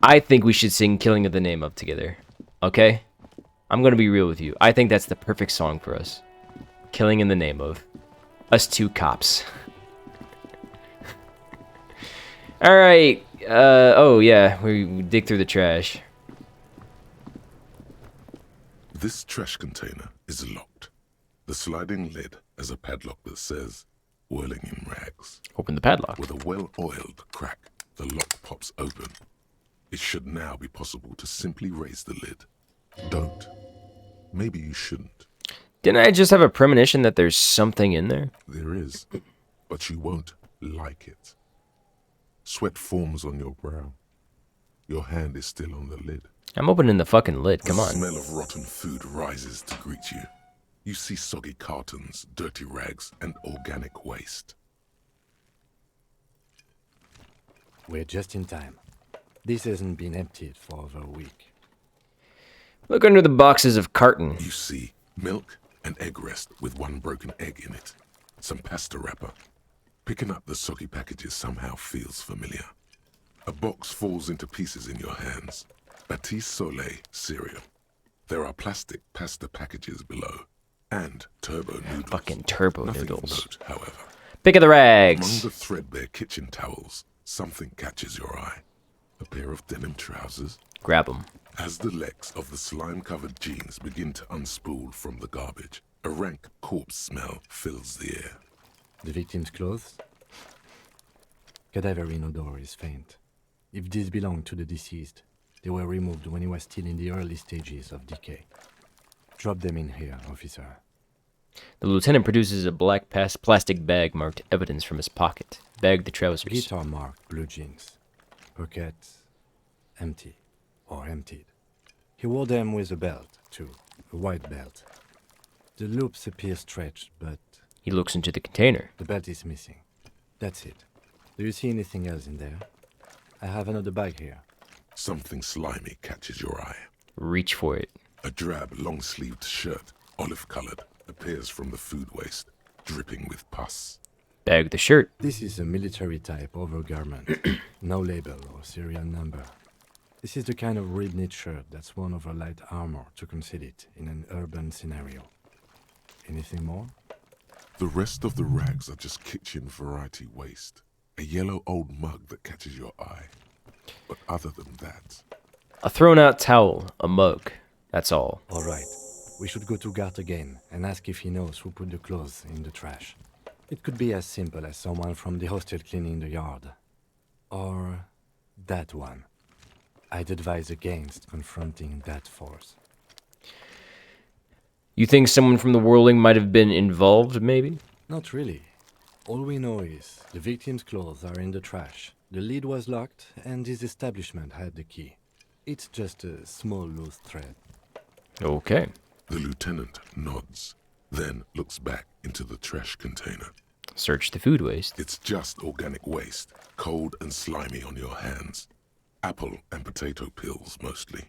I think we should sing Killing of the Name Of together. Okay? I'm going to be real with you. I think that's the perfect song for us. Killing in the Name Of. Us two cops. All right. Oh yeah, we dig through the trash. This trash container is locked. The sliding lid has a padlock that says, "Whirling in rags." Open the padlock. With a well-oiled crack, the lock pops open. It should now be possible to simply raise the lid. Don't. Maybe you shouldn't. Didn't I just have a premonition that there's something in there? There is, but you won't like it. Sweat forms on your brow. Your hand is still on the lid. I'm opening the fucking lid, come on. The smell of rotten food rises to greet you. You see soggy cartons, dirty rags, and organic waste. We're just in time. This hasn't been emptied for over a week. Look under the boxes of carton. You see milk and egg rest with one broken egg in it. Some pasta wrapper. Picking up the soggy packages somehow feels familiar. A box falls into pieces in your hands. Batiste Soleil cereal. There are plastic pasta packages below. And turbo noodles. Fucking turbo Nothing noodles. of note, however. Pick of the rags. Among the threadbare kitchen towels, something catches your eye. A pair of denim trousers. Grab them. As the legs of the slime-covered jeans begin to unspool from the garbage, a rank corpse smell fills the air. The victim's clothes? Cadaverine odor is faint. If these belong to the deceased, they were removed when he was still in the early stages of decay. Drop them in here, officer. The lieutenant produces a black plastic bag marked evidence from his pocket. Bag the trousers. These are marked blue jeans. Pockets empty or emptied. He wore them with a belt, too. A white belt. The loops appear stretched, but... He looks into the container. The belt is missing. That's it. Do you see anything else in there? I have another bag here. Something slimy catches your eye. Reach for it. A drab, long-sleeved shirt, olive-colored, appears from the food waste, dripping with pus. Bag the shirt. This is a military-type overgarment. No label or serial number. This is the kind of red-knit shirt that's worn over light armor to conceal it in an urban scenario. Anything more? The rest of the rags are just kitchen variety waste. A yellow old mug that catches your eye. But other than that... A thrown-out towel. A mug. That's all. All right. We should go to Gart again and ask if he knows who put the clothes in the trash. It could be as simple as someone from the hostel cleaning the yard. Or that one. I'd advise against confronting that force. You think someone from the whirling might have been involved, maybe? Not really. All we know is the victim's clothes are in the trash. The lid was locked, and his establishment had the key. It's just a small loose thread. Okay. The lieutenant nods, then looks back into the trash container. Search the food waste. It's just organic waste, cold and slimy on your hands. Apple and potato peels, mostly.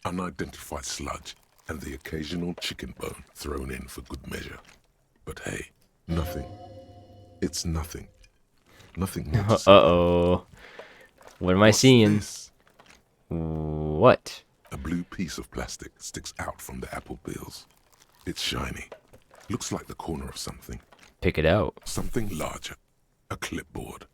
Unidentified sludge, and the occasional chicken bone thrown in for good measure. But hey, nothing. It's nothing. Nothing more to say. Uh-oh. What am I seeing? This? What? A blue piece of plastic sticks out from the apple peels. It's shiny. Looks like the corner of something. Pick it out. Something larger. A clipboard.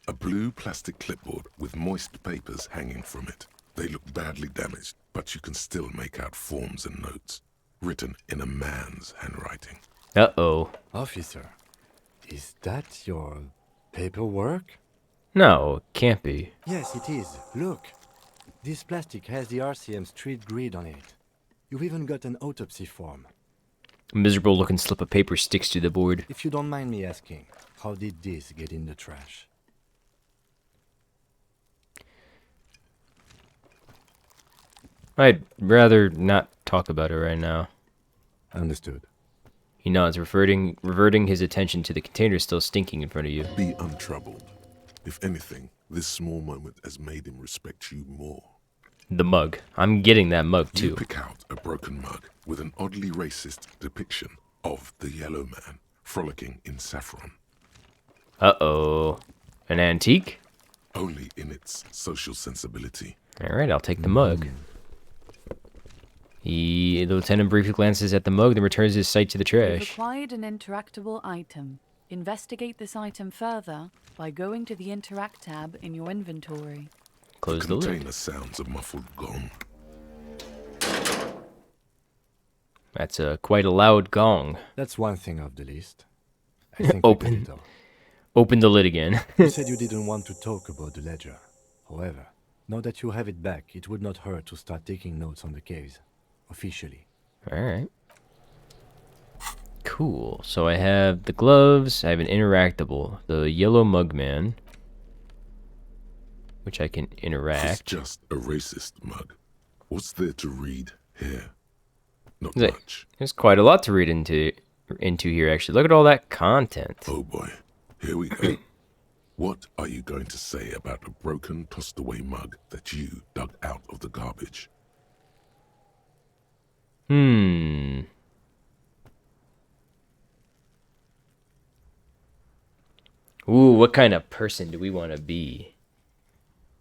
A blue plastic clipboard with moist papers hanging from it. They look badly damaged, but you can still make out forms and notes, written in a man's handwriting. Uh-oh. Officer, is that your paperwork? No, it can't be. Yes, it is. Look. This plastic has the RCM street grid on it. You've even got an autopsy form. A miserable-looking slip of paper sticks to the board. If you don't mind me asking, how did this get in the trash? I'd rather not talk about it right now. Understood. He nods, reverting his attention to the container still stinking in front of you. Be untroubled. If anything, this small moment has made him respect you more. The mug. I'm getting that mug, too. You pick out a broken mug with an oddly racist depiction of the yellow man frolicking in saffron. Uh-oh. An antique? Only in its social sensibility. Alright, I'll take the mug. The lieutenant briefly glances at the mug, then returns his sight to the You've trash. acquired an interactable item. Investigate this item further by going to the Interact tab in your inventory. Close the lid. Container sounds a muffled gong. That's quite a loud gong. That's one thing off the list. I think we got it all. Open the lid again. You said you didn't want to talk about the ledger. However, now that you have it back, it would not hurt to start taking notes on the case. Officially. Alright. Cool. So I have the gloves. I have an interactable. The yellow mug man. Which I can interact. It's just a racist mug. What's there to read here? Not There's much. There's quite a lot to read into here, actually. Look at all that content. Oh boy. Here we go. What are you going to say about a broken, tossed-away mug that you dug out of the garbage? Ooh, what kind of person do we want to be?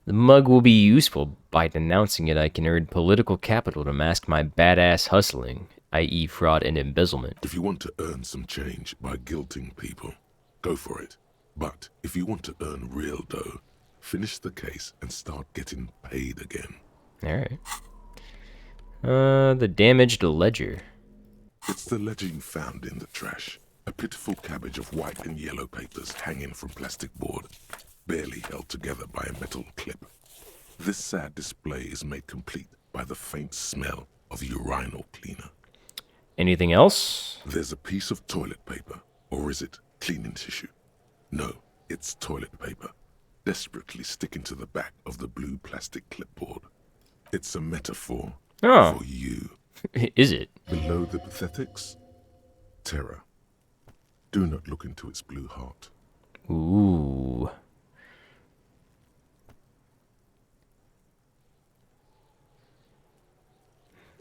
The mug will be useful. By denouncing it, I can earn political capital to mask my badass hustling, i.e. fraud and embezzlement. If you want to earn some change by guilting people, go for it. But if you want to earn real dough, finish the case and start getting paid again. Alright. The damaged ledger. It's the ledger you found in the trash. A pitiful cabbage of white and yellow papers hanging from plastic board, barely held together by a metal clip. This sad display is made complete by the faint smell of urinal cleaner. Anything else? There's a piece of toilet paper, or is it cleaning tissue? No, it's toilet paper, desperately sticking to the back of the blue plastic clipboard. It's a metaphor for you. Is it? Below the pathetics, terror. Do not look into its blue heart. Ooh.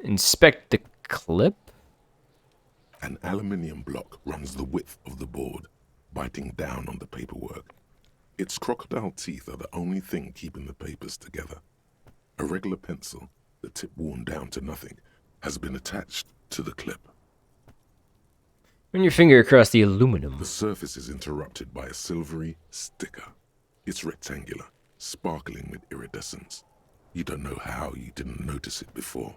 Inspect the clip? An aluminium block runs the width of the board, biting down on the paperwork. Its crocodile teeth are the only thing keeping the papers together. A regular pencil, the tip worn down to nothing, has been attached to the clip. Run your finger across the aluminum. The surface is interrupted by a silvery sticker. It's rectangular, sparkling with iridescence. You don't know how you didn't notice it before.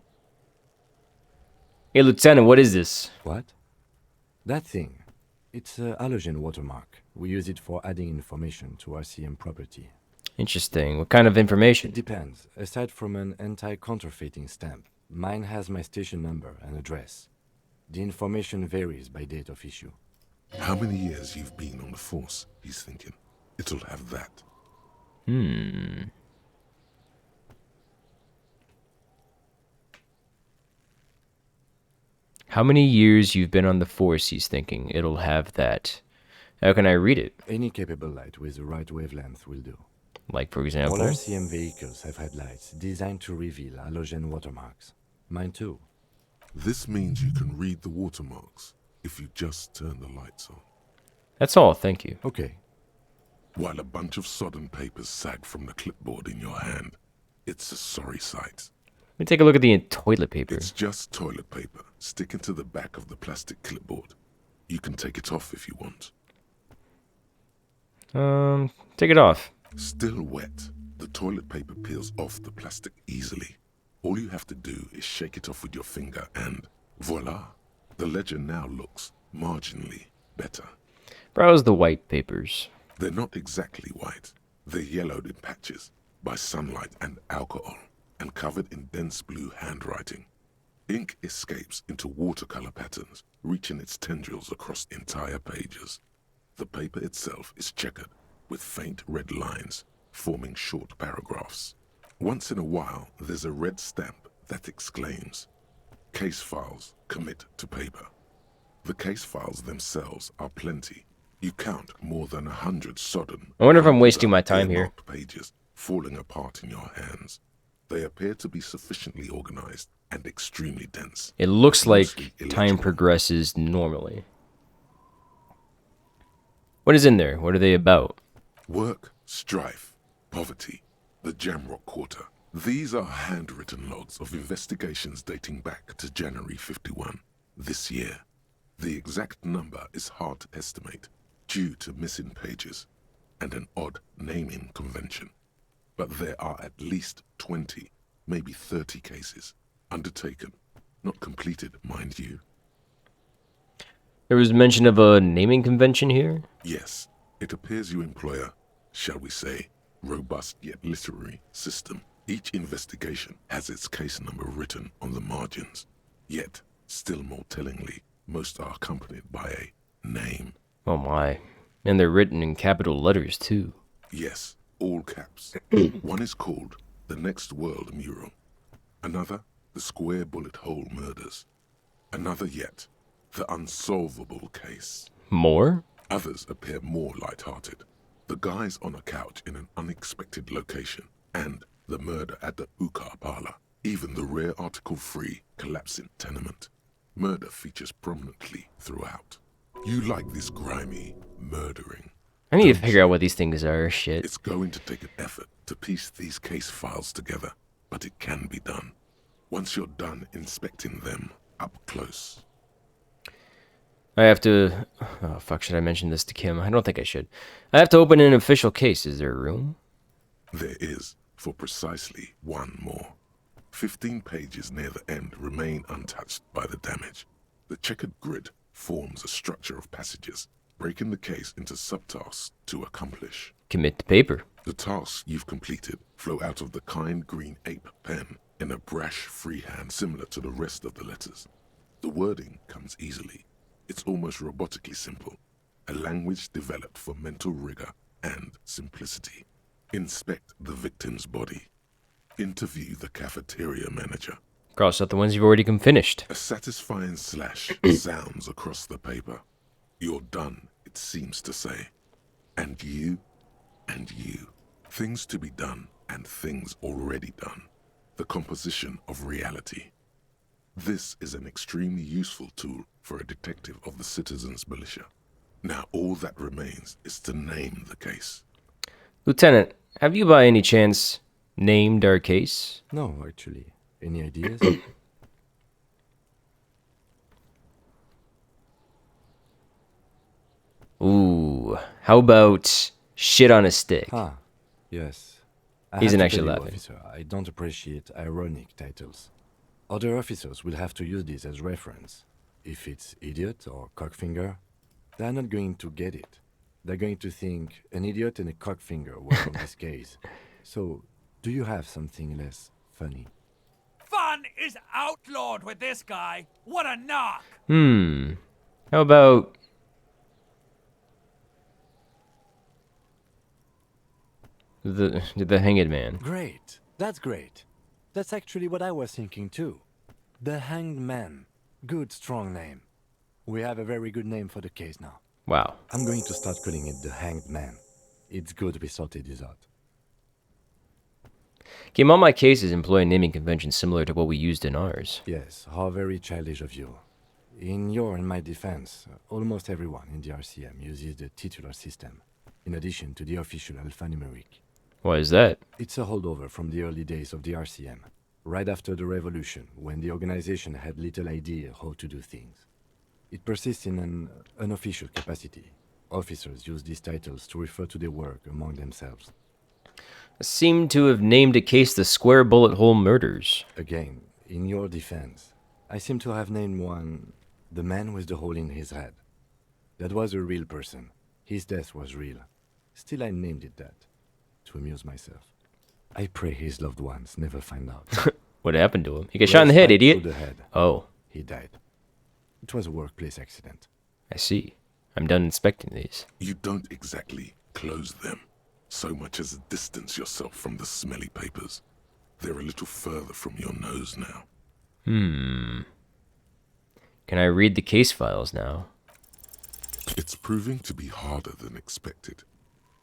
Hey, Lieutenant, what is this? What? That thing. It's a halogen watermark. We use it for adding information to RCM property. Interesting. What kind of information? Depends. Aside from an anti-counterfeiting stamp, mine has my station number and address. The information varies by date of issue. How many years you've been on the force, he's thinking. It'll have that. How many years you've been on the force, he's thinking. It'll have that. How can I read it? Any capable light with the right wavelength will do. Like, for example? All RCM vehicles have had lights designed to reveal halogen watermarks. Mine too. This means you can read the watermarks if you just turn the lights on. That's all, thank you. Okay. While a bunch of sodden papers sag from the clipboard in your hand, it's a sorry sight. Let me take a look at the toilet paper. It's just toilet paper sticking to the back of the plastic clipboard. You can take it off if you want. Take it off. Still wet, the toilet paper peels off the plastic easily. All you have to do is shake it off with your finger and voila! The ledger now looks marginally better. Browse the white papers. They're not exactly white. They're yellowed in patches by sunlight and alcohol and covered in dense blue handwriting. Ink escapes into watercolor patterns, reaching its tendrils across entire pages. The paper itself is checkered with faint red lines, forming short paragraphs. Once in a while, there's a red stamp that exclaims, "Case files commit to paper." The case files themselves are plenty. You count more than 100 sodden. I wonder if I'm wasting my time here. Pages falling apart in your hands. They appear to be sufficiently organized and extremely dense. It looks like time progresses normally. What is in there? What are they about? Work, strife, poverty, the Jamrock Quarter. These are handwritten logs of investigations dating back to January 51, this year. The exact number is hard to estimate due to missing pages and an odd naming convention. But there are at least 20, maybe 30 cases undertaken Not completed, mind you. There was mention of a naming convention here? Yes, it appears you employ a, shall we say, robust yet literary system. Each investigation has its case number written on the margins. Yet, still more tellingly, most are accompanied by a name. Oh my. And they're written in capital letters, too. Yes, all caps. One is called The Next World Mural. Another, The Square Bullet Hole Murders. Another yet, The Unsolvable Case. More? Others appear more light-hearted. The guys on a couch in an unexpected location, and the murder at the Ukar Parlor. Even the rare article-free collapsing tenement. Murder features prominently throughout. You like this grimy murdering. I need to figure out what these things are. Shit. It's going to take an effort to piece these case files together, but it can be done. Once you're done inspecting them up close. I have to... Oh, fuck, should I mention this to Kim? I don't think I should. I have to open an official case. Is there a room? There is, for precisely one more. 15 pages near the end remain untouched by the damage. The checkered grid forms a structure of passages, breaking the case into subtasks to accomplish. Commit to paper. The tasks you've completed flow out of the kind green ape pen in a brash freehand similar to the rest of the letters. The wording comes easily. It's almost robotically simple. A language developed for mental rigor and simplicity. Inspect the victim's body. Interview the cafeteria manager. Cross out the ones you've already finished. A satisfying slash sounds across the paper. You're done, it seems to say. And you, and you. Things to be done and things already done. The composition of reality. This is an extremely useful tool for a detective of the citizens' militia. Now all that remains is to name the case. Lieutenant, have you by any chance named our case? No, actually. Any ideas? Ooh, how about shit on a stick? Ah, yes. He isn't have to actually tell you, laughing. Officer, I don't appreciate ironic titles. Other officers will have to use this as reference. If it's idiot or cockfinger, they're not going to get it. They're going to think an idiot and a cockfinger work on this case. So, do you have something less funny? Fun is outlawed with this guy. What a knock! How about... The Hanged Man? Great. That's great. That's actually what I was thinking too. The Hanged Man. Good, strong name. We have a very good name for the case now. Wow. I'm going to start calling it the Hanged Man. It's good we sorted this out. Kim, all my cases employ a naming convention similar to what we used in ours. Yes, how very childish of you. In your and my defense, almost everyone in the RCM uses the titular system, in addition to the official alphanumeric. Why is that? It's a holdover from the early days of the RCM, right after the revolution, when the organization had little idea how to do things. It persists in an unofficial capacity. Officers use these titles to refer to their work among themselves. I seem to have named a case the Square Bullet Hole Murders. Again, in your defense, I seem to have named one the man with the hole in his head. That was a real person. His death was real. Still, I named it that, to amuse myself. I pray his loved ones never find out. What happened to him? He got shot in the head, idiot. Through the head. Oh. He died. It was a workplace accident. I see. I'm done inspecting these. You don't exactly close them, so much as distance yourself from the smelly papers. They're a little further from your nose now. Can I read the case files now? It's proving to be harder than expected.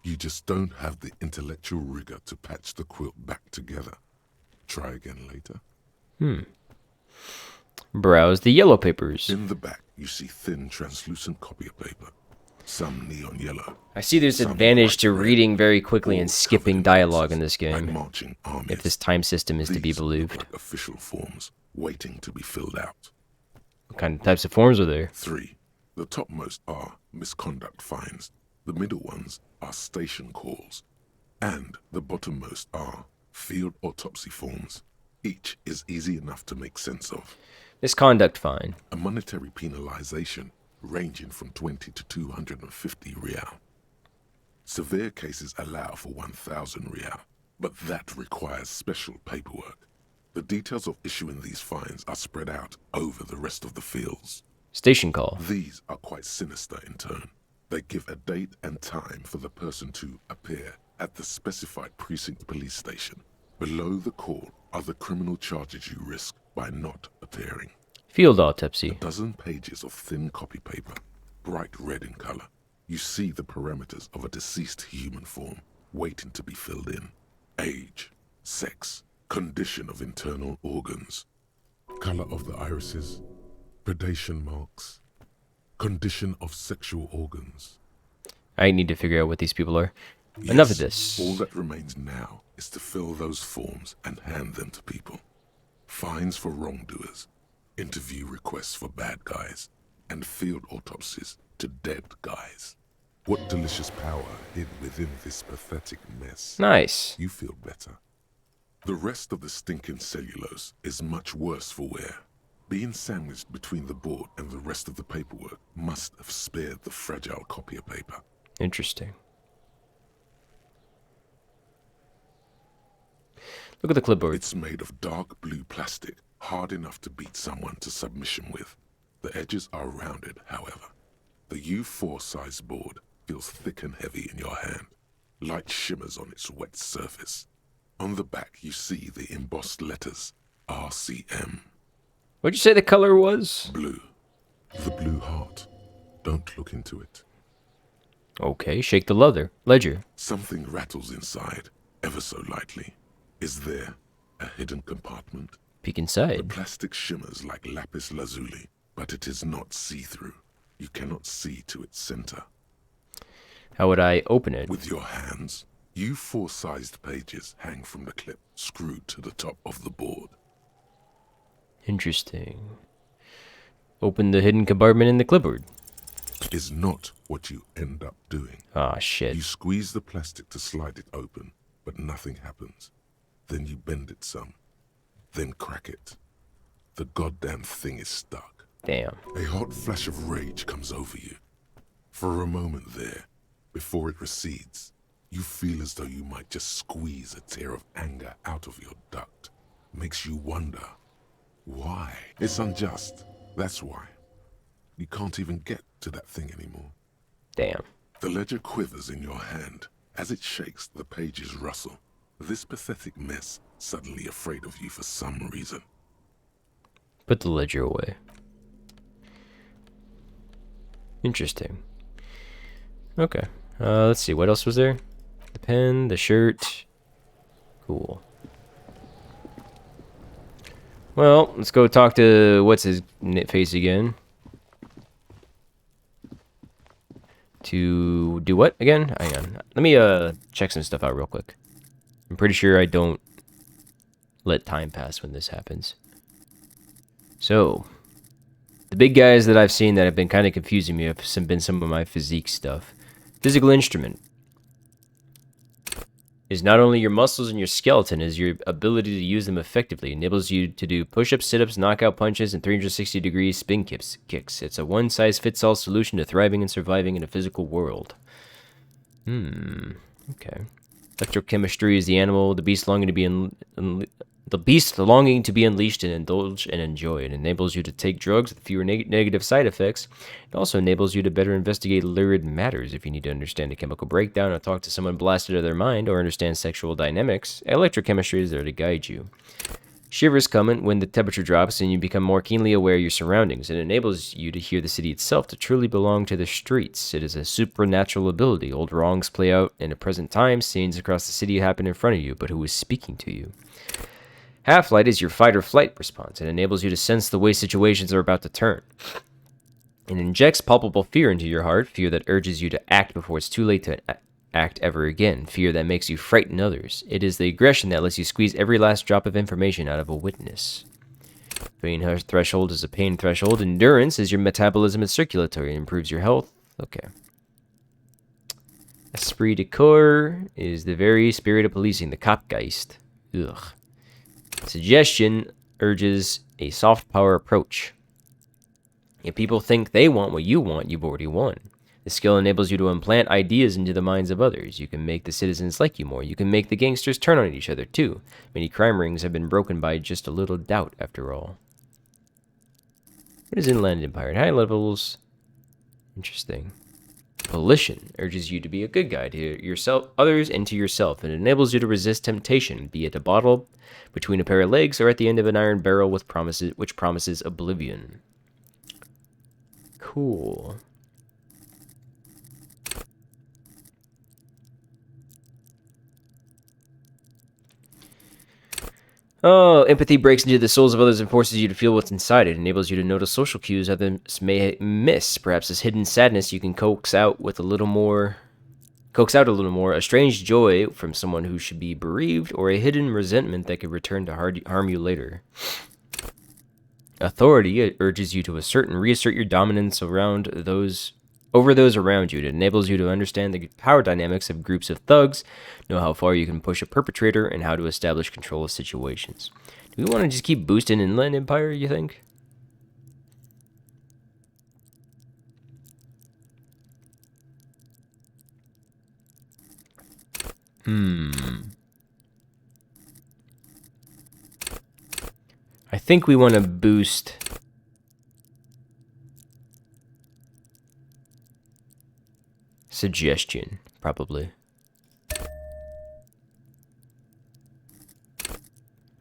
You just don't have the intellectual rigor to patch the quilt back together. Try again later. Browse the yellow papers. In the back, you see thin, translucent copier paper. Some neon yellow. I see there's advantage to reading very quickly and skipping dialogue in this game. Marching armies. If this time system is to be believed. Like official forms, waiting to be filled out. What kind of types of forms are there? 3. The topmost are misconduct fines. The middle ones are station calls. And the bottommost are field autopsy forms. Each is easy enough to make sense of. Misconduct fine. A monetary penalization ranging from 20 to 250 real. Severe cases allow for 1,000 real, but that requires special paperwork. The details of issuing these fines are spread out over the rest of the fields. Station call. These are quite sinister in turn. They give a date and time for the person to appear at the specified precinct police station. Below the call are the criminal charges you risk by not appearing. Field autopsy. A dozen pages of thin copy paper, bright red in color. You see the parameters of a deceased human form waiting to be filled in. Age, sex, condition of internal organs, color of the irises, predation marks, condition of sexual organs. I need to figure out what these people are. Yes, Enough of this. All that remains now is to fill those forms and hand them to people. Fines for wrongdoers, interview requests for bad guys, and field autopsies to dead guys. What delicious power hid within this pathetic mess. Nice. You feel better. The rest of the stinking cellulose is much worse for wear. Being sandwiched between the board and the rest of the paperwork must have spared the fragile copier paper. Interesting. Look at the clipboard. It's made of dark blue plastic, hard enough to beat someone to submission with. The edges are rounded, however. The U4 size board feels thick and heavy in your hand. Light shimmers on its wet surface. On the back, you see the embossed letters, RCM. What'd you say the color was? Blue. The blue heart. Don't look into it. Okay, shake the ledger. Something rattles inside, ever so lightly. Is there a hidden compartment? Peek The inside. plastic shimmers like lapis lazuli, but it is not see-through. You cannot see to its center. How would I open it? With your hands, U4 sized pages hang from the clip screwed to the top of the board. Interesting. Open the hidden compartment in the clipboard. Is not what you end up doing. Ah, shit. You squeeze the plastic to slide it open, but nothing happens. Then you bend it some. Then crack it. The goddamn thing is stuck. Damn. A hot flash of rage comes over you. For a moment there, before it recedes, you feel as though you might just squeeze a tear of anger out of your duct. Makes you wonder, why? It's unjust. That's why. You can't even get to that thing anymore. Damn. The ledger quivers in your hand. As it shakes, the pages rustle. This pathetic mess suddenly afraid of you for some reason. Put the ledger away. Interesting. Okay. Let's see. What else was there? The pen, the shirt. Cool. Well, let's go talk to what's his face again. To do what again? Hang on. Let me check some stuff out real quick. I'm pretty sure I don't let time pass when this happens. So, the big guys that I've seen that have been kind of confusing me have been some of my physique stuff. Physical instrument is not only your muscles and your skeleton, is your ability to use them effectively. It enables you to do push-ups, sit-ups, knockout punches, and 360-degree spin kicks. It's a one-size-fits-all solution to thriving and surviving in a physical world. Okay. Electrochemistry is the animal, the beast longing to be unleashed and indulged and enjoyed. It enables you to take drugs with fewer negative side effects. It also enables you to better investigate lurid matters. If you need to understand a chemical breakdown or talk to someone blasted out of their mind or understand sexual dynamics, electrochemistry is there to guide you. Shivers come when the temperature drops and you become more keenly aware of your surroundings. It enables you to hear the city itself to truly belong to the streets. It is a supernatural ability. Old wrongs play out in the present time. Scenes across the city happen in front of you, but who is speaking to you? Half-light is your fight-or-flight response. It enables you to sense the way situations are about to turn. It injects palpable fear into your heart, fear that urges you to act before it's too late to act ever again, fear that makes you frighten others. It is the aggression that lets you squeeze every last drop of information out of a witness. Pain threshold is a pain threshold. Endurance is your metabolism and circulatory. It improves your health. Okay. Esprit de corps is the very spirit of policing, the Kopfgeist. Ugh. Suggestion urges a soft power approach. If people think they want what you want, you've already won. The skill enables you to implant ideas into the minds of others. You can make the citizens like you more. You can make the gangsters turn on each other, too. Many crime rings have been broken by just a little doubt, after all. What is Inland Empire? At high levels... Interesting. Volition urges you to be a good guy to yourself, others, and to yourself. It enables you to resist temptation, be it a bottle between a pair of legs or at the end of an iron barrel which promises oblivion. Cool. Oh, empathy breaks into the souls of others and forces you to feel what's inside it. Enables you to notice social cues others may miss. Perhaps this hidden sadness you can coax out a little more, a strange joy from someone who should be bereaved, or a hidden resentment that could return to harm you later. Authority urges you to reassert your dominance over those around you. It enables you to understand the power dynamics of groups of thugs, know how far you can push a perpetrator, and how to establish control of situations. Do we want to just keep boosting Inland Empire, you think? I think we want to boost... Suggestion, probably.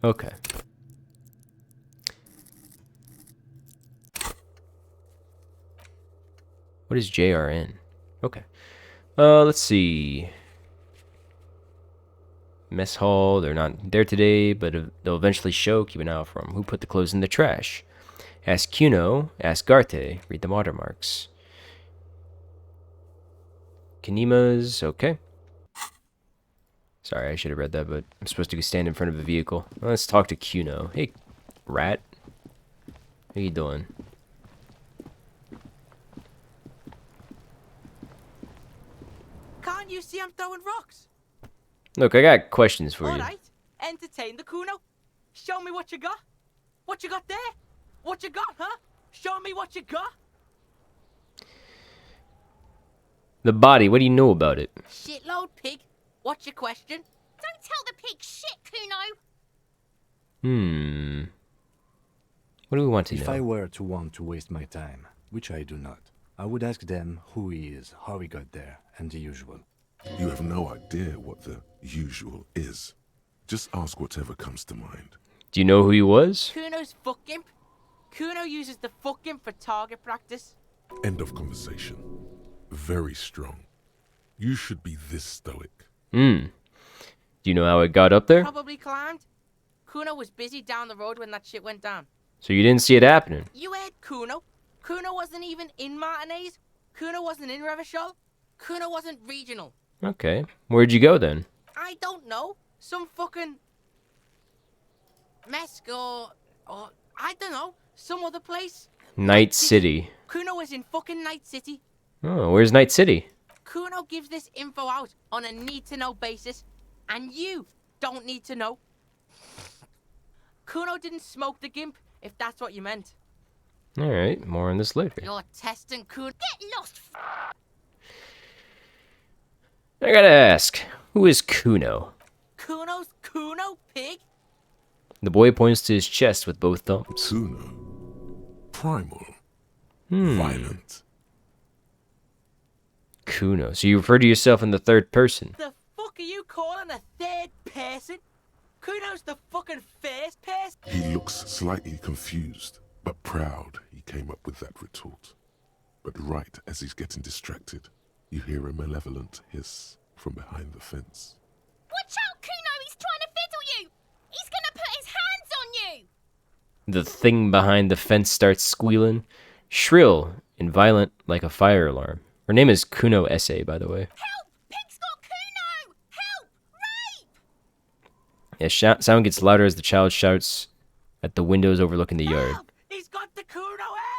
Okay. What is JRN? Okay. Let's see. Mess hall, they're not there today, but they'll eventually show. Keep an eye out for them. Who put the clothes in the trash? Ask Kuno, ask Garte, read the watermarks. Kanima's, okay. Sorry, I should have read that, but I'm supposed to stand in front of a vehicle. Well, let's talk to Kuno. Hey, rat. How you doing? Can't you see I'm throwing rocks? Look, I got questions for you. Alright, entertain the Kuno. Show me what you got. What you got there? What you got, huh? Show me what you got. The body, what do you know about it? Shitload pig. What's your question? Don't tell the pig shit, Kuno. What do we want to know? If I were to want to waste my time, which I do not, I would ask them who he is, how he got there, and the usual. You have no idea what the usual is. Just ask whatever comes to mind. Do you know who he was? Kuno's fuck imp. Kuno uses the fuck imp for target practice. End of conversation. Very strong. You should be this stoic. Do you know how it got up there? Probably climbed. Kuno was busy down the road when that shit went down. So you didn't see it happening? You heard Kuno. Kuno wasn't even in Martinez. Kuno wasn't in Revachol. Kuno wasn't regional. Okay. Where'd you go then? I don't know. Some fucking... Mesk or I don't know. Some other place. Night City. Kuno was in fucking Night City. Oh, where's Night City? Kuno gives this info out on a need-to-know basis, and you don't need to know. Kuno didn't smoke the gimp, if that's what you meant. Alright, more on this later. You're testing Kuno. Get lost. I gotta ask, who is Kuno? Kuno's Kuno, pig? The boy points to his chest with both thumbs. Kuno. Primal. Violent. Kuno. So you refer to yourself in the third person. The fuck are you calling a third person? Kuno's the fucking first person. He looks slightly confused, but proud he came up with that retort. But right as he's getting distracted, you hear a malevolent hiss from behind the fence. Watch out, Kuno! He's trying to fiddle you! He's gonna put his hands on you! The thing behind the fence starts squealing, shrill and violent like a fire alarm. Her name is Kuno Esse, by the way. Help! Pig's got Kuno! Help! Rape! Yeah, sound gets louder as the child shouts at the windows overlooking the yard. Help! He's got the Kuno,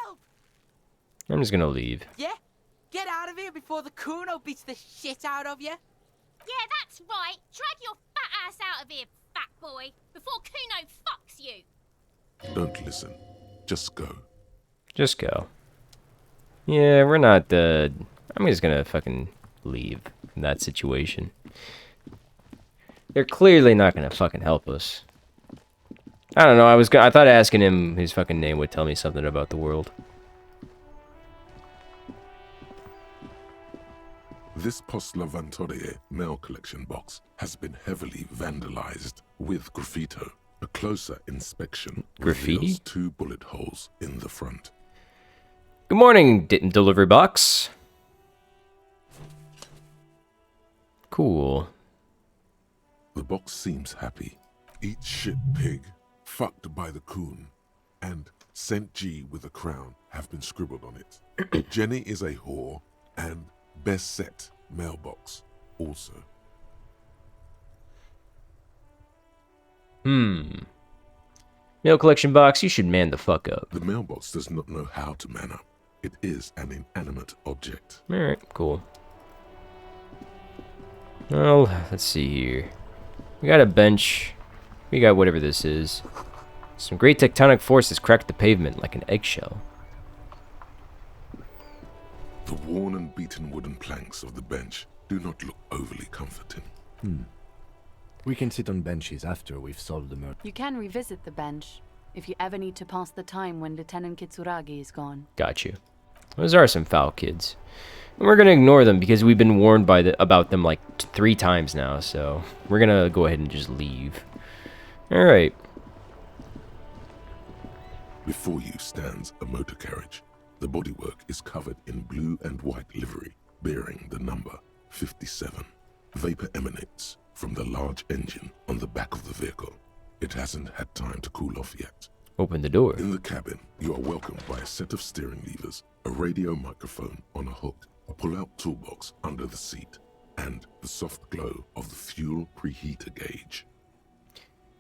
help! I'm just gonna leave. Yeah? Get out of here before the Kuno beats the shit out of you. Yeah, that's right. Drag your fat ass out of here, fat boy, before Kuno fucks you. Don't listen. Just go. Just go. Yeah, we're not, I'm just gonna fucking leave in that situation. They're clearly not gonna fucking help us. I don't know, I thought asking him his fucking name would tell me something about the world. This Post Lavantorie mail collection box has been heavily vandalized with graffito. A closer inspection reveals 2 bullet holes in the front. Good morning, delivery box. Cool. The box seems happy. Eat shit pig, fucked by the coon, and St. G with a crown have been scribbled on it. Jenny is a whore, and best set mailbox also. Mail collection box, you should man the fuck up. The mailbox does not know how to man up. It is an inanimate object. Alright, cool. Well, let's see here. We got a bench. We got whatever this is. Some great tectonic forces cracked the pavement like an eggshell. The worn and beaten wooden planks of the bench do not look overly comforting. We can sit on benches after we've solved the murder. You can revisit the bench if you ever need to pass the time when Lieutenant Kitsuragi is gone. Got you. Those are some foul kids. And we're gonna ignore them because we've been warned about them like 3 times now, so we're gonna go ahead and just leave. Alright. Before you stands a motor carriage. The bodywork is covered in blue and white livery, bearing the number 57. Vapor emanates from the large engine on the back of the vehicle. It hasn't had time to cool off yet. Open the door. In the cabin, you are welcomed by a set of steering levers, a radio microphone on a hook, a pull-out toolbox under the seat, and the soft glow of the fuel preheater gauge.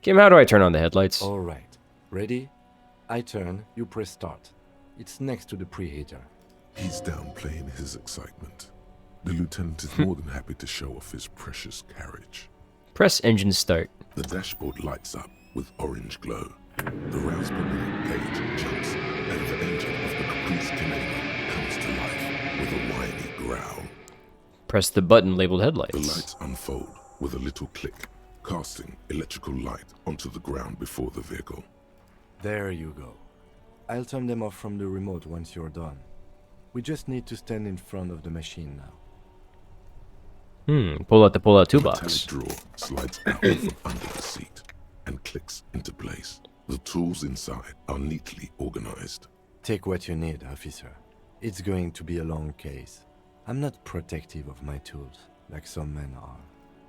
Kim, how do I turn on the headlights? All right. Ready? I turn, you press start. It's next to the preheater. He's downplaying his excitement. The lieutenant is more than happy to show off his precious carriage. Press engine start. The dashboard lights up with orange glow. The rounds per minute gauge jumps, and the engine of the Caprice Canadian comes to life with a whiny growl. Press the button labeled headlights. The lights unfold with a little click, casting electrical light onto the ground before the vehicle. There you go. I'll turn them off from the remote once you're done. We just need to stand in front of the machine now. Pull out the pull-out The toolbox. metallic drawer slides out from under the seat and clicks into place. The tools inside are neatly organized. Take what you need, officer. It's going to be a long case. I'm not protective of my tools, like some men are.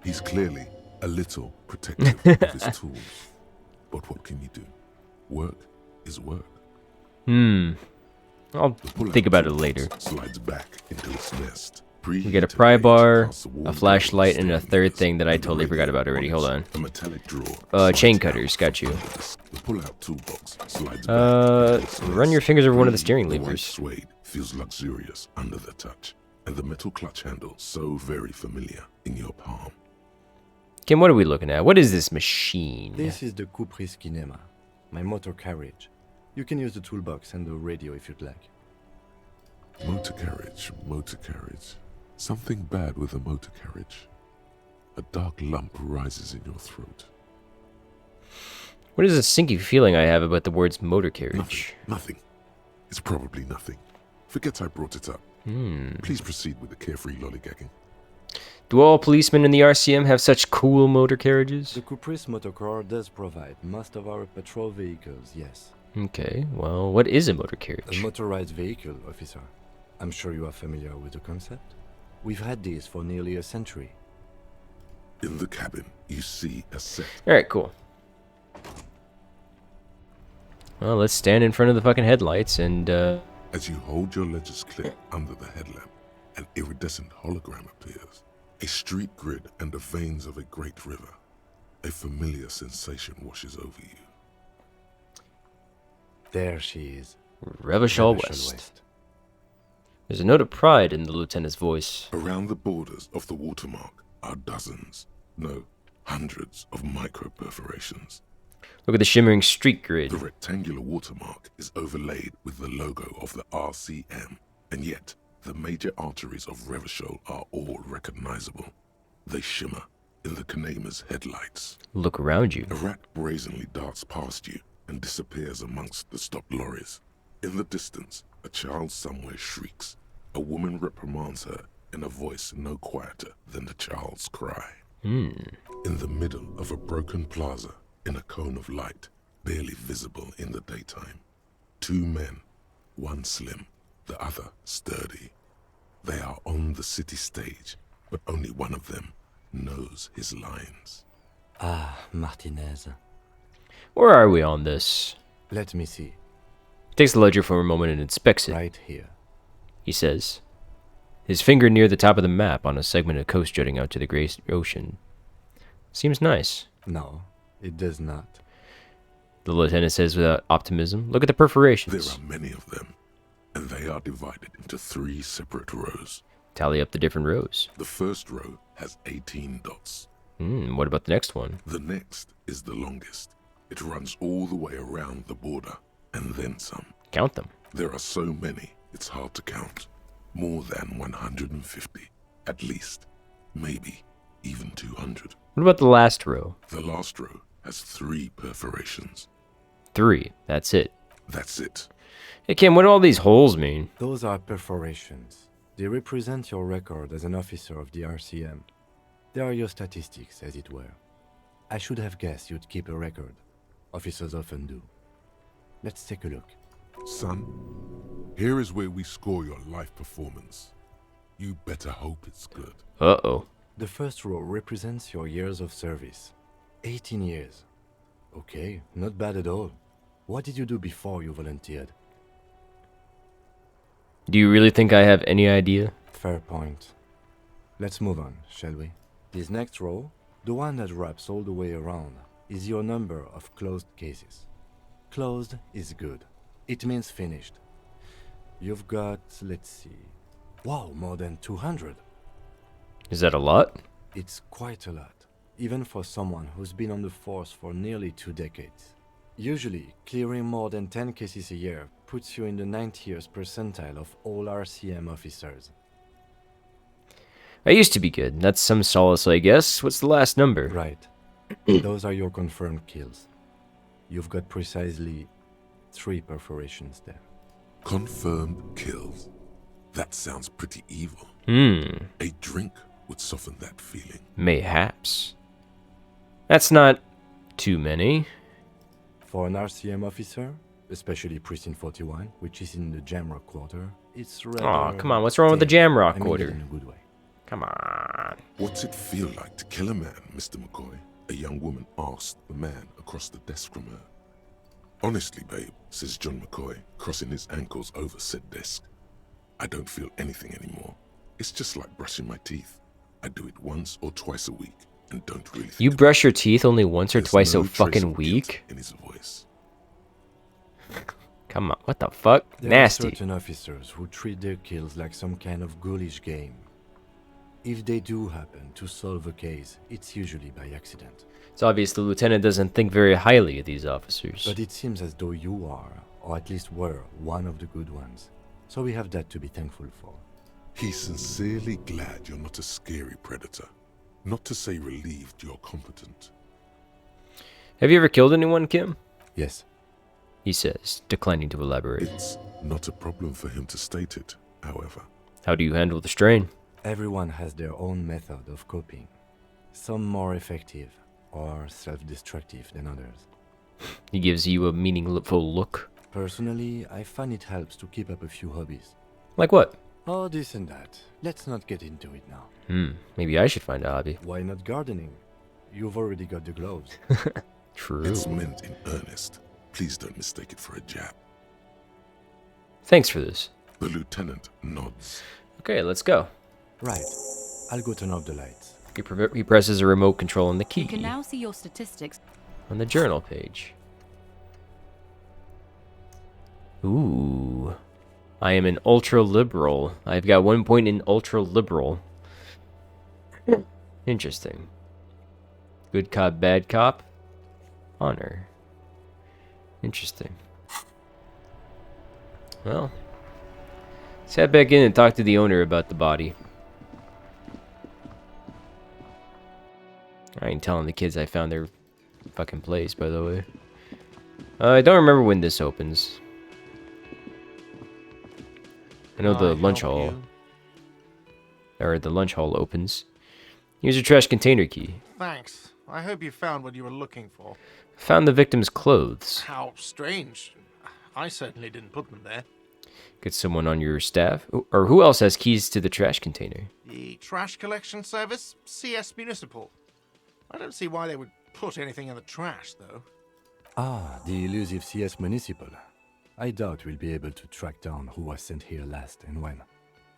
He's clearly a little protective of his tools. But what can you do? Work is work. I'll think about it later. Slides back into its nest. We get a pry bar, a flashlight, and a third thing that I totally forgot about already. Hold on. A metallic drawer. Chain cutters. Got you. The pull-out toolbox slides back. Run your fingers over one of the steering The white levers. suede feels luxurious under the touch, and the metal clutch handle so very familiar in your palm. Kim, what are we looking at? What is this machine? This is the Caprice Kinema, my motor carriage. You can use the toolbox and the radio if you'd like. Motor carriage, motor carriage. Something bad with a motor carriage. A dark lump rises in your throat. What is this sinky feeling I have about the words motor carriage? Nothing. It's probably nothing. Forget I brought it up. Please proceed with the carefree lollygagging. Do all policemen in the RCM have such cool motor carriages? The Caprice Motorcar does provide most of our patrol vehicles, yes. Okay, well, what is a motor carriage? A motorized vehicle, officer. I'm sure you are familiar with the concept. We've had these for nearly a century. In the cabin, you see a set. Alright, cool. Well, let's stand in front of the fucking headlights and, As you hold your ledger's clip under the headlamp, an iridescent hologram appears. A street grid and the veins of a great river. A familiar sensation washes over you. There she is. Revachol West. There's a note of pride in the lieutenant's voice. Around the borders of the watermark are dozens, no, hundreds of micro perforations. Look at the shimmering street grid. The rectangular watermark is overlaid with the logo of the RCM, and yet the major arteries of Revachol are all recognizable. They shimmer in the Kanema's headlights. Look around you. A rat brazenly darts past you and disappears amongst the stopped lorries. In the distance, a child somewhere shrieks. A woman reprimands her in a voice no quieter than the child's cry. In the middle of a broken plaza, in a cone of light, barely visible in the daytime, two men, one slim, the other sturdy. They are on the city stage, but only one of them knows his lines. Ah, Martinez. Where are we on this? Let me see. He takes the ledger for a moment and inspects it. Right here. He says, his finger near the top of the map on a segment of coast jutting out to the gray ocean. Seems nice. No, it does not. The lieutenant says without optimism. Look at the perforations. There are many of them, and they are divided into 3 separate rows. Tally up the different rows. The first row has 18 dots. What about the next one? The next is the longest. It runs all the way around the border, and then some. Count them. There are so many, it's hard to count. More than 150, at least. Maybe even 200. What about the last row? The last row has 3 perforations. 3, that's it. That's it. Hey Kim, what do all these holes mean? Those are perforations. They represent your record as an officer of the RCM. They are your statistics, as it were. I should have guessed you'd keep a record. Officers often do. Let's take a look. Son, here is where we score your life performance. You better hope it's good. Uh-oh. The first row represents your years of service. 18 years. Okay, not bad at all. What did you do before you volunteered? Do you really think I have any idea? Fair point. Let's move on, shall we? This next row, the one that wraps all the way around, is your number of closed cases. Closed is good. It means finished. You've got, let's see... Wow, more than 200. Is that a lot? It's quite a lot, even for someone who's been on the force for nearly 2 decades. Usually, clearing more than 10 cases a year puts you in the 90th percentile of all RCM officers. I used to be good. That's some solace, I guess. What's the last number? Right. Those are your confirmed kills. You've got precisely 3 perforations there. Confirmed kills. That sounds pretty evil. A drink would soften that feeling. Mayhaps. That's not too many. For an RCM officer, especially Precinct 41, which is in the Jamrock Quarter, it's rather... Aw, come on, what's wrong with the Jamrock Quarter? In a good way. Come on. What's it feel like to kill a man, Mr. McCoy? A young woman asked the man across the desk from her. Honestly, babe, says John McCoy, crossing his ankles over said desk. I don't feel anything anymore. It's just like brushing my teeth. I do it once or twice a week and don't really think You brush your teeth only once or twice a fucking week? In his voice. Come on, what the fuck? There Nasty. are certain officers who treat their kills like some kind of ghoulish game. If they do happen to solve a case, it's usually by accident. It's obvious the lieutenant doesn't think very highly of these officers. But it seems as though you are, or at least were, one of the good ones. So we have that to be thankful for. He's sincerely glad you're not a scary predator. Not to say relieved you're competent. Have you ever killed anyone, Kim? Yes. He says, declining to elaborate. It's not a problem for him to state it, however. How do you handle the strain? Everyone has their own method of coping. Some more effective or self-destructive than others. He gives you a meaningful look. Personally, I find it helps to keep up a few hobbies. Like what? Oh, this and that. Let's not get into it now. Maybe I should find a hobby. Why not gardening? You've already got the gloves. True. It's meant in earnest. Please don't mistake it for a jab. Thanks for this. The lieutenant nods. Okay, let's go. Right. I'll go turn off the lights. He presses a remote control on the key. You can now see your statistics on the journal page. Ooh. I am an ultra-liberal. I've got 1 point in ultra-liberal. Interesting. Good cop, bad cop. Honor. Interesting. Well, let's head back in and talk to the owner about the body. I ain't telling the kids I found their fucking place, by the way. I don't remember when this opens. I know the lunch hall. Or the lunch hall opens. Here's your trash container key. Thanks. I hope you found what you were looking for. Found the victim's clothes. How strange. I certainly didn't put them there. Get someone on your staff? Or who else has keys to the trash container? The trash collection service? CS Municipal. I don't see why they would put anything in the trash, though. Ah, the elusive CS Municipal. I doubt we'll be able to track down who was sent here last and when.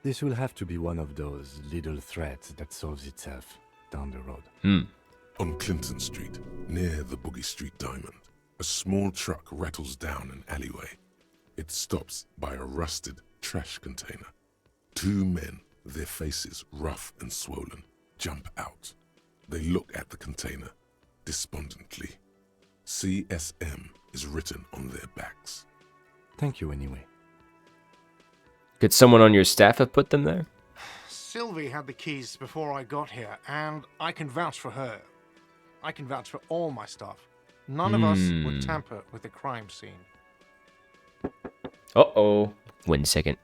This will have to be one of those little threats that solves itself down the road. On Clinton Street, near the Boogie Street Diamond, a small truck rattles down an alleyway. It stops by a rusted trash container. Two men, their faces rough and swollen, jump out. They look at the container despondently. CSM is written on their backs. Thank you anyway. Could someone on your staff have put them there? Sylvie had the keys before I got here, and I can vouch for her. I can vouch for all my staff. None of us would tamper with the crime scene. Uh-oh. 1 second.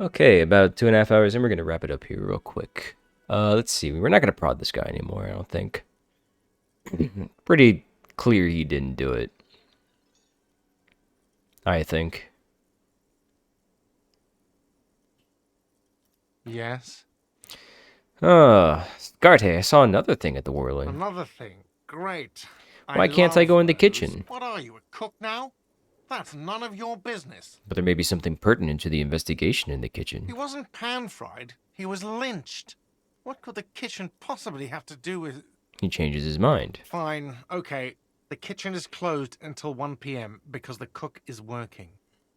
Okay, about 2.5 hours, and we're gonna wrap it up here real quick. Let's see. We're not gonna prod this guy anymore, I don't think. Pretty clear he didn't do it. I think. Yes? Garte, I saw another thing at the whirling. Another thing. Great. Why can't I go in the kitchen? What are you, a cook now? That's none of your business. But there may be something pertinent to the investigation in the kitchen. He wasn't pan-fried. He was lynched. What could the kitchen possibly have to do with... He changes his mind. Fine, okay. The kitchen is closed until 1 p.m. because the cook is working.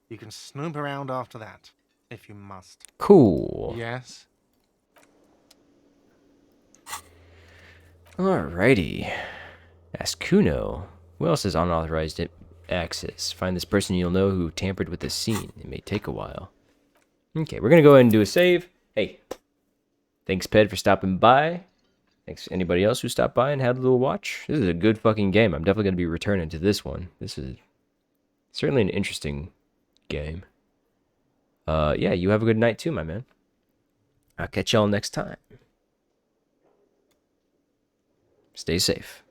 You can snoop around after that, if you must. Cool. Yes? Alrighty. Ask Kuno. Who else has unauthorized access? Find this person you'll know who tampered with the scene. It may take a while. Okay, we're gonna go ahead and do a save. Hey, thanks, Ped, for stopping by. Thanks to anybody else who stopped by and had a little watch. This is a good fucking game. I'm definitely gonna be returning to this one. This is certainly an interesting game. Yeah, you have a good night too, my man. I'll catch y'all next time. Stay safe.